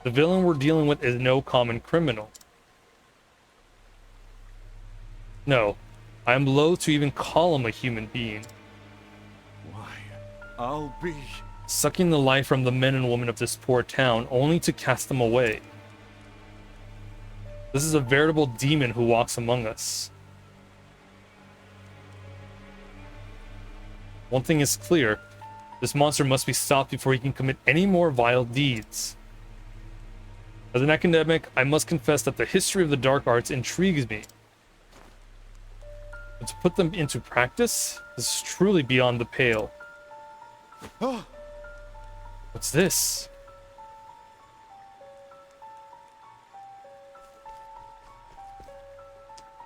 The villain we're dealing with is no common criminal. No, I am loath to even call him a human being. Why, I'll be... Sucking the life from the men and women of this poor town, only to cast them away. This is a veritable demon who walks among us. One thing is clear. This monster must be stopped before he can commit any more vile deeds. As an academic, I must confess that the history of the dark arts intrigues me. But to put them into practice, this is truly beyond the pale. Oh, What's this?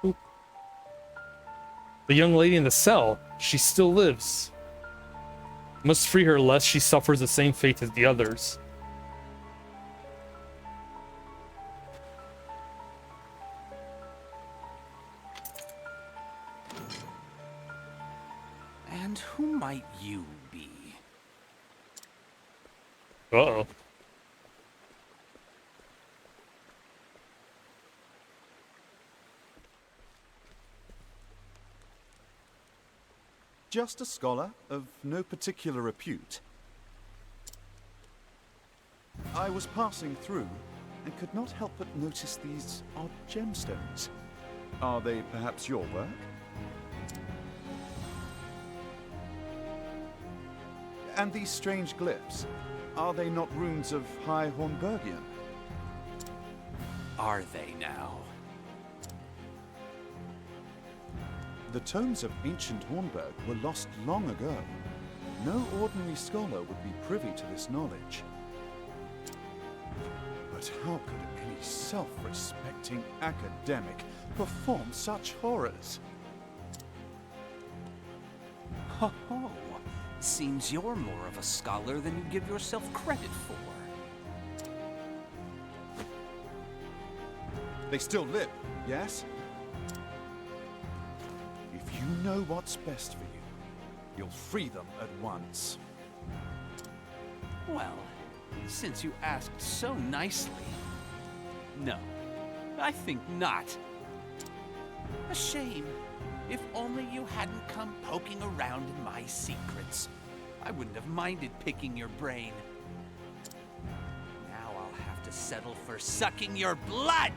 Oop. The young lady in the cell, she still lives. Must free her lest she suffers the same fate as the others. And who might you be? Uh-oh. just a scholar of no particular repute. I was passing through and could not help but notice these odd gemstones. Are they perhaps your work? And these strange glyphs, are they not runes of High Hornburgian? Are they now? The tomes of ancient Hornburg were lost long ago. No ordinary scholar would be privy to this knowledge. But how could any self-respecting academic perform such horrors? Ho ho! Seems you're more of a scholar than you give yourself credit for. They still live, yes? If you know what's best for you, you'll free them at once. Well, since you asked so nicely, no, I think not. A shame. If only you hadn't come poking around in my secrets. I wouldn't have minded picking your brain. Now I'll have to settle for sucking your blood!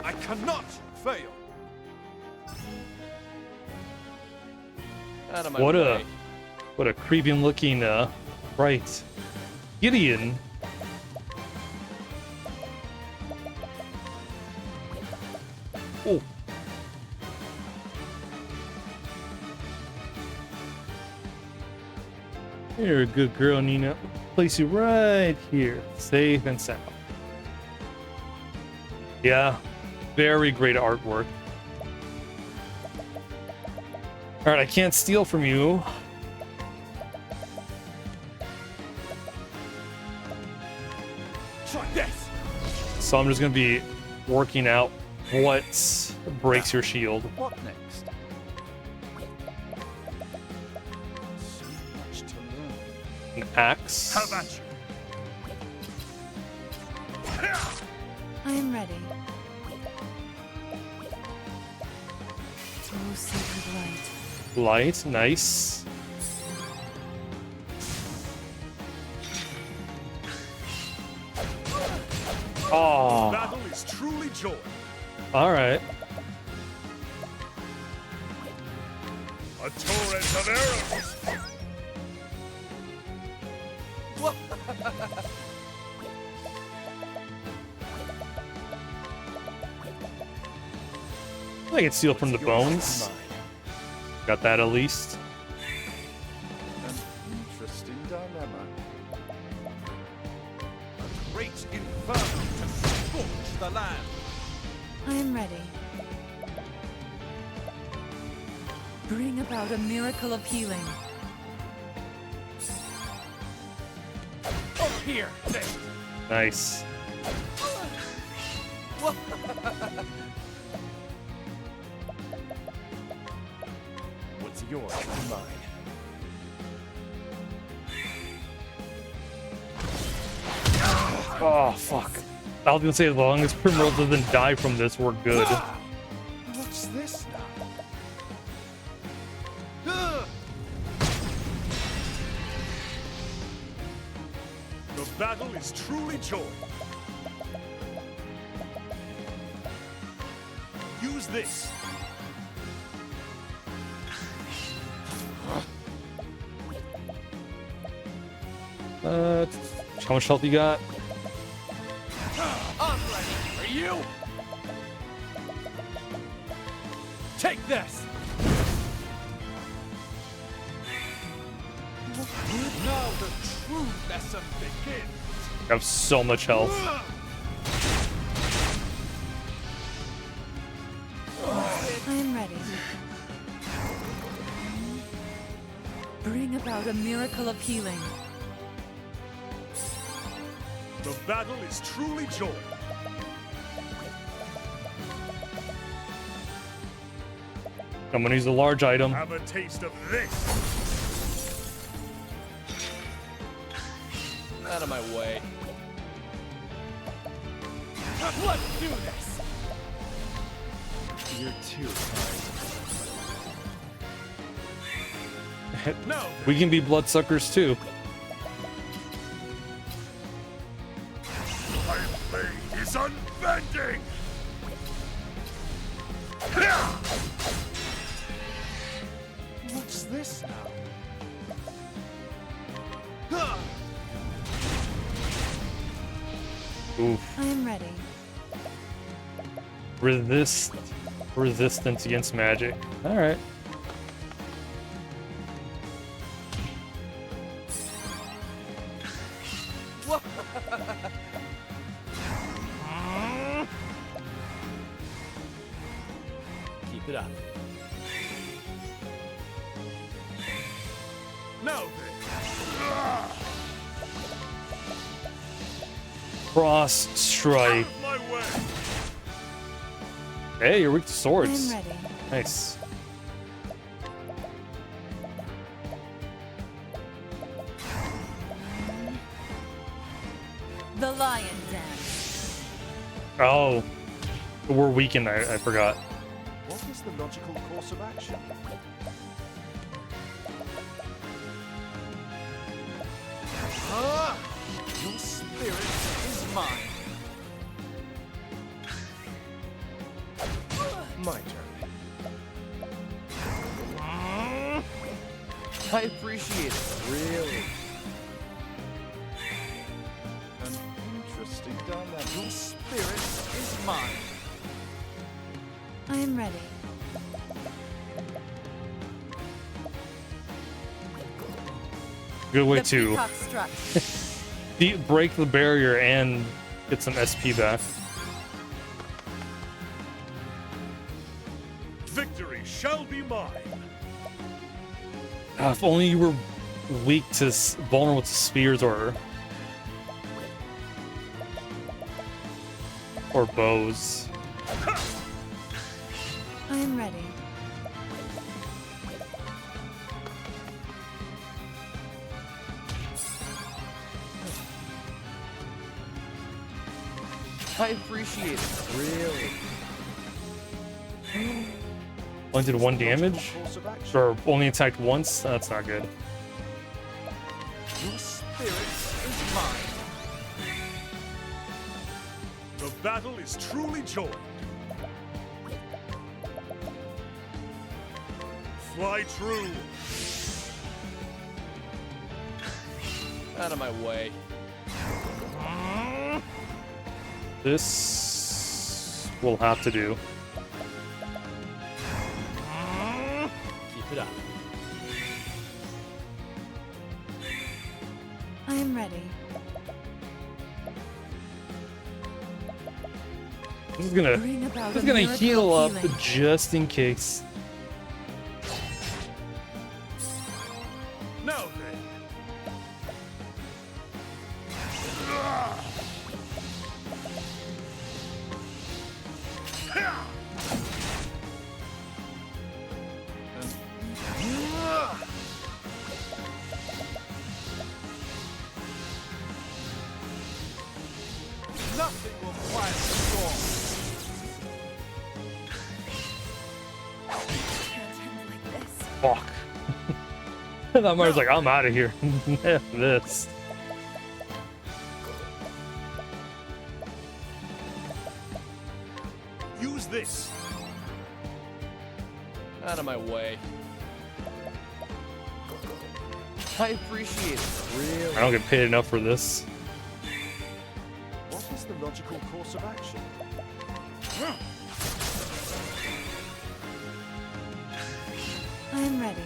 I cannot fail! Out of my What way. a creeping looking right. Gideon. Oh. You're a good girl, Nina. Place you right here, safe and sound. Yeah, Very great artwork. All right, I can't steal from you. Try this. So I'm just gonna be working out what breaks your shield. What next? So much to learn. An axe. How about you? I am ready. Oh, sacred light. Light, nice. Oh, Battle is truly joy. all right. A torrent of arrows. I can steal from the bones. Got that at least. An interesting dilemma. A great inferno to scorch the land. I am ready. Bring about a miracle of healing. Over here. This. Nice. What's yours is mine. Oh, fuck. I was gonna say, as long as Primrose doesn't die from this, we're good. What's this now? The battle is truly joy. Use this. How much health you got? I'm ready. Are you? Take this. Now the true lesson begins. I have so much health. I am ready. Bring about a miracle of healing. The battle is truly joy. I'm gonna use a large item. Have a taste of this. Out of my way. Let's do this. You're too kind. No. We can be bloodsuckers too. My blade is unbending. What's this now? Oof. I am ready. Resistance against magic. All right. Keep it up. No. Cross strike. My way. Hey, you're weak to I am swords. ready. Nice. The lion dance. Oh, we're weakened. I forgot. What is the logical course of action? Your spirit is mine. My turn. I appreciate it. Really? An interesting dilemma. Your spirit is mine. I am ready. Good way The to peacock strut. break the barrier and get some SP back. Victory shall be mine. If only you were weak to vulnerable to spears or bows. I am ready. I appreciate it. Really? Only did 1 damage? Course of action. Or only attacked once? That's not good. Your spirit is mine. The battle is truly joined. Fly true. Out of my way. This will have to do. Keep it up. I am ready. This is gonna Bring about Just a gonna miracle heal of up healing. just in case. Now then. Nothing will quiet the storm. Fuck. That Mario's like, I'm out of here. F this. Use this. Out of my way. I appreciate it. Really? I don't get paid enough for this. What is the logical course of action? I am ready.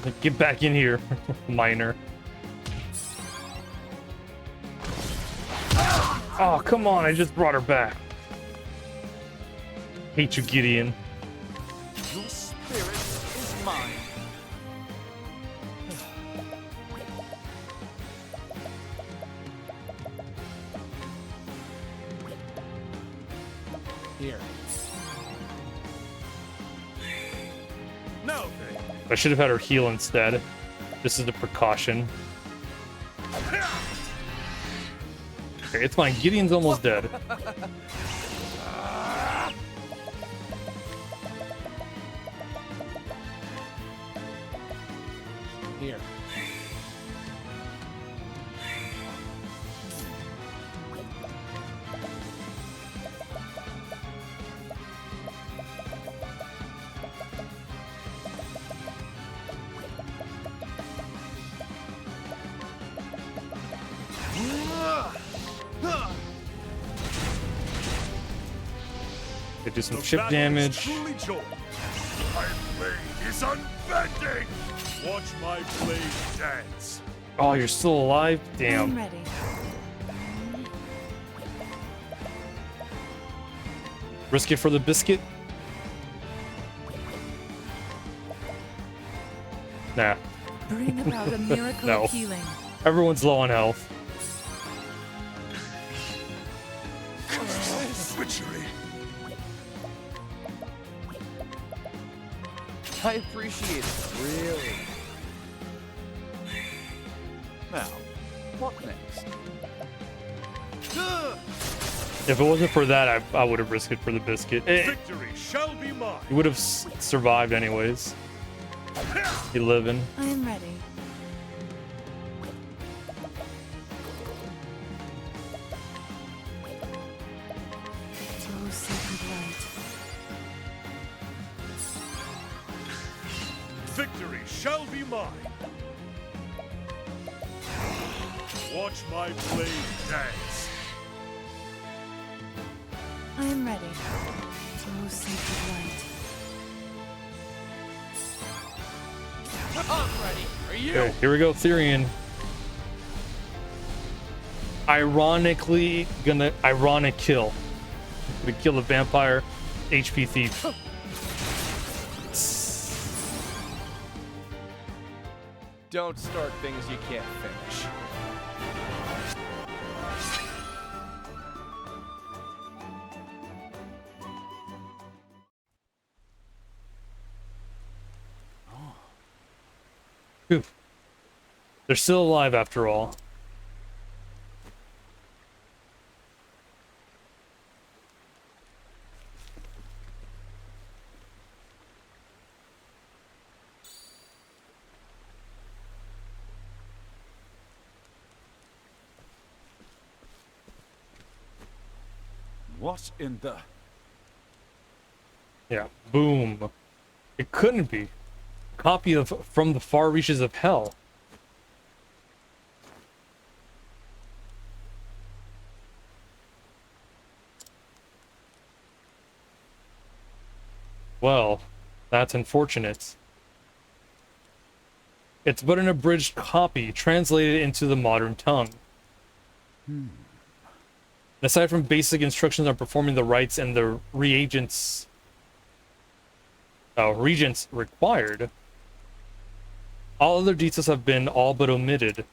Like, get back in here, minor. Oh, come on, I just brought her back. Hate you, Gideon. Your spirit is mine. Here. Now then. I should have had her heal instead. This is the precaution. Okay, it's fine. Gideon's almost dead. Here. They do some The chip battle is damage. truly joined. My blade is unbending. Watch my blade dance. Oh, you're still alive? I am Damn. ready. Risk it for the biscuit? Nah. Bring about a miracle No. of healing. Everyone's low on health. Switchery. I appreciate it. Really? Now, what next? If it wasn't for that, I would have risked it for the biscuit. Victory shall be mine. He would have survived anyways. He living. I am ready. Oh, sacred light. Victory shall be mine. Watch my blade dance. I am ready. Oh, sacred light. I'm ready. Are you? Okay, here we go, Therian. Ironically, ironic kill. Gonna kill the vampire HP thief. Don't start things you can't finish. Phew. They're still alive after all. What in the... Yeah, boom. It couldn't be. A copy of From the Far Reaches of Hell. Well, that's unfortunate. It's but an abridged copy, translated into the modern tongue. Aside from basic instructions on performing the rites and the regents required, all other details have been all but omitted.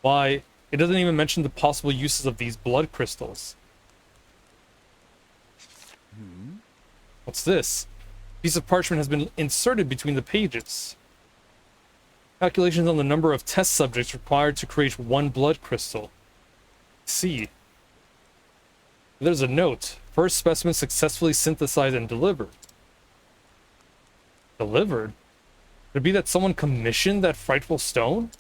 Why, it doesn't even mention the possible uses of these blood crystals. What's this? A piece of parchment has been inserted between the pages. Calculations on the number of test subjects required to create one blood crystal. See. There's a note. First specimen successfully synthesized and delivered. Delivered? Could it be that someone commissioned that frightful stone?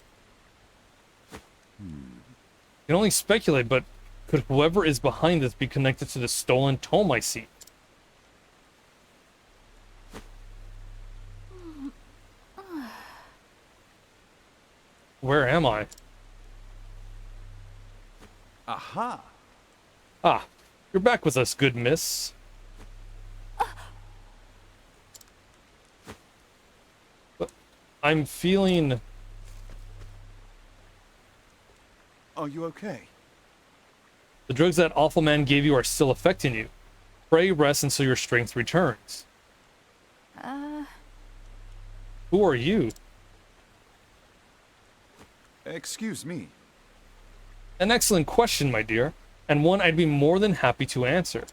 Can only speculate, but could whoever is behind this be connected to the stolen tome I see? Where am I? Aha! Ah, you're back with us, good miss. But I'm feeling... Are you okay? The drugs that awful man gave you are still affecting you. Pray rest until your strength returns. Who are you? Excuse me. An excellent question, my dear, and one I'd be more than happy to answer.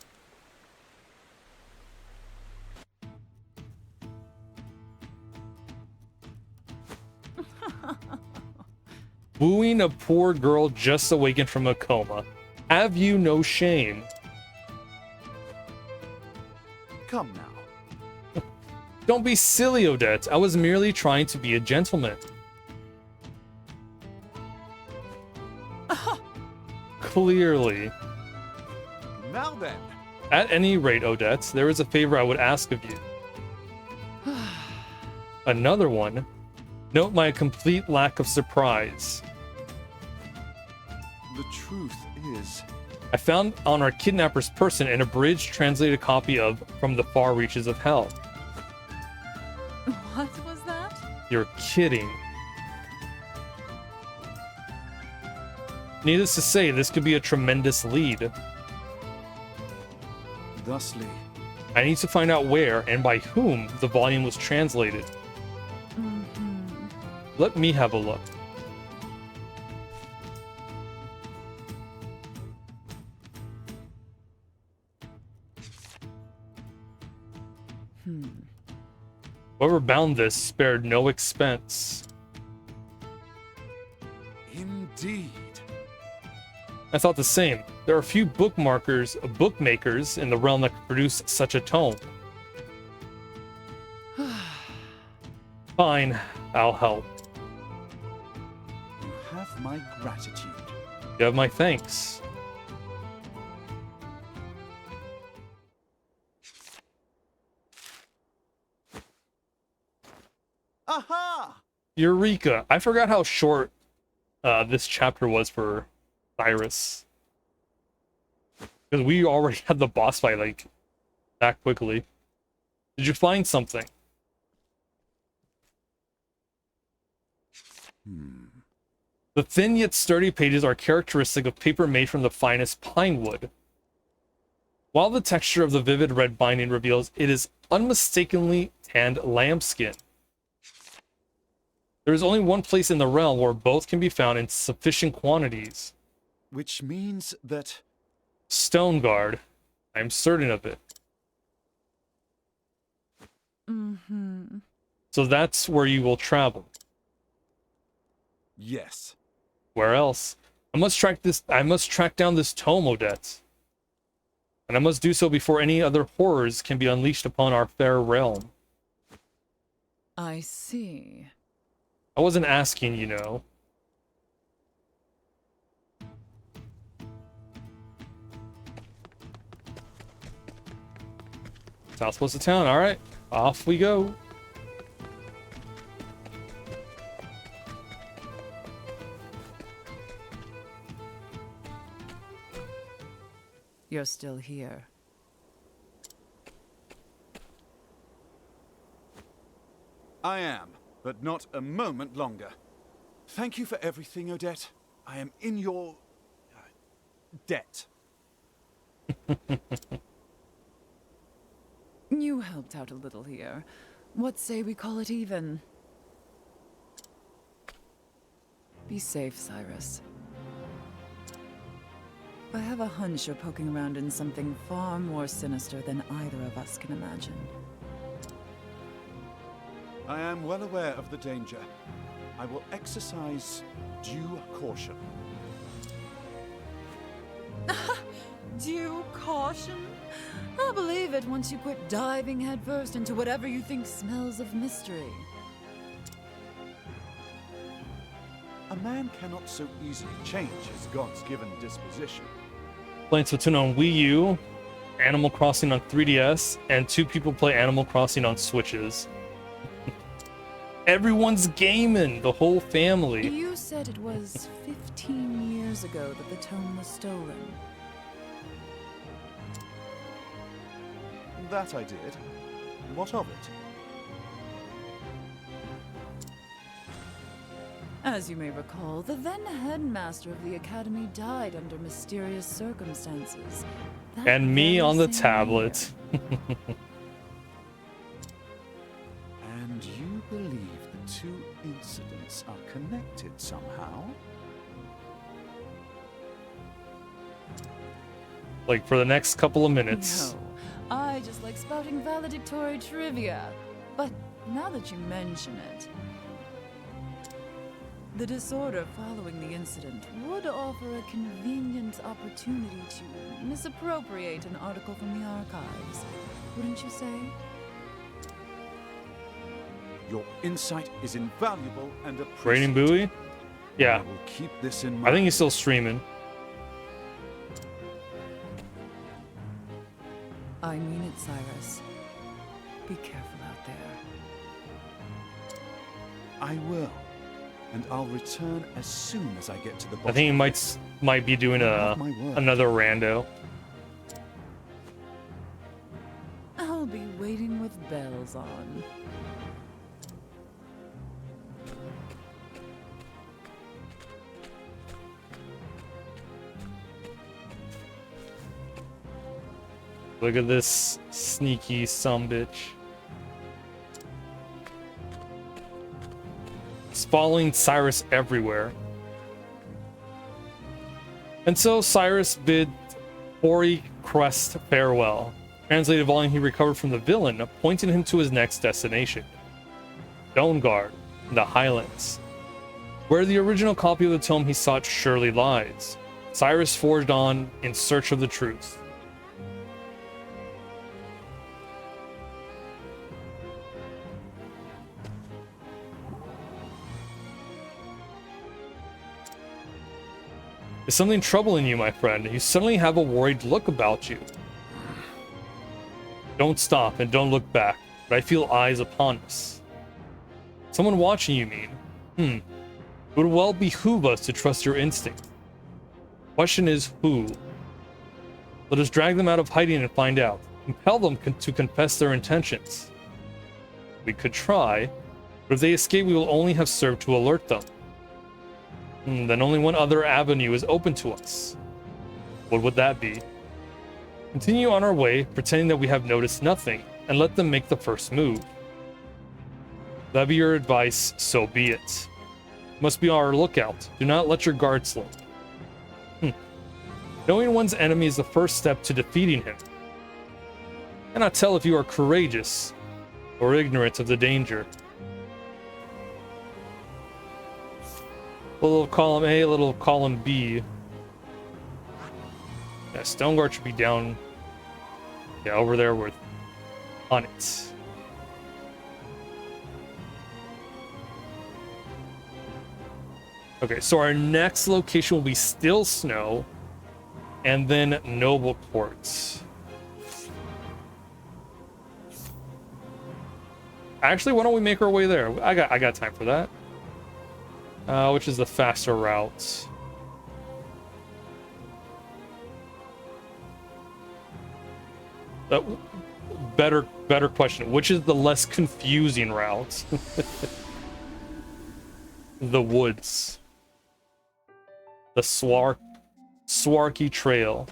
Wooing a poor girl just awakened from a coma. Have you no shame? Come now. Don't be silly, Odette. I was merely trying to be a gentleman. Clearly. Now then. At any rate, Odette, there is a favor I would ask of you. Another one. Note my complete lack of surprise. The truth is... I found on our kidnapper's person an abridged translated copy of From the Far Reaches of Hell. What was that? You're kidding. Needless to say, this could be a tremendous lead. Thusly, I need to find out where and by whom the volume was translated. Let me have a look. Whoever bound this spared no expense. indeed. I thought the same. There are few bookmakers in the realm that could produce such a tome. Fine, I'll help. You have my gratitude. You have my thanks. Aha! Eureka! I forgot how short this chapter was for Cyrus. Because we already had the boss fight, like, that quickly. Did you find something? The thin yet sturdy pages are characteristic of paper made from the finest pine wood. while the texture of the vivid red binding reveals it is unmistakably tanned lambskin. There is only one place in the realm where both can be found in sufficient quantities. Which means that... Stoneguard. I'm certain of it. Mm-hmm. So that's where you will travel. Yes. Where else? I must track down this tome, Odette. And I must do so before any other horrors can be unleashed upon our fair realm. I see. I wasn't asking, you know. Southwest of town, alright. Off we go. You're still here. I am, but not a moment longer. Thank you for everything, Odette. I am in your... debt. You helped out a little here. What say we call it even? Be safe, Cyrus. I have a hunch you're poking around in something far more sinister than either of us can imagine. I am well aware of the danger. I will exercise due caution. Due caution? I'll believe it once you quit diving headfirst into whatever you think smells of mystery. A man cannot so easily change his God's given disposition. Playing Splatoon on Wii U, Animal Crossing on 3DS, and 2 people play Animal Crossing on Switches. Everyone's gaming, the whole family. You said it was 15 years ago that the tome was stolen. That I did. What of it? As you may recall, the then headmaster of the academy died under mysterious circumstances. That And me very on the same tablet. And you believe the two incidents are connected somehow? Like for the next couple of year. minutes. No, I just like spouting valedictory trivia. But now that you mention it, the disorder following the incident would offer a convenient opportunity to misappropriate an article from the archives, wouldn't you say? Your insight is invaluable and Rating appreciated. buoy? I Yeah. will keep this in mind. I think he's still streaming. I mean it, Cyrus. Be careful out there. I will. And I'll return as soon as I get to the bottom. I think he might be doing Have my word. another rando. I'll be waiting with bells on. Look at this sneaky sumbitch. It's following Cyrus everywhere. And so Cyrus bid Hoary Crest farewell. Translated volume he recovered from the villain, pointing him to his next destination. Stoneguard, in the Highlands. Where the original copy of the tome he sought surely lies. Cyrus forged on in search of the truth. Is something troubling you, my friend? You suddenly have a worried look about you. Don't stop and don't look back, but I feel eyes upon us. Someone watching, you mean? It would well behoove us to trust your instinct. Question is, who? Let us drag them out of hiding and find out. Compel them to confess their intentions. We could try, but if they escape, we will only have served to alert them. Then only one other avenue is open to us. What would that be? Continue on our way, pretending that we have noticed nothing, and let them make the first move. That be your advice, so be it. Must be on our lookout. Do not let your guard slip. Knowing one's enemy is the first step to defeating him. Cannot tell if you are courageous or ignorant of the danger. A little column A, a little column B. Yeah, Stone Guard should be down. Yeah, over there with on it. Okay, so our next location will be Still Snow, and then Noble Courts. Actually, why don't we make our way there? I got time for that. Which is the faster route? Better question. Which is the less confusing route? The woods. The Swarky Trail.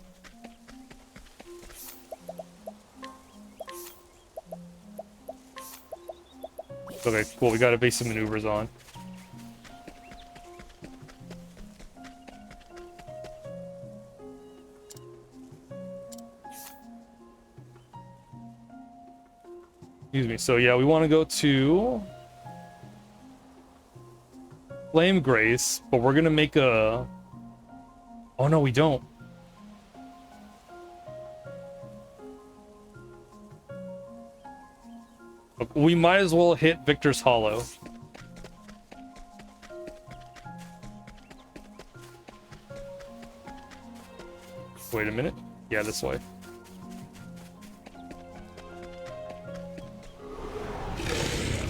Okay, cool. We got evasive maneuvers on. Excuse me. So yeah, we want to go to Flame Grace, but we're gonna make a. Oh no, we don't. We might as well hit Victor's Hollow. Wait a minute. Yeah, this way.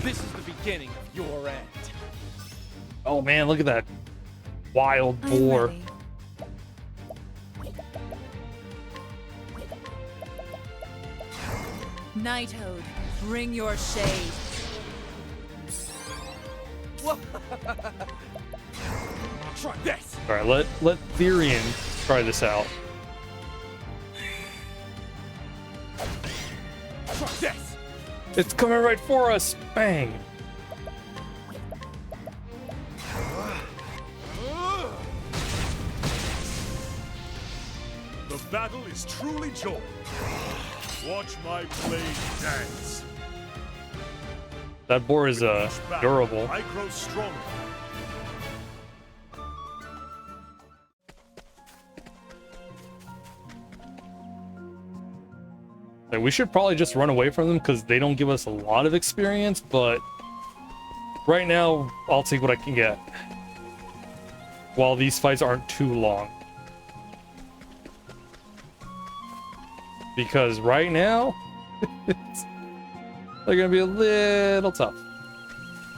This is the beginning of your end. Oh man, look at that wild I'm boar. ready. Nighthode, bring your shade. Try this. All right, let Therian try this out. Try this. It's coming right for us. Bang. The battle is truly joined. Watch my blade dance. That boar is durable. I grow stronger. Like, we should probably just run away from them because they don't give us a lot of experience, but right now I'll take what I can get while these fights aren't too long. Because right now they're gonna be a little tough.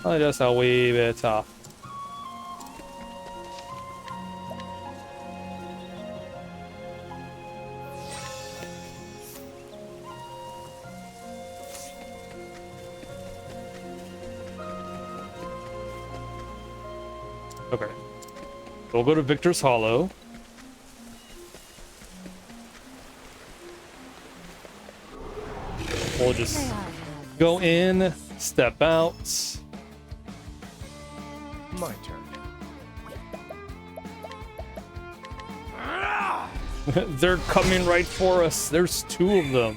Just a wee bit tough. Okay. We'll go to Victor's Hollow. We'll just go in, step out. My turn. They're coming right for us. There's two of them.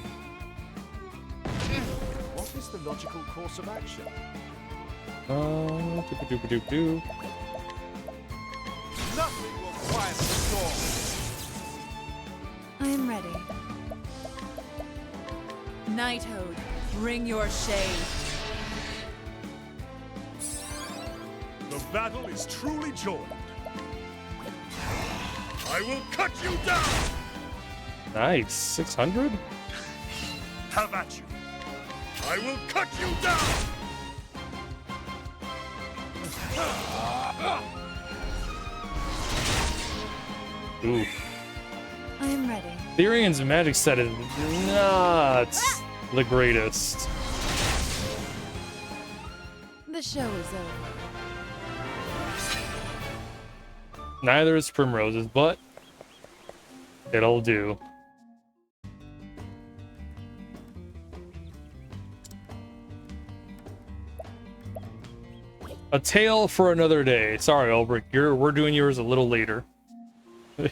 What is the logical course of action? Doop-a-doop-a-doop-doo. Nothing will quiet the storm. I am ready. Nighthode, bring your shade. The battle is truly joined. I will cut you down. Nice. 600? Have at you. I will cut you down. Ooh. I am ready. Therian's magic set is not the greatest. The show is over. Neither is Primrose's, but it'll do. A tale for another day. Sorry, Ulbrich, we're doing yours a little later.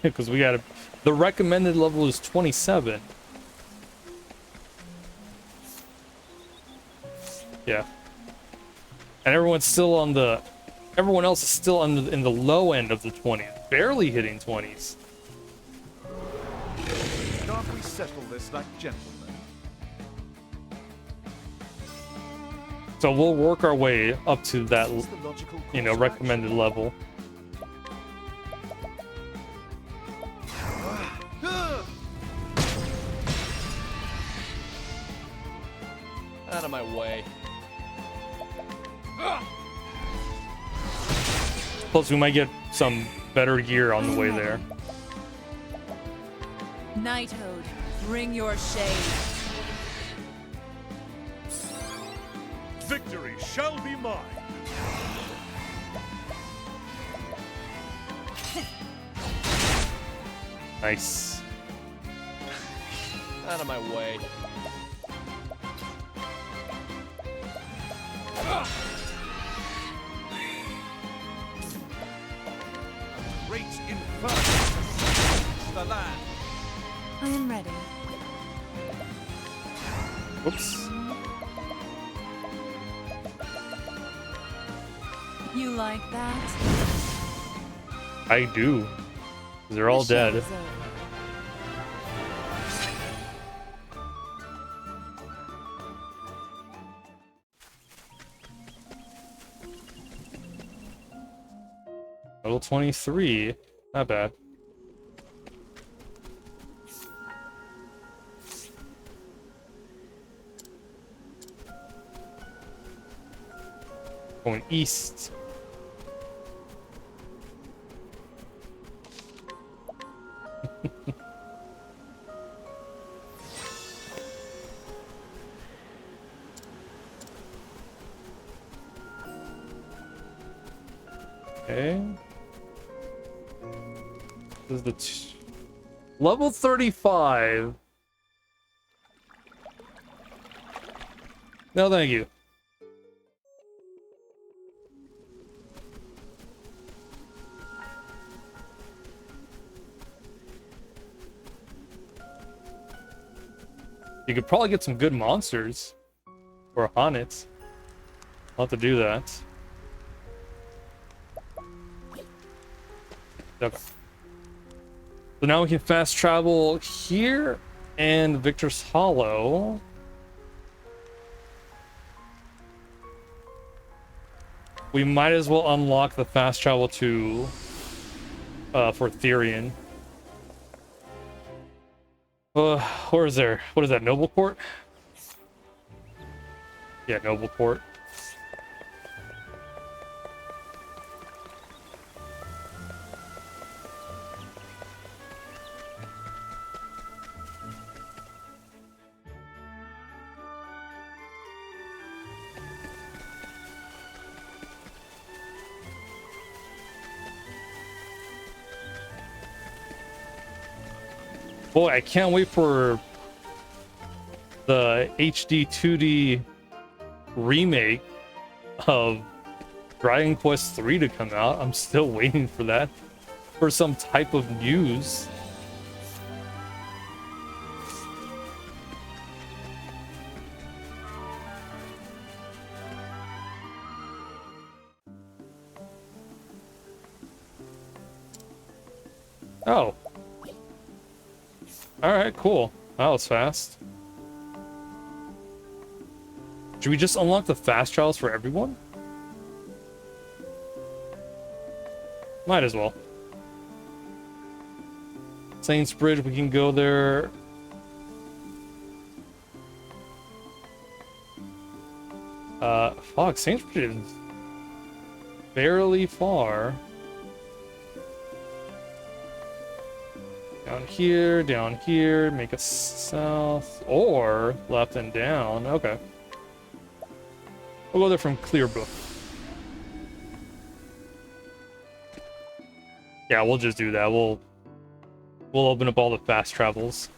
Because we got the recommended level is 27. Yeah. And everyone else is still in the low end of the 20s, barely hitting 20s. Can't we settle this like gentlemen? So we'll work our way up to that, Is the logical you know, course of recommended action? level. Out of my way. Plus, we might get some better gear on the way there. Knighthood, bring your shade. Victory shall be mine. Nice. Out of my way. Great inferno to scorch the land. I am ready. Whoops. You like that? I do. They're all The show dead. is over. Level 23. Not bad. Going east. Okay. This is the level 35. No, thank you. You could probably get some good monsters or Honets. I'll have to do that. Okay. So now we can fast travel here and Victor's Hollow. We might as well unlock the fast travel to for Therian. Where is there? What is that? Nobleport? Yeah, Nobleport. Boy, I can't wait for the HD 2D remake of Dragon Quest 3 to come out. I'm still waiting for that, for some type of news. Oh. Alright, cool. That was fast. Should we just unlock the fast trials for everyone? Might as well. Saints Bridge, we can go there. Fuck, Saints Bridge is fairly far. Down here, make a south, or left and down. Okay. We'll go there from Clearbrook. Yeah, we'll just do that. We'll open up all the fast travels.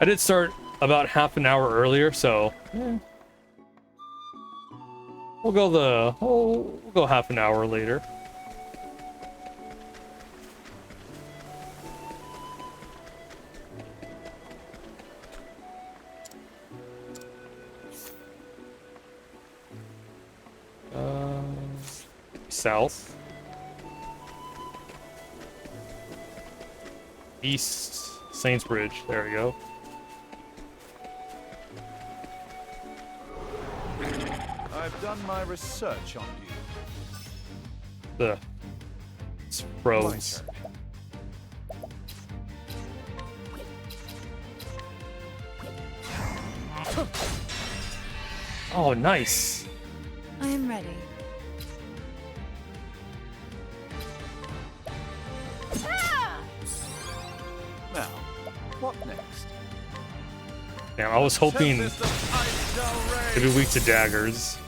I did start about half an hour earlier, so we'll go half an hour later. South. East Saintsbridge. There we go. I've done my research on you. It's froze. Oh, nice. I am ready. Now, what next? Damn, I was hoping Tempest of ice shall to rage. be weak to daggers.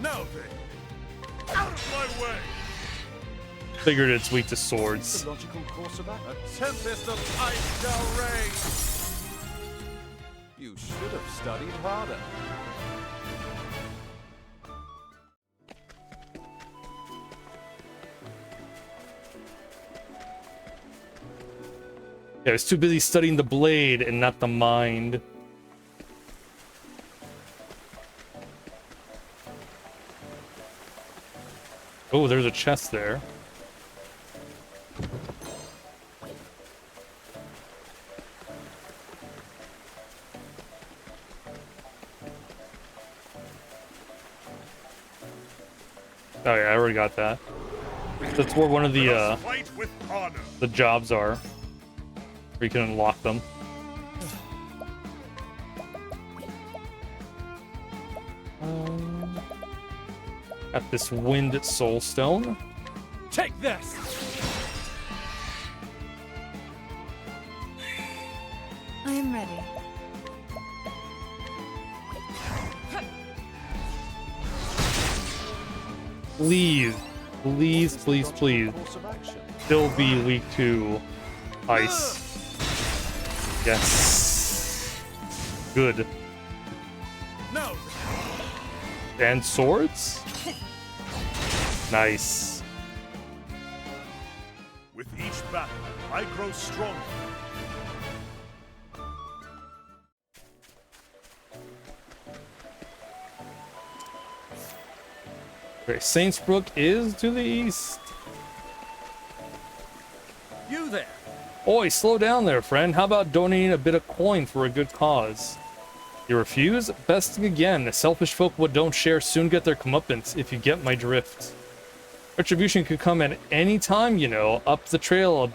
Now then, out of my way! Figured it's weak to swords. The logical course of action. A tempest of ice shall rage. You should have studied harder. Yeah, I was too busy studying the blade and not the mind. Oh, there's a chest there. Oh yeah, I already got that. That's where one of Fight with honor. the jobs are. Where you can unlock them. Got this wind soul stone. Take this! I am ready. Please, please, please, please. Course of action. Still be weak to ice. Yes. Good. Now And swords? Nice. with each battle, I grow stronger. Okay, Saintsbrook is to the east. You there! Oi, slow down there, friend. How about donating a bit of coin for a good cause? You refuse? Besting again. Selfish folk who don't share soon get their comeuppance, if you get my drift. Retribution could come at any time, you know, up the trail a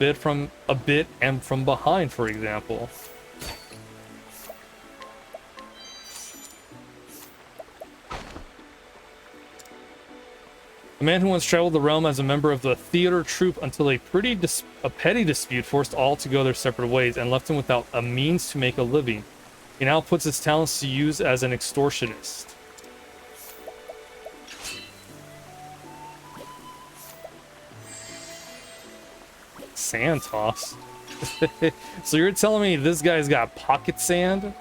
bit and from behind, for example. A man who once traveled the realm as a member of the theater troupe until a petty dispute forced all to go their separate ways and left him without a means to make a living. He now puts his talents to use as an extortionist. Sand toss? So you're telling me this guy's got pocket sand?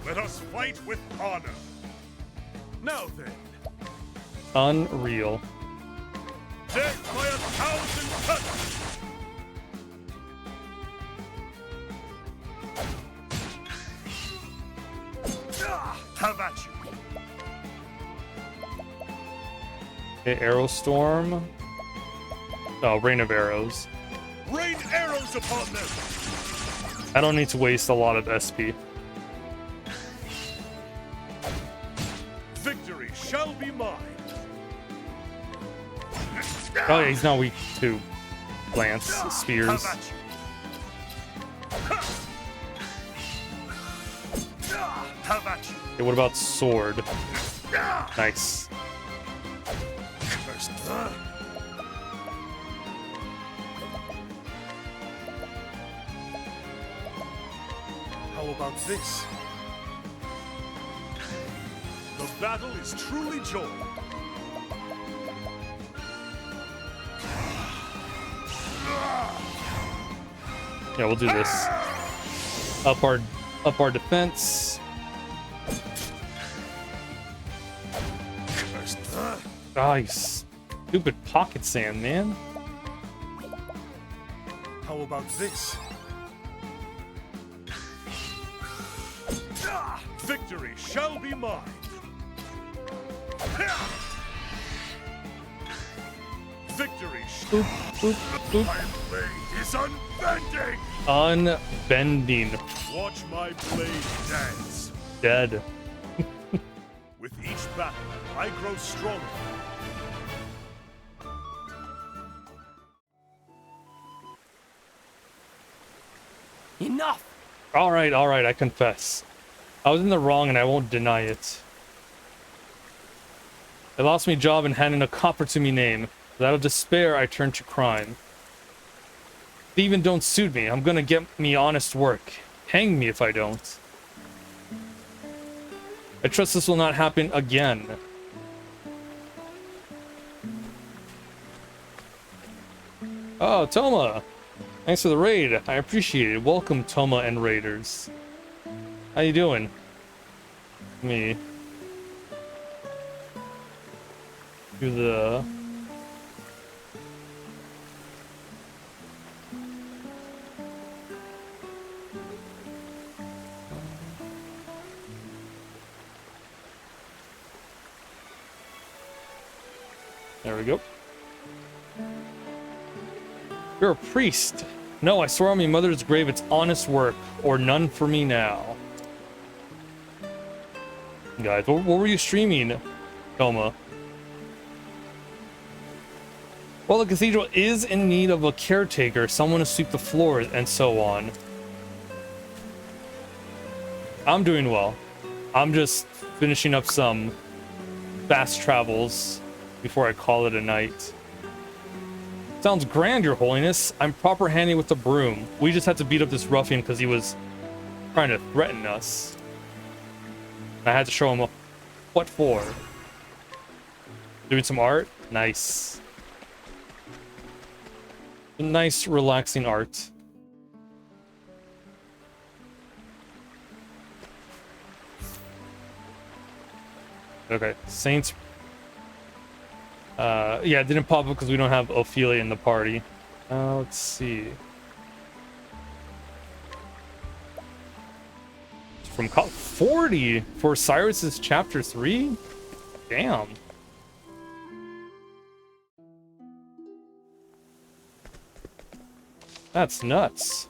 Let us fight with honor. Now then, Unreal. death by 1,000 cuts! Have at you. Okay, Arrow Storm. Oh, Rain of Arrows. Rain arrows upon them! I don't need to waste a lot of SP. Victory shall be mine. Oh yeah, he's not weak to lance, spears. Have at you. Have at you. Okay, what about sword? Nice. First, how about this? The battle is truly joined. Yeah, we'll do this. Up our defense. Ah, you stupid pocket sand, man. How about this? Victory shall be mine. Victory Boop, boop, boop. My blade is unbending. Unbending. Watch my blade dance. Dead. With each battle, I grow stronger. Enough! All right, I confess. I was in the wrong and I won't deny it. I lost me job and handed a copper to me name. Out of despair, I turned to crime. Thieving don't suit me. I'm gonna get me honest work. Hang me if I don't. I trust this will not happen again. Oh, Toma! Thanks for the raid. I appreciate it. Welcome, Toma and raiders. How you doing? Me. Do the... There we go. You're a priest. No, I swear on my mother's grave it's honest work, or none for me now. Guys, what were you streaming, Toma? Well, the cathedral is in need of a caretaker, someone to sweep the floors, and so on. I'm doing well. I'm just finishing up some fast travels before I call it a night. Sounds grand, Your Holiness. I'm proper handy with the broom. We just had to beat up this ruffian because he was trying to threaten us. I had to show him what for. Doing some art? Nice. Nice, relaxing art. Okay, Saints. Yeah, it didn't pop up because we don't have Ophelia in the party. Let's see. From 40 for Cyrus's chapter 3? Damn. That's nuts.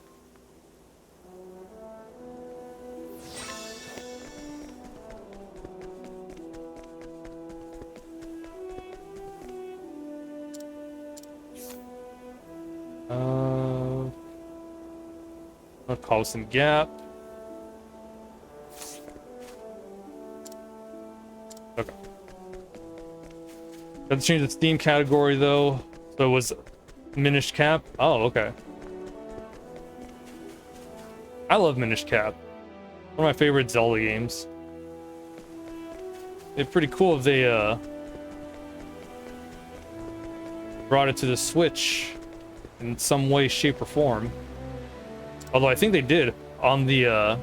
I'll call some gap. Okay. Got to change the Steam category though. So it was Minish Cap. Oh, okay. I love Minish Cap. One of my favorite Zelda games. It's pretty cool if they brought it to the Switch in some way, shape, or form. Although I think they did on the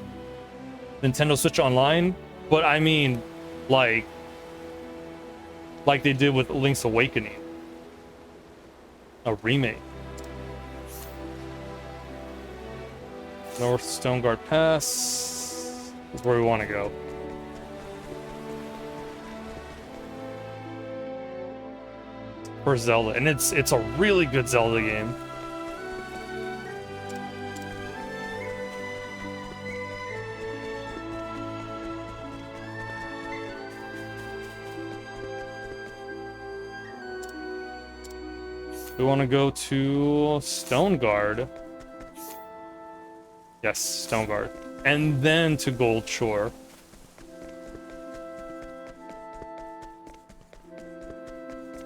Nintendo Switch Online, but I mean, like they did with Link's Awakening, a remake. North Stoneguard Pass is where we want to go. For Zelda, and it's a really good Zelda game. We want to go to Stoneguard. Yes, Stoneguard. And then to Gold Shore.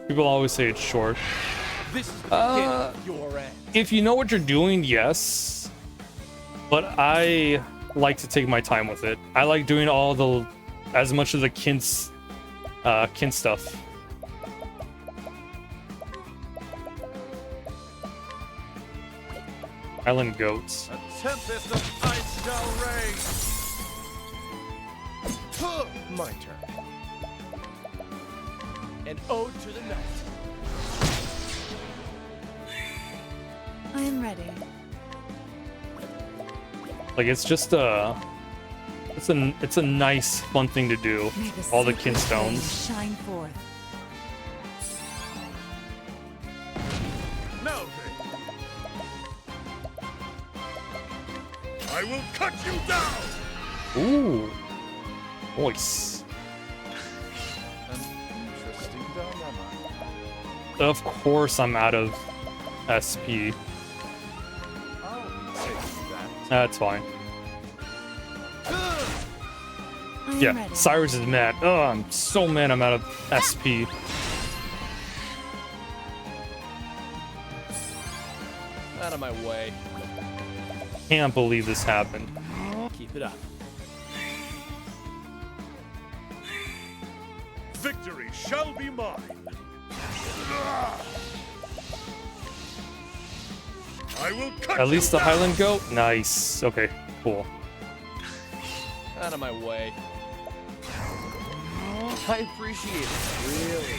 People always say it's short. This is the beginning of your end. If you know what you're doing, yes. But I like to take my time with it. I like doing as much of the kin stuff. Island goats. A tempest of ice shall rage. My turn. An ode to the night. I am ready. Like it's just it's a nice fun thing to do. May All the sacred flame kinstones. shine forth. Now then, I will cut you down. Ooh, voice. An interesting dilemma. Of course, I'm out of SP. I'll take that. That's fine. I am Yeah, ready. Cyrus is mad. Oh, I'm so mad I'm out of SP. Out of my way. Can't believe this happened. Keep it up. Victory shall be mine. I will cut At least you the down. Highland goat? Nice. Okay, cool. Out of my way. I appreciate it. Really.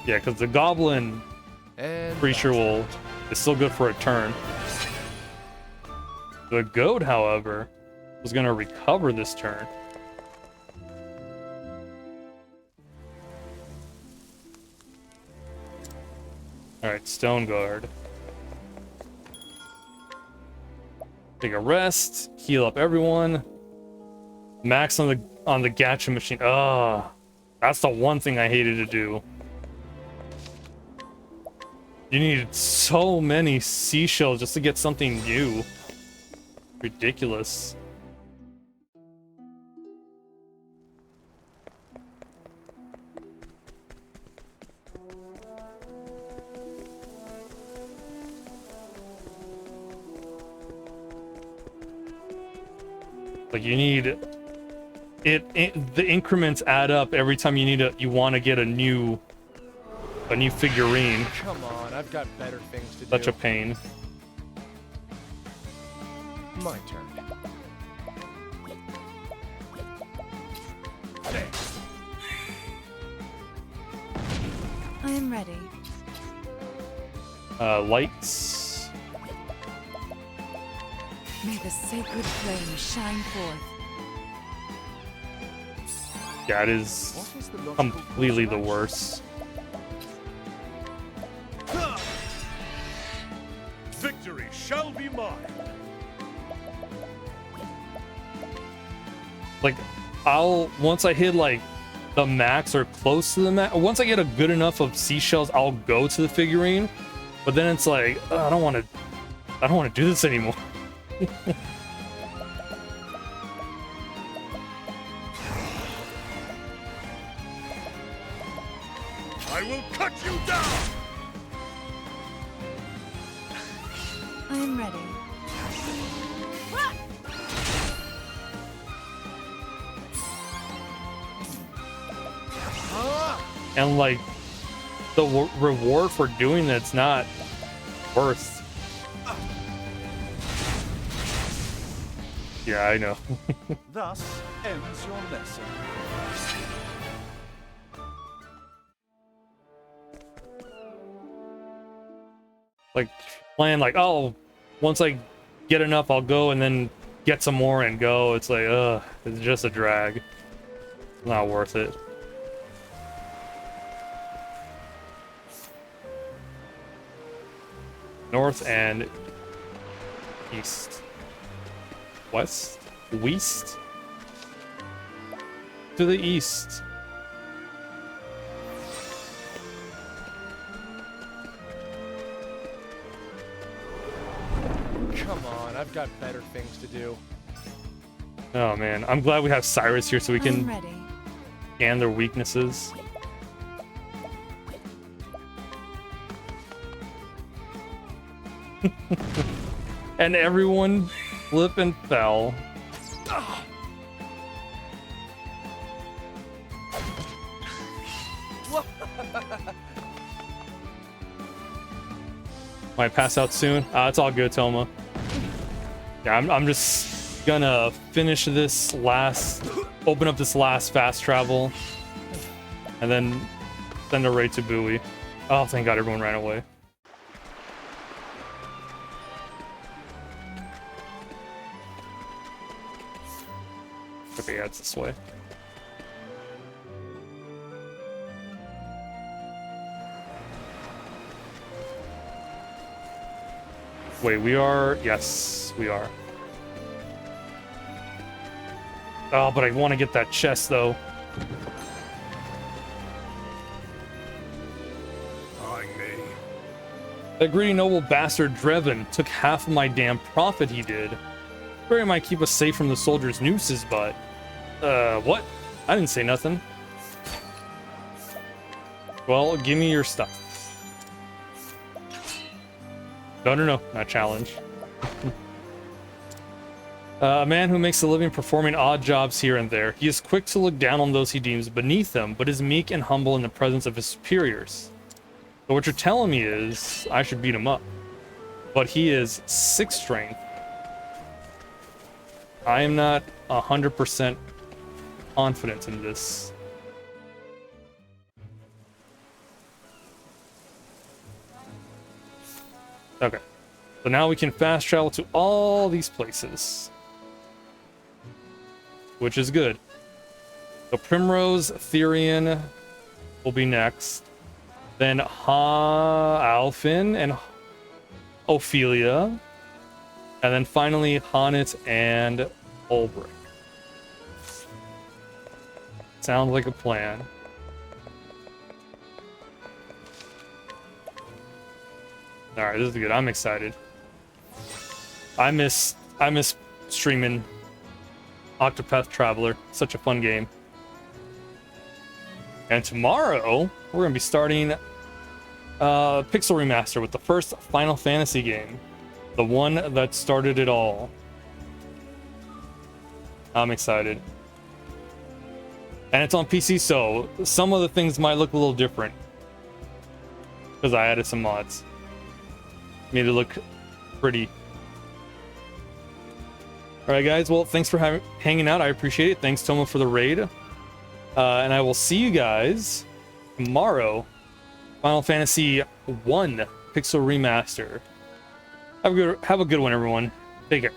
Yeah, because the goblin And creature will is still good for a turn. The goat, however, was gonna recover this turn. Alright, Stone Guard. Take a rest, heal up everyone. Max on the gacha machine. Ah, that's the one thing I hated to do. You needed so many seashells just to get something new. Ridiculous. Like you need it the increments add up every time you want to get a new figurine. come on, I've got better things to Such do. a pain. My turn. I am ready. Lights. May the sacred flame shine forth. Yeah, it is What is the logical completely the course worst. Victory shall be mine. Like, once I hit like the max or close to the max, once I get a good enough of seashells, I'll go to the figurine. But then it's like, I don't want to do this anymore. I will cut you down. I am ready. And like, the reward for doing that's not worth. Yeah, I know. Thus ends your lesson. Like, playing like, oh, once I get enough, I'll go and then get some more and go. It's like, it's just a drag. Not worth it. North and east. West? West? To the east. Come on, I've got better things to do. Oh man, I'm glad we have Cyrus here so we I am can ready. scan their weaknesses. And everyone flip and fell. Might pass out soon. It's all good, Toma. Yeah, I'm just gonna finish this last, open up this last fast travel, and then send a raid to Bowie. Oh, thank God everyone ran away. Okay, yeah, it's this way. Wait, we are? Yes, we are. Oh, but I want to get that chest, though. That greedy noble bastard Drevin took half of my damn profit he did. Very might keep us safe from the soldiers' nooses, but... what? I didn't say nothing. Well, give me your stuff. No, not challenge. A man who makes a living performing odd jobs here and there. He is quick to look down on those he deems beneath him, but is meek and humble in the presence of his superiors. So what you're telling me is I should beat him up. But he is 6 strength. I am not 100% confident in this. Okay. So now we can fast travel to all these places. Which is good. So Primrose, Therian will be next. Then Alfin and Ophelia. And then finally Honnet and Ulbrich. Sounds like a plan. Alright, this is good. I'm excited. I miss streaming Octopath Traveler. Such a fun game. And tomorrow, we're going to be starting Pixel Remaster with the first Final Fantasy game. The one that started it all. I'm excited. And it's on PC, so some of the things might look a little different. Because I added some mods. Made it look pretty. Alright guys, well, thanks for hanging out. I appreciate it. Thanks, Toma, for the raid. And I will see you guys tomorrow. Final Fantasy 1 Pixel Remaster. Have a good one, everyone. Take care.